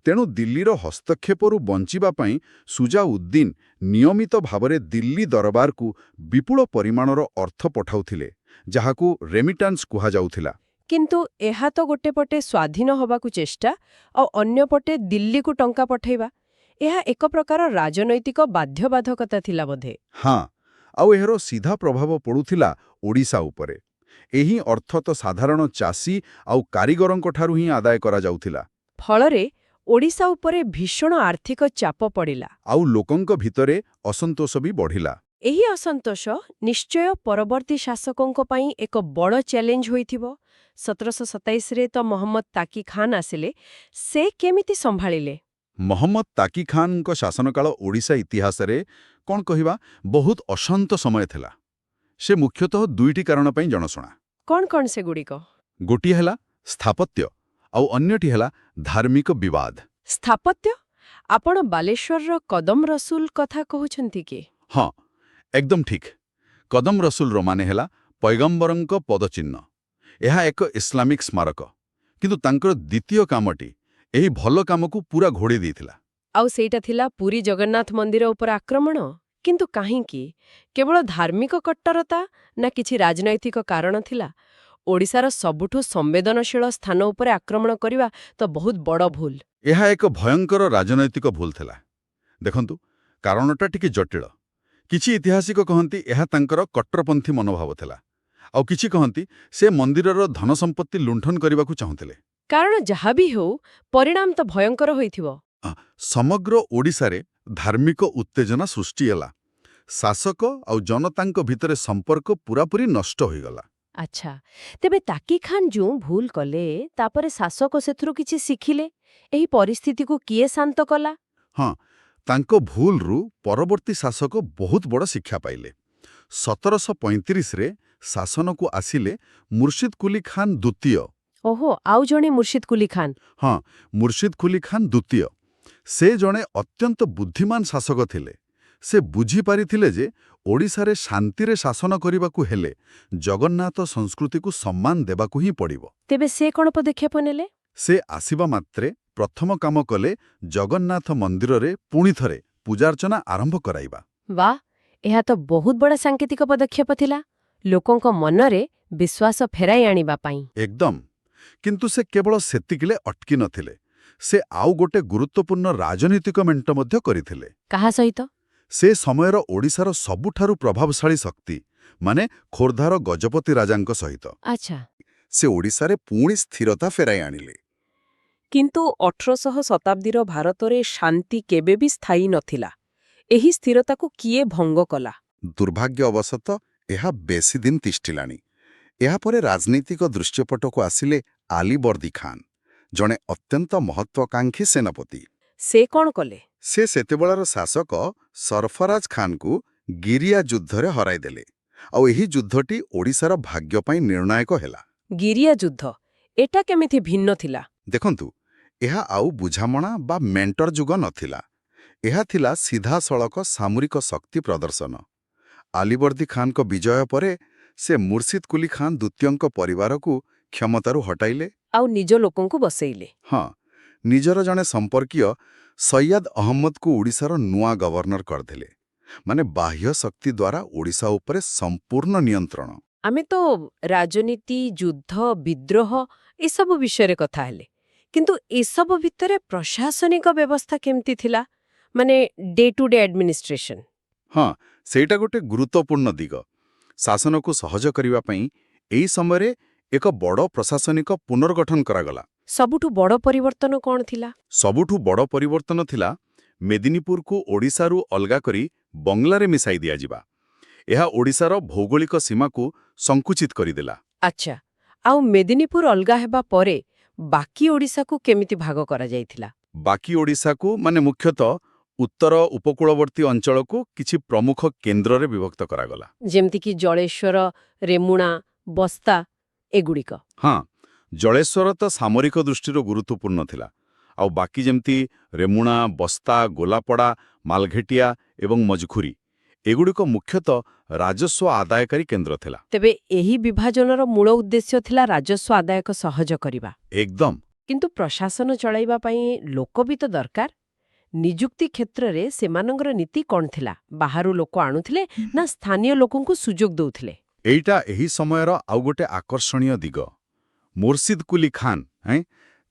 ତେଣୁ ଦିଲ୍ଲୀର ହସ୍ତକ୍ଷେପରୁ ବଞ୍ଚିବା ପାଇଁ ସୁଜାଉଦ୍ଦିନ ନିୟମିତ ଭାବରେ ଦିଲ୍ଲୀ ଦରବାରକୁ ବିପୁଳ ପରିମାଣର ଅର୍ଥ ପଠାଉଥିଲେ, ଯାହାକୁ ରେମିଟାନ୍ସ କୁହାଯାଉଥିଲା। କିନ୍ତୁ ଏହା ତ ଗୋଟେ ପଟେ ସ୍ୱାଧୀନ ହେବାକୁ ଚେଷ୍ଟା, ଆଉ ଅନ୍ୟପଟେ ଦିଲ୍ଲୀକୁ ଟଙ୍କା ପଠାଇବା। ଏହା ଏକ ପ୍ରକାର ରାଜନୈତିକ ବାଧ୍ୟବାଧକତା ଥିଲା ବୋଧେ। ହଁ, ଆଉ ଏହାର ସିଧା ପ୍ରଭାବ ପଡ଼ୁଥିଲା ଓଡ଼ିଶା ଉପରେ। ଏହି ଅର୍ଥ ତ ସାଧାରଣ ଚାଷୀ ଆଉ କାରିଗରଙ୍କଠାରୁ ହିଁ ଆଦାୟ କରାଯାଉଥିଲା। ଫଳରେ ଓଡ଼ିଶା ଉପରେ ଭୀଷଣ ଆର୍ଥିକ ଚାପ ପଡ଼ିଲା। ଆଉ ଲୋକଙ୍କ ଭିତରେ ଅସନ୍ତୋଷ ବି ବଢ଼ିଲା। ଏହି ଅସନ୍ତୋଷ ନିଶ୍ଚୟ ପରବର୍ତ୍ତୀ ଶାସକଙ୍କ ପାଇଁ ଏକ ବଡ଼ ଚ୍ୟାଲେଞ୍ଜ ହୋଇଥିବ। 1727ରେ ତ ମହମ୍ମଦ ତାକି ଖାନ୍ ଆସିଲେ। ସେ କେମିତି ସମ୍ଭାଳିଲେ? ମହମ୍ମଦ ତାକି ଖାନଙ୍କ ଶାସନକାଳ ଓଡ଼ିଶା ଇତିହାସରେ କ'ଣ କହିବା ବହୁତ ଅଶାନ୍ତ ସମୟ ଥିଲା। ସେ ମୁଖ୍ୟତଃ ଦୁଇଟି କାରଣ ପାଇଁ ଜଣାଶୁଣା। କ'ଣ କ'ଣ ସେଗୁଡ଼ିକ? ଗୋଟିଏ ହେଲା ସ୍ଥାପତ୍ୟ, ଆଉ ଅନ୍ୟଟି ହେଲା ଧାର୍ମିକ ବିବାଦ। ସ୍ଥାପତ୍ୟ? ଆପଣ ବାଲେଶ୍ୱରର କଦମ ରସୁଲ କଥା କହୁଛନ୍ତି କି? ହଁ, ଏକଦମ ଠିକ୍। କଦମ ରସୁଲର ମାନେ ହେଲା ପୈଗମ୍ବରଙ୍କ ପଦଚିହ୍ନ। ଏହା ଏକ ଇସଲାମିକ ସ୍ମାରକ। କିନ୍ତୁ ତାଙ୍କର ଦ୍ୱିତୀୟ କାମଟି ଏହି ଭଲ କାମକୁ ପୁରା ଘୋଡ଼େଇ ଦେଇଥିଲା। ଆଉ ସେଇଟା ଥିଲା ପୁରୀ ଜଗନ୍ନାଥ ମନ୍ଦିର ଉପରେ ଆକ୍ରମଣ। କିନ୍ତୁ କାହିଁକି? କେବଳ ଧାର୍ମିକ କଟ୍ଟରତା ନା କିଛି ରାଜନୈତିକ କାରଣ ଥିଲା? ଓଡ଼ିଶାର ସବୁଠୁ ସମ୍ବେଦନଶୀଳ ସ୍ଥାନ ଉପରେ ଆକ୍ରମଣ କରିବା ତ ବହୁତ ବଡ଼ ଭୁଲ। ଏହା ଏକ ଭୟଙ୍କର ରାଜନୈତିକ ଭୁଲ ଥିଲା। ଦେଖନ୍ତୁ, କାରଣଟା ଟିକେ ଜଟିଳ। କିଛି ଇତିହାସିକ କହନ୍ତି ଏହା ତାଙ୍କର କଟ୍ଟରପନ୍ଥୀ ମନୋଭାବ ଥିଲା, ଆଉ କିଛି କହନ୍ତି ସେ ମନ୍ଦିରର ଧନସମ୍ପତ୍ତି ଲୁଣ୍ଠନ କରିବାକୁ ଚାହୁଁଥିଲେ। କାରଣ ଯାହା ବି ହେଉ, ପରିଣାମ ତ ଭୟଙ୍କର ହୋଇଥିବ। ସମଗ୍ର ଓଡ଼ିଶାରେ ଧାର୍ମିକ ଉତ୍ତେଜନା ସୃଷ୍ଟି ହେଲା। ଶାସକ ଆଉ ଜନତାଙ୍କ ଭିତରେ ସମ୍ପର୍କ ପୂରାପୂରି ନଷ୍ଟ ହୋଇଗଲା। ଆଚ୍ଛା, ତେବେ ତାକି ଖାନ୍ ଯେଉଁ ଭୁଲ କଲେ, ତାପରେ ଶାସକ ସେଥିରୁ କିଛି ଶିଖିଲେ? ଏହି ପରିସ୍ଥିତିକୁ କିଏ ଶାନ୍ତ କଲା? ହଁ, ତାଙ୍କ ଭୁଲରୁ ପରବର୍ତ୍ତୀ ଶାସକ ବହୁତ ବଡ଼ ଶିକ୍ଷା ପାଇଲେ। 1735ରେ ଶାସନକୁ ଆସିଲେ ମୁର୍ସିଦ କୁଲି ଖାନ୍ ଦ୍ୱିତୀୟ। ଓହୋ, ଆଉ ଜଣେ ମୁର୍ସିଦ କୁଲି ଖାନ୍। ହଁ, ମୁର୍ସିଦ କୁଲି ଖାନ୍ ଦ୍ୱିତୀୟ। ସେ ଜଣେ ଅତ୍ୟନ୍ତ ବୁଦ୍ଧିମାନ ଶାସକ ଥିଲେ। ସେ ବୁଝିପାରିଥିଲେ ଯେ ଓଡ଼ିଶାରେ ଶାନ୍ତିରେ ଶାସନ କରିବାକୁ ହେଲେ ଜଗନ୍ନାଥ ସଂସ୍କୃତିକୁ ସମ୍ମାନ ଦେବାକୁ ହିଁ ପଡ଼ିବ। ତେବେ ସେ କ'ଣ ପଦକ୍ଷେପ ନେଲେ? ସେ ଆସିବା ମାତ୍ରେ ପ୍ରଥମ କାମ କଲେ ଜଗନ୍ନାଥ ମନ୍ଦିରରେ ପୁଣିଥରେ ପୂଜାର୍ଚ୍ଚନା ଆରମ୍ଭ କରାଇବା। ବାଃ, ଏହା ତ ବହୁତ ବଡ଼ ସାଙ୍କେତିକ ପଦକ୍ଷେପ ଥିଲା, ଲୋକଙ୍କ ମନରେ ବିଶ୍ୱାସ ଫେରାଇ ଆଣିବା ପାଇଁ। ଏକଦମ। କିନ୍ତୁ ସେ କେବଳ ସେତିକିରେ ଅଟକି ନଥିଲେ। ସେ ଆଉ ଗୋଟେ ଗୁରୁତ୍ୱପୂର୍ଣ୍ଣ ରାଜନୈତିକ ମେଣ୍ଟ ମଧ୍ୟ କରିଥିଲେ। କାହା ସହିତ? ସେ ସମୟର ଓଡ଼ିଶାର ସବୁଠାରୁ ପ୍ରଭାବଶାଳୀ ଶକ୍ତି, ମାନେ ଖୋର୍ଦ୍ଧାର ଗଜପତି ରାଜାଙ୍କ ସହିତ। ଆଚ୍ଛା। ସେ ଓଡ଼ିଶାରେ ପୁଣି ସ୍ଥିରତା ଫେରାଇ ଆଣିଲେ। କିନ୍ତୁ 1800 ଶତାବ୍ଦୀର ଭାରତରେ ଶାନ୍ତି କେବେ ବି ସ୍ଥାୟୀ ନଥିଲା। ଏହି ସ୍ଥିରତାକୁ କିଏ ଭଙ୍ଗ କଲା? ଦୁର୍ଭାଗ୍ୟ ଅବଶତଃ ଏହା ବେଶୀ ଦିନ ତିଷ୍ଠିଲାଣି। ଏହାପରେ ରାଜନୈତିକ ଦୃଶ୍ୟପଟକୁ ଆସିଲେ ଆଲିବର୍ଦୀ ଖାନ୍, ଜଣେ ଅତ୍ୟନ୍ତ ମହତ୍ୱାକାଂକ୍ଷୀ ସେନାପତି। ସେ କ'ଣ କଲେ? ସେ ସେତେବେଳର ଶାସକ ସରଫରାଜ ଖାନ୍କୁ ଗିରିଆ ଯୁଦ୍ଧରେ ହରାଇଦେଲେ, ଆଉ ଏହି ଯୁଦ୍ଧଟି ଓଡ଼ିଶାର ଭାଗ୍ୟ ପାଇଁ ନିର୍ଣ୍ଣାୟକ ହେଲା। ଗିରିଆ ଯୁଦ୍ଧ ଏଟା କେମିତି ଭିନ୍ନ ଥିଲା? ଦେଖନ୍ତୁ, ଏହା ଆଉ ବୁଝାମଣା ବା ମେଣ୍ଟର ଯୁଗ ନଥିଲା। ଏହା ଥିଲା ସିଧାସଳଖ ସାମରିକ ଶକ୍ତି ପ୍ରଦର୍ଶନ। ଆଲିବର୍ଦୀ ଖାନ୍ଙ୍କ ବିଜୟ ପରେ ସେ ମୁର୍ସିଦ କୁଲି ଖାନ୍ ଦ୍ୱିତୀୟଙ୍କ ପରିବାରକୁ କ୍ଷମତାରୁ ହଟାଇଲେ। ଆଉ ନିଜ ଲୋକଙ୍କୁ ବସେଇଲେ। ହଁ, ନିଜର ଜଣେ ସମ୍ପର୍କୀୟ ସୈୟଦ ଅହମ୍ମଦକୁ ଓଡ଼ିଶାର ନୂଆ ଗଭର୍ଣ୍ଣର କରିଦେଲେ। ମାନେ ବାହ୍ୟ ଶକ୍ତି ଦ୍ୱାରା ଓଡ଼ିଶା ଉପରେ ସମ୍ପୂର୍ଣ୍ଣ ନିୟନ୍ତ୍ରଣ। ଆମେ ତ ରାଜନୀତି, ଯୁଦ୍ଧ, ବିଦ୍ରୋହ ଏସବୁ ବିଷୟରେ କଥା ହେଲେ, କିନ୍ତୁ ଏସବୁ ଭିତରେ ପ୍ରଶାସନିକ ବ୍ୟବସ୍ଥା କେମିତି ଥିଲା? ମାନେ ଡେ ଟୁ ଡେ ଆଡମିନିଷ୍ଟ୍ରେସନ। ହଁ, ସେଇଟା ଗୋଟେ ଗୁରୁତ୍ୱପୂର୍ଣ୍ଣ ଦିଗ। ଶାସନକୁ ସହଜ କରିବା ପାଇଁ ଏହି ସମୟରେ ଏକ ବଡ଼ ପ୍ରଶାସନିକ ପୁନର୍ଗଠନ କରାଗଲା। ସବୁଠୁ ବଡ଼ ପରିବର୍ତ୍ତନ କ'ଣ ଥିଲା? ସବୁଠୁ ବଡ଼ ପରିବର୍ତ୍ତନ ଥିଲା ମେଦିନୀପୁରକୁ ଓଡ଼ିଶାରୁ ଅଲଗା କରି ବଙ୍ଗଳାରେ ମିଶାଇ ଦିଆଯିବା। ଏହା ଓଡ଼ିଶାର ଭୌଗୋଳିକ ସୀମାକୁ ସଂକୁଚିତ କରିଦେଲା। ଆଚ୍ଛା, ଆଉ ମେଦିନୀପୁର ଅଲଗା ହେବା ପରେ ବାକି ଓଡ଼ିଶାକୁ କେମିତି ଭାଗ କରାଯାଇଥିଲା? ବାକି ଓଡ଼ିଶାକୁ ମାନେ ମୁଖ୍ୟତଃ ଉତ୍ତର ଉପକୂଳବର୍ତ୍ତୀ ଅଞ୍ଚଳକୁ କିଛି ପ୍ରମୁଖ କେନ୍ଦ୍ରରେ ବିଭକ୍ତ କରାଗଲା। ଯେମିତିକି ଜଳେଶ୍ୱର, ରେମୁଣା, ବସ୍ତା ଏଗୁଡ଼ିକ। ହଁ, ଜଳେଶ୍ୱର ତ ସାମରିକ ଦୃଷ୍ଟିରୁ ଗୁରୁତ୍ୱପୂର୍ଣ୍ଣ ଥିଲା, ଆଉ ବାକି ଯେମିତି ରେମୁଣା, ବସ୍ତା, ଗୋଲାପଡ଼ା, ମାଲଘେଟିଆ ଏବଂ ମଜଖୁରୀ ଏଗୁଡ଼ିକ ମୁଖ୍ୟତଃ ରାଜସ୍ୱ ଆଦାୟକାରୀ କେନ୍ଦ୍ର ଥିଲା। ତେବେ ଏହି ବିଭାଜନର ମୂଳ ଉଦ୍ଦେଶ୍ୟ ଥିଲା ରାଜସ୍ୱ ଆଦାୟକୁ ସହଜ କରିବା। ଏକଦମ। କିନ୍ତୁ ପ୍ରଶାସନ ଚଳାଇବା ପାଇଁ ଲୋକ ବି ତ ଦରକାର। ନିଯୁକ୍ତି କ୍ଷେତ୍ରରେ ସେମାନଙ୍କର ନୀତି କ'ଣ ଥିଲା? ବାହାରୁ ଲୋକ ଆଣୁଥିଲେ ନା ସ୍ଥାନୀୟ ଲୋକଙ୍କୁ ସୁଯୋଗ ଦେଉଥିଲେ? ଏଇଟା ଏହି ସମୟର ଆଉ ଗୋଟେ ଆକର୍ଷଣୀୟ ଦିଗ। ମୁର୍ସିଦ କୁଲି ଖାନ୍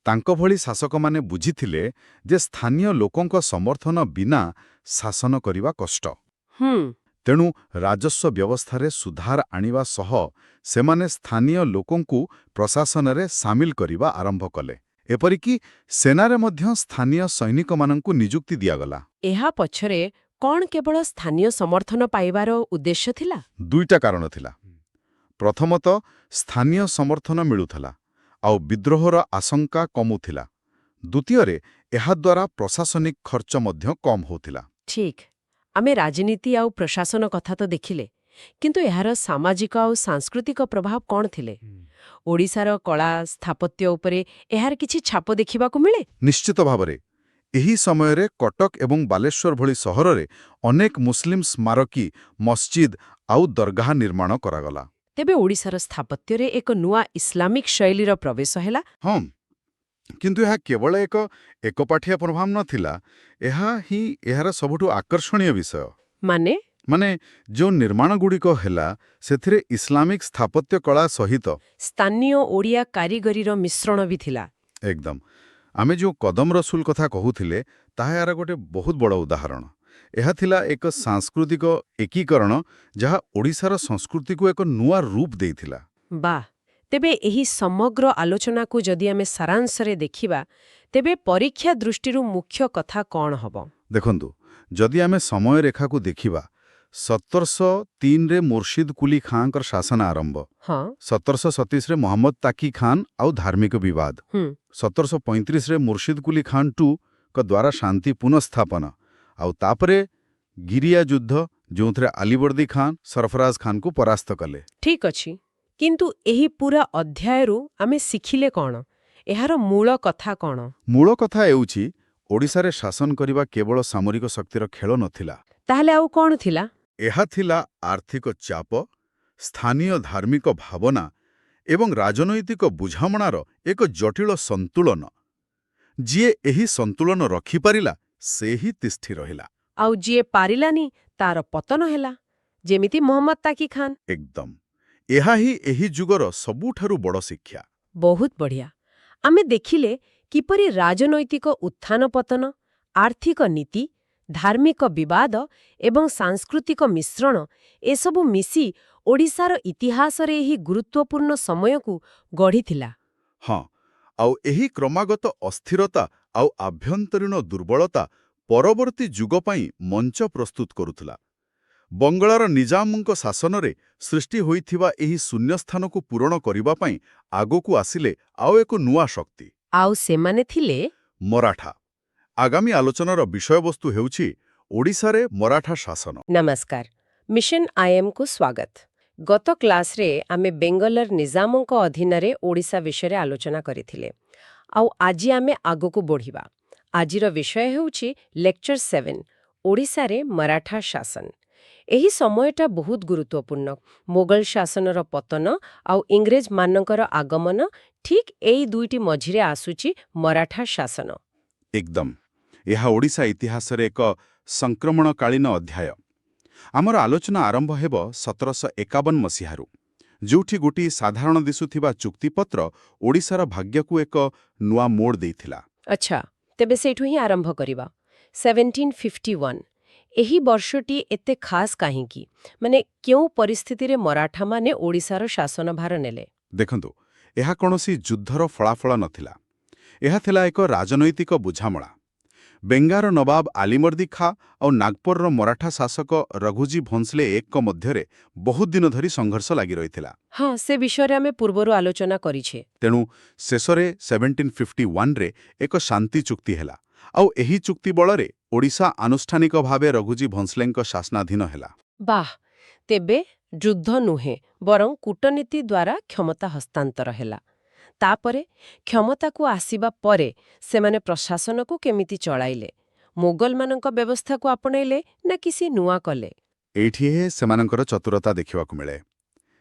ତାଙ୍କ ଭଳି ଶାସକମାନେ ବୁଝିଥିଲେ ଯେ ସ୍ଥାନୀୟ ଲୋକଙ୍କ ସମର୍ଥନ ବିନା ଶାସନ କରିବା କଷ୍ଟ। ତେଣୁ ରାଜସ୍ୱ ବ୍ୟବସ୍ଥାରେ ସୁଧାର ଆଣିବା ସହ ସେମାନେ ସ୍ଥାନୀୟ ଲୋକଙ୍କୁ ପ୍ରଶାସନରେ ସାମିଲ କରିବା ଆରମ୍ଭ କଲେ। ଏପରିକି ସେନାରେ ମଧ୍ୟ ସ୍ଥାନୀୟ ସୈନିକମାନଙ୍କୁ ନିଯୁକ୍ତି ଦିଆଗଲା। ଏହା ପଛରେ କ'ଣ କେବଳ ସ୍ଥାନୀୟ ସମର୍ଥନ ପାଇବାର ଉଦ୍ଦେଶ୍ୟ ଥିଲା? ଦୁଇଟା କାରଣ ଥିଲା। ପ୍ରଥମତଃ, ସ୍ଥାନୀୟ ସମର୍ଥନ ମିଳୁଥିଲା, ଆଉ ବିଦ୍ରୋହର ଆଶଙ୍କା କମୁଥିଲା। ଦ୍ୱିତୀୟରେ, ଏହାଦ୍ୱାରା ପ୍ରଶାସନିକ ଖର୍ଚ୍ଚ ମଧ୍ୟ କମ୍ ହେଉଥିଲା। ଠିକ୍। ଆମେ ରାଜନୀତି ଆଉ ପ୍ରଶାସନ କଥା ତ ଦେଖିଲେ, କିନ୍ତୁ ଏହାର ସାମାଜିକ ଆଉ ସାଂସ୍କୃତିକ ପ୍ରଭାବ କ'ଣ ଥିଲେ? ଓଡ଼ିଶାର କଳା, ସ୍ଥାପତ୍ୟ ଉପରେ ଏହାର କିଛି ଛାପ ଦେଖିବାକୁ ମିଳେ? ନିଶ୍ଚିତ ଭାବରେ। ଏହି ସମୟରେ କଟକ ଏବଂ ବାଲେଶ୍ୱର ଭଳି ସହରରେ ଅନେକ ମୁସଲିମ ସ୍ମାରକୀ, ମସଜିଦ ଆଉ ଦରଗାହ ନିର୍ମାଣ କରାଗଲା। ତେବେ ଓଡ଼ିଶାର ସ୍ଥାପତ୍ୟରେ ଏକ ନୂଆ ଇସଲାମିକ ଶୈଳୀର ପ୍ରବେଶ ହେଲା? ହଁ, କିନ୍ତୁ ଏହା କେବଳ ଏକ ଏକପାଠିଆ ପ୍ରଭାବ ନଥିଲା। ଏହା ହିଁ ଏହାର ସବୁଠୁ ଆକର୍ଷଣୀୟ ବିଷୟ। ମାନେ ଯେଉଁ ନିର୍ମାଣଗୁଡ଼ିକ ହେଲା, ସେଥିରେ ଇସଲାମିକ ସ୍ଥାପତ୍ୟ କଳା ସହିତ ସ୍ଥାନୀୟ ଓଡ଼ିଆ କାରିଗରୀର ମିଶ୍ରଣ ବି ଥିଲା। ଏକଦମ। ଆମେ ଯେଉଁ କଦମ ରସୁଲ କଥା କହୁଥିଲେ, ତାହା ଏହାର ଗୋଟେ ବହୁତ ବଡ଼ ଉଦାହରଣ। ଏହା ଥିଲା ଏକ ସାଂସ୍କୃତିକ ଏକୀକରଣ ଯାହା ଓଡ଼ିଶାର ସଂସ୍କୃତିକୁ ଏକ ନୂଆ ରୂପ ଦେଇଥିଲା। ବାଃ! ତେବେ ଏହି ସମଗ୍ର ଆଲୋଚନାକୁ ଯଦି ଆମେ ସାରାଂଶରେ ଦେଖିବା, ତେବେ ପରୀକ୍ଷା ଦୃଷ୍ଟିରୁ ମୁଖ୍ୟ କଥା କ'ଣ ହେବ? ଦେଖନ୍ତୁ, ଯଦି ଆମେ ସମୟରେଖାକୁ ଦେଖିବା, 1703ରେ ମୁର୍ସିଦ କୁଲି ଖାଁଙ୍କର ଶାସନ ଆରମ୍ଭ। 1737ରେ ମହମ୍ମଦ ତାକି ଖାନ୍ ଆଉ ଧାର୍ମିକ ବିବାଦ। 1735ରେ ମୁର୍ସିଦ କୁଲି ଖାନ୍ ଟୁଙ୍କ ଦ୍ୱାରା ଶାନ୍ତି ପୁନଃସ୍ଥାପନ। ଆଉ ତାପରେ ଗିରିଆ ଯୁଦ୍ଧ, ଯେଉଁଥିରେ ଆଲିବର୍ଦୀ ଖାନ୍ ସରଫରାଜ ଖାନ୍କୁ ପରାସ୍ତ କଲେ। ଠିକ୍ ଅଛି, କିନ୍ତୁ ଏହି ପୁରା ଅଧ୍ୟାୟରୁ ଆମେ ଶିଖିଲେ କ'ଣ? ଏହାର ମୂଳ କଥା କ'ଣ? ମୂଳ କଥା ହେଉଛି, ଓଡ଼ିଶାରେ ଶାସନ କରିବା କେବଳ ସାମରିକ ଶକ୍ତିର ଖେଳ ନଥିଲା। ତାହେଲେ ଆଉ କ'ଣ ଥିଲା? ଏହା ଥିଲା ଆର୍ଥିକ ଚାପ, ସ୍ଥାନୀୟ ଧାର୍ମିକ ଭାବନା ଏବଂ ରାଜନୈତିକ ବୁଝାମଣାର ଏକ ଜଟିଳ ସନ୍ତୁଳନ। ଯିଏ ଏହି ସନ୍ତୁଳନ ରଖିପାରିଲା, ସେ ହିଁ ତିଷ୍ଠି ରହିଲା। ଆଉ ଯିଏ ପାରିଲାନି, ତାର ପତନ ହେଲା, ଯେମିତି ମହମ୍ମଦ ତାକି ଖାନ୍। ଏକଦମ। ଏହା ହିଁ ଏହି ଯୁଗର ସବୁଠାରୁ ବଡ଼ ଶିକ୍ଷା। ବହୁତ ବଢ଼ିଆ। ଆମେ ଦେଖିଲେ କିପରି ରାଜନୈତିକ ଉତ୍ଥାନ ପତନ, ଆର୍ଥିକ ନୀତି, ଧାର୍ମିକ ବିବାଦ ଏବଂ ସାଂସ୍କୃତିକ ମିଶ୍ରଣ ଏସବୁ ମିଶି ଓଡ଼ିଶାର ଇତିହାସରେ ଏହି ଗୁରୁତ୍ୱପୂର୍ଣ୍ଣ ସମୟକୁ ଗଢ଼ିଥିଲା। ହଁ, ଆଉ ଏହି କ୍ରମାଗତ ଅସ୍ଥିରତା ଆଉ ଆଭ୍ୟନ୍ତରୀଣ ଦୁର୍ବଳତା ପରବର୍ତ୍ତୀ ଯୁଗ ପାଇଁ ମଞ୍ଚ ପ୍ରସ୍ତୁତ କରୁଥିଲା। ବଙ୍ଗଳାର ନିଜାମଙ୍କ ଶାସନରେ ସୃଷ୍ଟି ହୋଇଥିବା ଏହି ଶୂନ୍ୟସ୍ଥାନକୁ ପୂରଣ କରିବା ପାଇଁ ଆଗକୁ ଆସିଲେ ଆଉ ଏକ ନୂଆ ଶକ୍ତି ଆଉ ସେମାନେ ଥିଲେ ମରାଠା। ଆଗାମୀ ଆଲୋଚନାର ବିଷୟବସ୍ତୁ ହେଉଛି ଓଡ଼ିଶାରେ ମରାଠା ଶାସନ। ନମସ୍କାର, ମିଶନ ଆଇଏମ୍କୁ ସ୍ୱାଗତ। ଗତ କ୍ଲାସ୍ରେ ଆମେ ବେଙ୍ଗଲର ନିଜାମଙ୍କ ଅଧୀନରେ ଓଡ଼ିଶା ବିଷୟରେ ଆଲୋଚନା କରିଥିଲେ। ଆଉ ଆଜି ଆମେ ଆଗକୁ ବଢ଼ିବା। ଆଜିର ବିଷୟ ହେଉଛି ଲେକ୍ଚର 7 ଓଡ଼ିଶାରେ ମରାଠା ଶାସନ। ଏହି ସମୟଟା ବହୁତ ଗୁରୁତ୍ୱପୂର୍ଣ୍ଣ। ମୋଗଲ ଶାସନର ପତନ ଆଉ ଇଂରେଜମାନଙ୍କର ଆଗମନ, ଠିକ୍ ଏଇ ଦୁଇଟି ମଝିରେ ଆସୁଛି ମରାଠା ଶାସନ। ଏକଦମ। ଏହା ଓଡ଼ିଶା ଇତିହାସରେ ଏକ ସଂକ୍ରମଣକାଳୀନ ଅଧ୍ୟାୟ। ଆମର ଆଲୋଚନା ଆରମ୍ଭ ହେବ 1751 ମସିହାରୁ, ଯେଉଁଠି ଗୋଟିଏ ସାଧାରଣ ଦିଶୁଥିବା ଚୁକ୍ତିପତ୍ର ଓଡ଼ିଶାର ଭାଗ୍ୟକୁ ଏକ ନୂଆ ମୋଡ଼ ଦେଇଥିଲା। ଆଚ୍ଛା, ତେବେ ସେଇଠୁ ହିଁ ଆରମ୍ଭ କରିବା। 1751 ଏହି ବର୍ଷଟି ଏତେ ଖାସ୍ କାହିଁକି? ମାନେ କେଉଁ ପରିସ୍ଥିତିରେ ମରାଠାମାନେ ଓଡ଼ିଶାର ଶାସନଭାର ନେଲେ? ଦେଖନ୍ତୁ, ଏହା କୌଣସି ଯୁଦ୍ଧର ଫଳାଫଳ ନଥିଲା। ଏହା ଥିଲା ଏକ ରାଜନୈତିକ ବୁଝାମଣା। ବେଙ୍ଗାର ନବାବ ଆଲିମର୍ଦି ଖାଁ ଆଉ ନାଗପୁରର ମରାଠା ଶାସକ ରଘୁଜୀ ଭୋଁସଲେ ଏକଙ୍କ ମଧ୍ୟରେ ବହୁତ ଦିନ ଧରି ସଂଘର୍ଷ ଲାଗି ରହିଥିଲା। ହଁ, ସେ ବିଷୟରେ ଆମେ ପୂର୍ବରୁ ଆଲୋଚନା କରିଛେ। ତେଣୁ ଶେଷରେ 1751ରେ ଏକ ଶାନ୍ତି ଚୁକ୍ତି ହେଲା, ଆଉ ଏହି ଚୁକ୍ତି ବଳରେ ଓଡ଼ିଶା ଆନୁଷ୍ଠାନିକ ଭାବେ ରଘୁଜୀ ଭୋଁସଲେଙ୍କ ଶାସନାଧୀନ ହେଲା। ବାଃ, ତେବେ ଯୁଦ୍ଧ ନୁହେଁ, ବରଂ କୂଟନୀତି ଦ୍ୱାରା କ୍ଷମତା ହସ୍ତାନ୍ତର ହେଲା। ତାପରେ କ୍ଷମତାକୁ ଆସିବା ପରେ ସେମାନେ ପ୍ରଶାସନକୁ କେମିତି ଚଳାଇଲେ? ମୋଗଲମାନଙ୍କ ବ୍ୟବସ୍ଥାକୁ ଆପଣେଇଲେ ନା କିଛି ନୂଆ କଲେ? ଏଇଠି ସେମାନଙ୍କର ଚତୁରତା ଦେଖିବାକୁ ମିଳେ।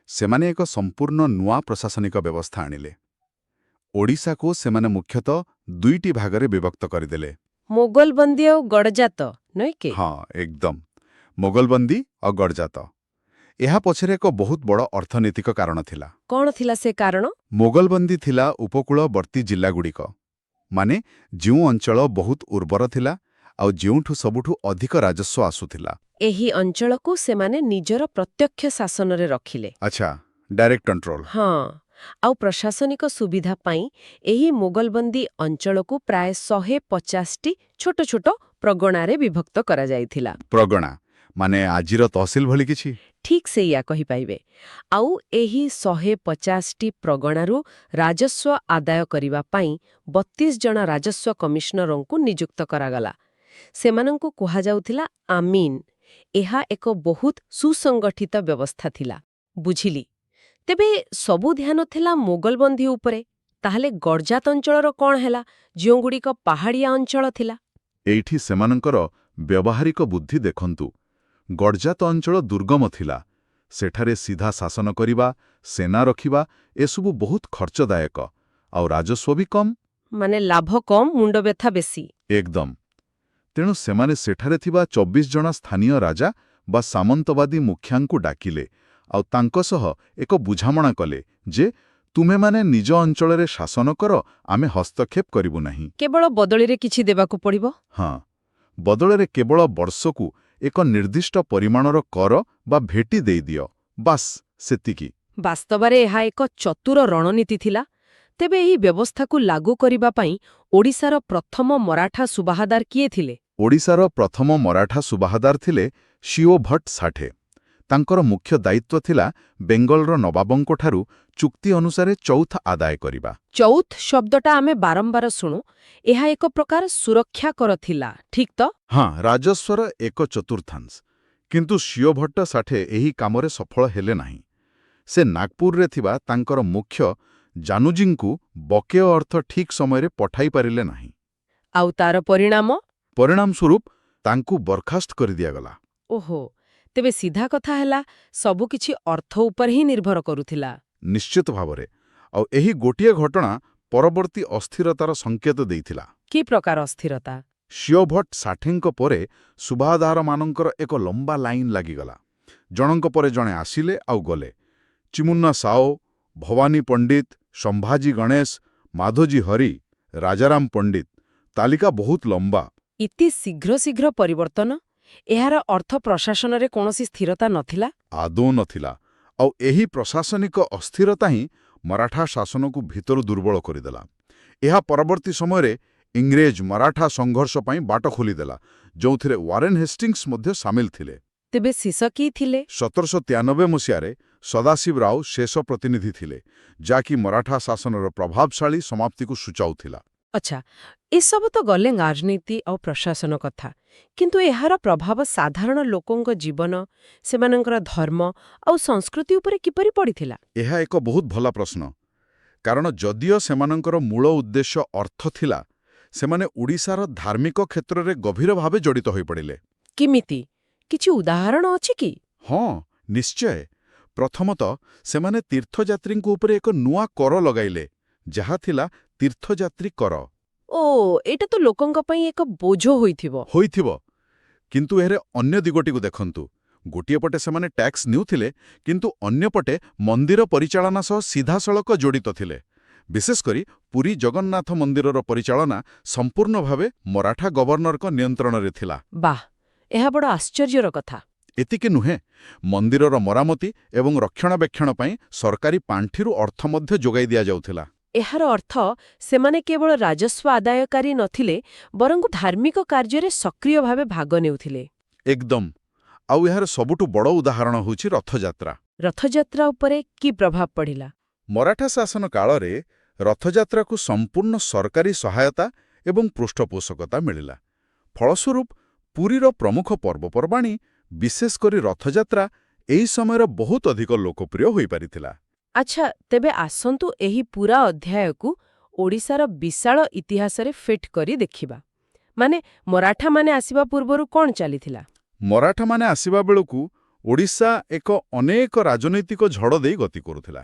ସେମାନେ ଏକ ସମ୍ପୂର୍ଣ୍ଣ ନୂଆ ପ୍ରଶାସନିକ ବ୍ୟବସ୍ଥା ଆଣିଲେ। ଓଡ଼ିଶାକୁ ସେମାନେ ମୁଖ୍ୟତଃ ଦୁଇଟି ଭାଗରେ ବିଭକ୍ତ କରିଦେଲେ। ମୋଗଲବନ୍ଦୀ ଆଉ ଗଡ଼ଜାତ, ନୁହେଁ କି? ହଁ, ଏକଦମ। ମୋଗଲବନ୍ଦୀ ଆଉ ଗଡ଼ଜାତ। ଏହା ପଛରେ ଏକ ବହୁତ ବଡ଼ ଅର୍ଥନୈତିକ କାରଣ ଥିଲା। କ'ଣ ଥିଲା ସେ କାରଣ? ମୋଗଲବନ୍ଦୀ ଥିଲା ଉପକୂଳବର୍ତ୍ତୀ ଜିଲ୍ଲାଗୁଡ଼ିକ, ମାନେ ଯେଉଁ ଅଞ୍ଚଳ ବହୁତ ଉର୍ବର ଥିଲା ଆଉ ଯେଉଁଠୁ ସବୁଠୁ ଅଧିକ ରାଜସ୍ୱ ଆସୁଥିଲା। ଏହି ଅଞ୍ଚଳକୁ ସେମାନେ ନିଜର ପ୍ରତ୍ୟକ୍ଷ ଶାସନରେ ରଖିଲେ। ଆଚ୍ଛା, ଡାଇରେକ୍ଟ କଣ୍ଟ୍ରୋଲ। ହଁ, ଆଉ ପ୍ରଶାସନିକ ସୁବିଧା ପାଇଁ ଏହି ମୋଗଲବନ୍ଦୀ ଅଞ୍ଚଳକୁ ପ୍ରାୟ 150ଟି ଛୋଟ ଛୋଟ ପ୍ରଗଣାରେ ବିଭକ୍ତ କରାଯାଇଥିଲା। ପ୍ରଗଣା ମାନେ ଆଜିର ତହସିଲ ଭଳି କିଛି? ଠିକ୍ ସେଇଆ କହିପାରିବେ। ଆଉ ଏହି 150ଟି ପ୍ରଗଣାରୁ ରାଜସ୍ୱ ଆଦାୟ କରିବା ପାଇଁ 32 ଜଣ ରାଜସ୍ୱ କମିଶନରଙ୍କୁ ନିଯୁକ୍ତ କରାଗଲା। ସେମାନଙ୍କୁ କୁହାଯାଉଥିଲା ଆମୀନ। ଏହା ଏକ ବହୁତ ସୁସଂଗଠିତ ବ୍ୟବସ୍ଥା ଥିଲା। ବୁଝିଲି। ତେବେ ସବୁ ଧ୍ୟାନ ଥିଲା ମୋଗଲବନ୍ଦୀ ଉପରେ। ତାହେଲେ ଗଡ଼ଜାତ ଅଞ୍ଚଳର କ'ଣ ହେଲା, ଯେଉଁଗୁଡ଼ିକ ପାହାଡ଼ିଆ ଅଞ୍ଚଳ ଥିଲା? ଏଇଠି ସେମାନଙ୍କର ବ୍ୟବହାରିକ ବୁଦ୍ଧି ଦେଖନ୍ତୁ। ଗଡ଼ଜାତ ଅଞ୍ଚଳ ଦୁର୍ଗମ ଥିଲା। ସେଠାରେ ସିଧା ଶାସନ କରିବା, ସେନା ରଖିବା ଏସବୁ ବହୁତ ଖର୍ଚ୍ଚଦାୟକ, ଆଉ ରାଜସ୍ୱ ବି କମ୍। ମାନେ ଲାଭ କମ୍, ମୁଣ୍ଡବ୍ୟଥା ବେଶୀ। ଏକଦମ। ତେଣୁ ସେମାନେ ସେଠାରେ ଥିବା 24 ଜଣ ସ୍ଥାନୀୟ ରାଜା ବା ସାମନ୍ତବାଦୀ ମୁଖିଆଙ୍କୁ ଡାକିଲେ ଆଉ ତାଙ୍କ ସହ ଏକ ବୁଝାମଣା କଲେ ଯେ ତୁମେମାନେ ନିଜ ଅଞ୍ଚଳରେ ଶାସନ କର, ଆମେ ହସ୍ତକ୍ଷେପ କରିବୁ ନାହିଁ। କେବଳ ବଦଳିରେ କିଛି ଦେବାକୁ ପଡ଼ିବ? ହଁ, ବଦଳରେ କେବଳ ବର୍ଷକୁ ଏକ ନିର୍ଦ୍ଦିଷ୍ଟ ପରିମାଣର କର ବା ଭେଟି ଦେଇଦିଅ, ବାସ୍ ସେତିକି। ବାସ୍ତବରେ ଏହା ଏକ ଚତୁର ରଣନୀତି ଥିଲା। ତେବେ ଏହି ବ୍ୟବସ୍ଥାକୁ ଲାଗୁ କରିବା ପାଇଁ ଓଡ଼ିଶାର ପ୍ରଥମ ମରାଠା ସୁବାହାଦାର କିଏ ଥିଲେ? ଓଡ଼ିଶାର ପ୍ରଥମ ମରାଠା ସୁବାହାଦାର ଥିଲେ ଶିଓ ଭଟ୍ଟ ସାଠେ। ତାଙ୍କର ମୁଖ୍ୟ ଦାୟିତ୍ୱ ଥିଲା ବେଙ୍ଗଲର ନବାବଙ୍କଠାରୁ ଚୁକ୍ତି ଅନୁସାରେ ଚୌଥ ଆଦାୟ କରିବା। ଚୌଥ ଶବ୍ଦଟା ଆମେ ବାରମ୍ବାର ଶୁଣୁ। ଏହା ଏକ ପ୍ରକାର ସୁରକ୍ଷା କର ଥିଲା, ଠିକ୍ ତ? ହଁ, ରାଜସ୍ୱର ଏକ ଚତୁର୍ଥାଂଶ। କିନ୍ତୁ ଶିଓ ଭଟ୍ଟ ସାଠେ ଏହି କାମରେ ସଫଳ ହେଲେ ନାହିଁ। ସେ ନାଗପୁରରେ ଥିବା ତାଙ୍କର ମୁଖ୍ୟ ଜାନୁଜୀଙ୍କୁ ବକେୟ ଅର୍ଥ ଠିକ୍ ସମୟରେ ପଠାଇ ପାରିଲେ ନାହିଁ। ଆଉ ତାର ପରିଣାମ? ପରିଣାମ ସ୍ୱରୂପ ତାଙ୍କୁ ବରଖାସ୍ତ କରିଦିଆଗଲା। ଓହୋ, ତେବେ ସିଧା କଥା ହେଲା, ସବୁକିଛି ଅର୍ଥ ଉପରେ ହିଁ ନିର୍ଭର କରୁଥିଲା। ନିଶ୍ଚିତ ଭାବରେ। ଆଉ ଏହି ଗୋଟିଏ ଘଟଣା ପରବର୍ତ୍ତୀ ଅସ୍ଥିରତାର ସଂକେତ ଦେଇଥିଲା। କି ପ୍ରକାର ଅସ୍ଥିରତା? ଶିଓ ଭଟ୍ଟ ସାଠେଙ୍କ ପରେ ସୁବାହଦାରମାନଙ୍କର ଏକ ଲମ୍ବା ଲାଇନ ଲାଗିଗଲା। ଜଣଙ୍କ ପରେ ଜଣେ ଆସିଲେ ଆଉ ଗଲେ। ଚିମୁନ୍ନା ସାଓ, ଭବାନୀ ପଣ୍ଡିତ, ସମ୍ଭାଜୀ ଗଣେଶ, ମାଧୋଜୀ ହରି, ରାଜାରାମ ପଣ୍ଡିତ। ତାଲିକା ବହୁତ ଲମ୍ବା। ଇତି ଶୀଘ୍ର ଶୀଘ୍ର ପରିବର୍ତ୍ତନ? ଏହାର ଅର୍ଥ ପ୍ରଶାସନରେ କୌଣସି ସ୍ଥିରତା ନଥିଲା? ଆଦୌ ନଥିଲା। ଆଉ ଏହି ପ୍ରଶାସନିକ ଅସ୍ଥିରତା ହିଁ ମରାଠା ଶାସନକୁ ଭିତରୁ ଦୁର୍ବଳ କରିଦେଲା। ଏହା ପରବର୍ତ୍ତୀ ସମୟରେ ଇଂରେଜ ମରାଠା ସଂଘର୍ଷ ପାଇଁ ବାଟ ଖୋଲିଦେଲା, ଯେଉଁଥିରେ ୱାରେନ୍ ହେଷ୍ଟିଙ୍ଗସ୍ ମଧ୍ୟ ସାମିଲ ଥିଲେ। ତେବେ ଶେଷ କି ଥିଲେ? 1793 ମସିହାରେ ସଦାଶିବ ରାଓ ଶେଷ ପ୍ରତିନିଧି ଥିଲେ, ଯାହାକି ମରାଠା ଶାସନର ପ୍ରଭାବଶାଳୀ ସମାପ୍ତିକୁ ସୂଚାଉଥିଲା। ଆଚ୍ଛା, ଏସବୁ ତ ଗଲେ ରାଜନୀତି ଆଉ ପ୍ରଶାସନ କଥା, କିନ୍ତୁ ଏହାର ପ୍ରଭାବ ସାଧାରଣ ଲୋକଙ୍କ ଜୀବନ, ସେମାନଙ୍କର ଧର୍ମ ଆଉ ସଂସ୍କୃତି ଉପରେ କିପରି ପଡ଼ିଥିଲା? ଏହା ଏକ ବହୁତ ଭଲ ପ୍ରଶ୍ନ, କାରଣ ଯଦିଓ ସେମାନଙ୍କର ମୂଳ ଉଦ୍ଦେଶ୍ୟ ଅର୍ଥ ଥିଲା, ସେମାନେ ଓଡ଼ିଶାର ଧାର୍ମିକ କ୍ଷେତ୍ରରେ ଗଭୀର ଭାବେ ଜଡ଼ିତ ହୋଇପଡ଼ିଲେ। କିମିତି? କିଛି ଉଦାହରଣ ଅଛି କି? ହଁ, ନିଶ୍ଚୟ। ପ୍ରଥମତଃ ସେମାନେ ତୀର୍ଥଯାତ୍ରୀଙ୍କ ଉପରେ ଏକ ନୂଆ କର ଲଗାଇଲେ, ଯାହା ଥିଲା ତୀର୍ଥଯାତ୍ରୀ କର। ଓ, ଏଇଟା ତ ଲୋକଙ୍କ ପାଇଁ ଏକ ବୋଝ ହୋଇଥିବ। କିନ୍ତୁ ଏହାର ଅନ୍ୟ ଦିଗଟିକୁ ଦେଖନ୍ତୁ। ଗୋଟିଏ ପଟେ ସେମାନେ ଟ୍ୟାକ୍ସ ନେଉଥିଲେ, କିନ୍ତୁ ଅନ୍ୟପଟେ ମନ୍ଦିର ପରିଚାଳନା ସହ ସିଧାସଳଖ ଜଡ଼ିତ ଥିଲେ। ବିଶେଷକରି ପୁରୀ ଜଗନ୍ନାଥ ମନ୍ଦିରର ପରିଚାଳନା ସମ୍ପୂର୍ଣ୍ଣ ଭାବେ ମରାଠା ଗଭର୍ଣ୍ଣରଙ୍କ ନିୟନ୍ତ୍ରଣରେ ଥିଲା। ବାଃ, ଏହା ବଡ଼ ଆଶ୍ଚର୍ଯ୍ୟର କଥା। ଏତିକି ନୁହେଁ, ମନ୍ଦିରର ମରାମତି ଏବଂ ରକ୍ଷଣାବେକ୍ଷଣ ପାଇଁ ସରକାରୀ ପାଣ୍ଠିରୁ ଅର୍ଥ ମଧ୍ୟ ଯୋଗାଇ ଦିଆଯାଉଥିଲା। ଏହାର ଅର୍ଥ ସେମାନେ କେବଳ ରାଜସ୍ୱ ଆଦାୟକାରୀ ନଥିଲେ, ବରଂ ଧାର୍ମିକ କାର୍ଯ୍ୟରେ ସକ୍ରିୟ ଭାବେ ଭାଗ ନେଉଥିଲେ। ଏକଦମ। ଆଉ ଏହାର ସବୁଠୁ ବଡ଼ ଉଦାହରଣ ହେଉଛି ରଥଯାତ୍ରା। ରଥଯାତ୍ରା ଉପରେ କି ପ୍ରଭାବ ପଡ଼ିଲା? ମରାଠା ଶାସନ କାଳରେ ରଥଯାତ୍ରାକୁ ସମ୍ପୂର୍ଣ୍ଣ ସରକାରୀ ସହାୟତା ଏବଂ ପୃଷ୍ଠପୋଷକତା ମିଳିଲା। ଫଳସ୍ୱରୂପ ପୁରୀର ପ୍ରମୁଖ ପର୍ବପର୍ବାଣୀ, ବିଶେଷ କରି ରଥଯାତ୍ରା, ଏହି ସମୟରେ ବହୁତ ଅଧିକ ଲୋକପ୍ରିୟ ହୋଇପାରିଥିଲା। ଆଚ୍ଛା, ତେବେ ଆସନ୍ତୁ ଏହି ପୂରା ଅଧ୍ୟାୟକୁ ଓଡ଼ିଶାର ବିଶାଳ ଇତିହାସରେ ଫିଟ୍ କରି ଦେଖିବା। ମାନେ, ମରାଠାମାନେ ଆସିବା ପୂର୍ବରୁ କ'ଣ ଚାଲିଥିଲା? ମରାଠାମାନେ ଆସିବା ବେଳକୁ ଓଡ଼ିଶା ଏକ ଅନେକ ରାଜନୈତିକ ଝଡ଼ ଦେଇ ଗତି କରୁଥିଲା।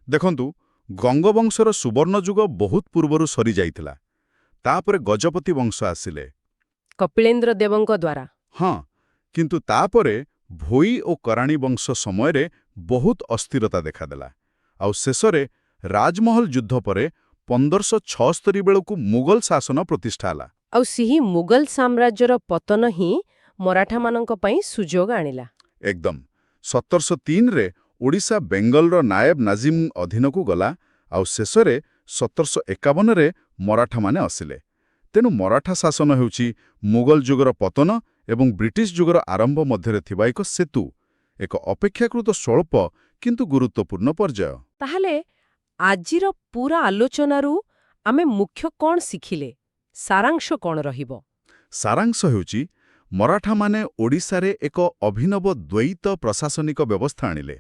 ଦେଖନ୍ତୁ, ଗଙ୍ଗବଂଶର ସୁବର୍ଣ୍ଣ ଯୁଗ ବହୁତ ପୂର୍ବରୁ ସରିଯାଇଥିଲା। ତାପରେ ଗଜପତି ବଂଶ ଆସିଲେ। କପିଳେନ୍ଦ୍ର ଦେବଙ୍କ ଦ୍ୱାରା। ହଁ, କିନ୍ତୁ ତାପରେ ଭୋଇ ଓ କରାଣୀ ବଂଶ ସମୟରେ ବହୁତ ଅସ୍ଥିରତା ଦେଖାଦେଲା। ଆଉ ଶେଷରେ ରାଜମହଲ ଯୁଦ୍ଧ ପରେ 1576 ବେଳକୁ ମୁଗଲ ଶାସନ ପ୍ରତିଷ୍ଠା ହେଲା। ଆଉ ସେହି ମୁଗଲ ସାମ୍ରାଜ୍ୟର ପତନ ହିଁ ମରାଠାମାନଙ୍କ ପାଇଁ ସୁଯୋଗ ଆଣିଲା। ଏକଦମ। 1703ରେ ଓଡ଼ିଶା ବେଙ୍ଗଲର ନାଏବ ନାଜିମ୍ ଅଧୀନକୁ ଗଲା, ଆଉ ଶେଷରେ 1751ରେ ମରାଠାମାନେ ଆସିଲେ। ତେଣୁ ମରାଠା ଶାସନ ହେଉଛି ମୁଗଲ ଯୁଗର ପତନ ଏବଂ ବ୍ରିଟିଶ ଯୁଗର ଆରମ୍ଭ ମଧ୍ୟରେ ଥିବା ଏକ ସେତୁ, ଏକ ଅପେକ୍ଷାକୃତ ସ୍ୱଳ୍ପ କିନ୍ତୁ ଗୁରୁତ୍ୱପୂର୍ଣ୍ଣ ପର୍ଯ୍ୟାୟ। ତାହେଲେ ଆଜିର ପୂରା ଆଲୋଚନାରୁ ଆମେ ମୁଖ୍ୟ କ'ଣ ଶିଖିଲେ? ସାରାଂଶ କ'ଣ ରହିବ? ସାରାଂଶ ହେଉଛି, ମରାଠାମାନେ ଓଡ଼ିଶାରେ ଏକ ଅଭିନବ ଦ୍ୱୈତ ପ୍ରଶାସନିକ ବ୍ୟବସ୍ଥା ଆଣିଲେ।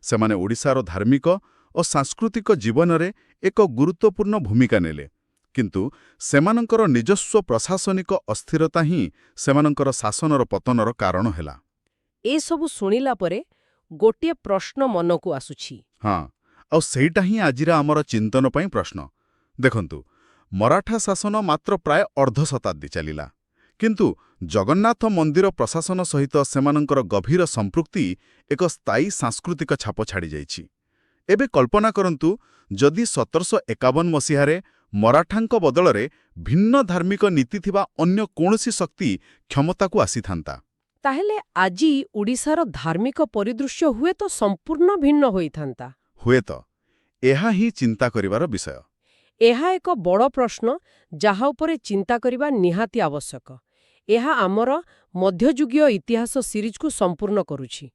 ସେମାନେ ଓଡ଼ିଶାର ଧାର୍ମିକ ଓ ସାଂସ୍କୃତିକ ଜୀବନରେ ଏକ ଗୁରୁତ୍ୱପୂର୍ଣ୍ଣ ଭୂମିକା ନେଲେ, କିନ୍ତୁ ସେମାନଙ୍କର ନିଜସ୍ୱ ପ୍ରଶାସନିକ ଅସ୍ଥିରତା ହିଁ ସେମାନଙ୍କର ଶାସନର ପତନର କାରଣ ହେଲା। ଏସବୁ ଶୁଣିଲା ପରେ ଗୋଟିଏ ପ୍ରଶ୍ନ ମନକୁ ଆସୁଛି। ହଁ, ଆଉ ସେଇଟା ହିଁ ଆଜିର ଆମର ଚିନ୍ତନ ପାଇଁ ପ୍ରଶ୍ନ। ଦେଖନ୍ତୁ, ମରାଠା ଶାସନ ମାତ୍ର ପ୍ରାୟ ଅର୍ଦ୍ଧ ଶତାବ୍ଦୀ ଚାଲିଲା, କିନ୍ତୁ ଜଗନ୍ନାଥ ମନ୍ଦିର ପ୍ରଶାସନ ସହିତ ସେମାନଙ୍କର ଗଭୀର ସମ୍ପୃକ୍ତି ଏକ ସ୍ଥାୟୀ ସାଂସ୍କୃତିକ ଛାପ ଛାଡ଼ିଯାଇଛି। ଏବେ କଳ୍ପନା କରନ୍ତୁ, ଯଦି 1751 ମସିହାରେ ମରାଠାଙ୍କ ବଦଳରେ ଭିନ୍ନ ଧାର୍ମିକ ନୀତି ଥିବା ଅନ୍ୟ କୌଣସି ଶକ୍ତି କ୍ଷମତାକୁ ଆସିଥାନ୍ତା। ତାହେଲେ ଆଜି ଓଡ଼ିଶାର ଧାର୍ମିକ ପରିଦୃଶ୍ୟ ହୁଏତ ସମ୍ପୂର୍ଣ୍ଣ ଭିନ୍ନ ହୋଇଥାନ୍ତା। ହୁଏତ। ଏହା ହିଁ ଚିନ୍ତା କରିବାର ବିଷୟ। ଏହା ଏକ ବଡ଼ ପ୍ରଶ୍ନ, ଯାହା ଉପରେ ଚିନ୍ତା କରିବା ନିହାତି ଆବଶ୍ୟକ। ଏହା ଆମର ମଧ୍ୟଯୁଗୀୟ ଇତିହାସ ସିରିଜକୁ ସମ୍ପୂର୍ଣ୍ଣ କରୁଛି।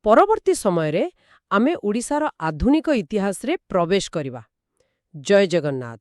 ପରବର୍ତ୍ତୀ ସମୟରେ ଆମେ ଓଡ଼ିଶାର ଆଧୁନିକ ଇତିହାସରେ ପ୍ରବେଶ କରିବା। ଜୟ ଜଗନ୍ନାଥ।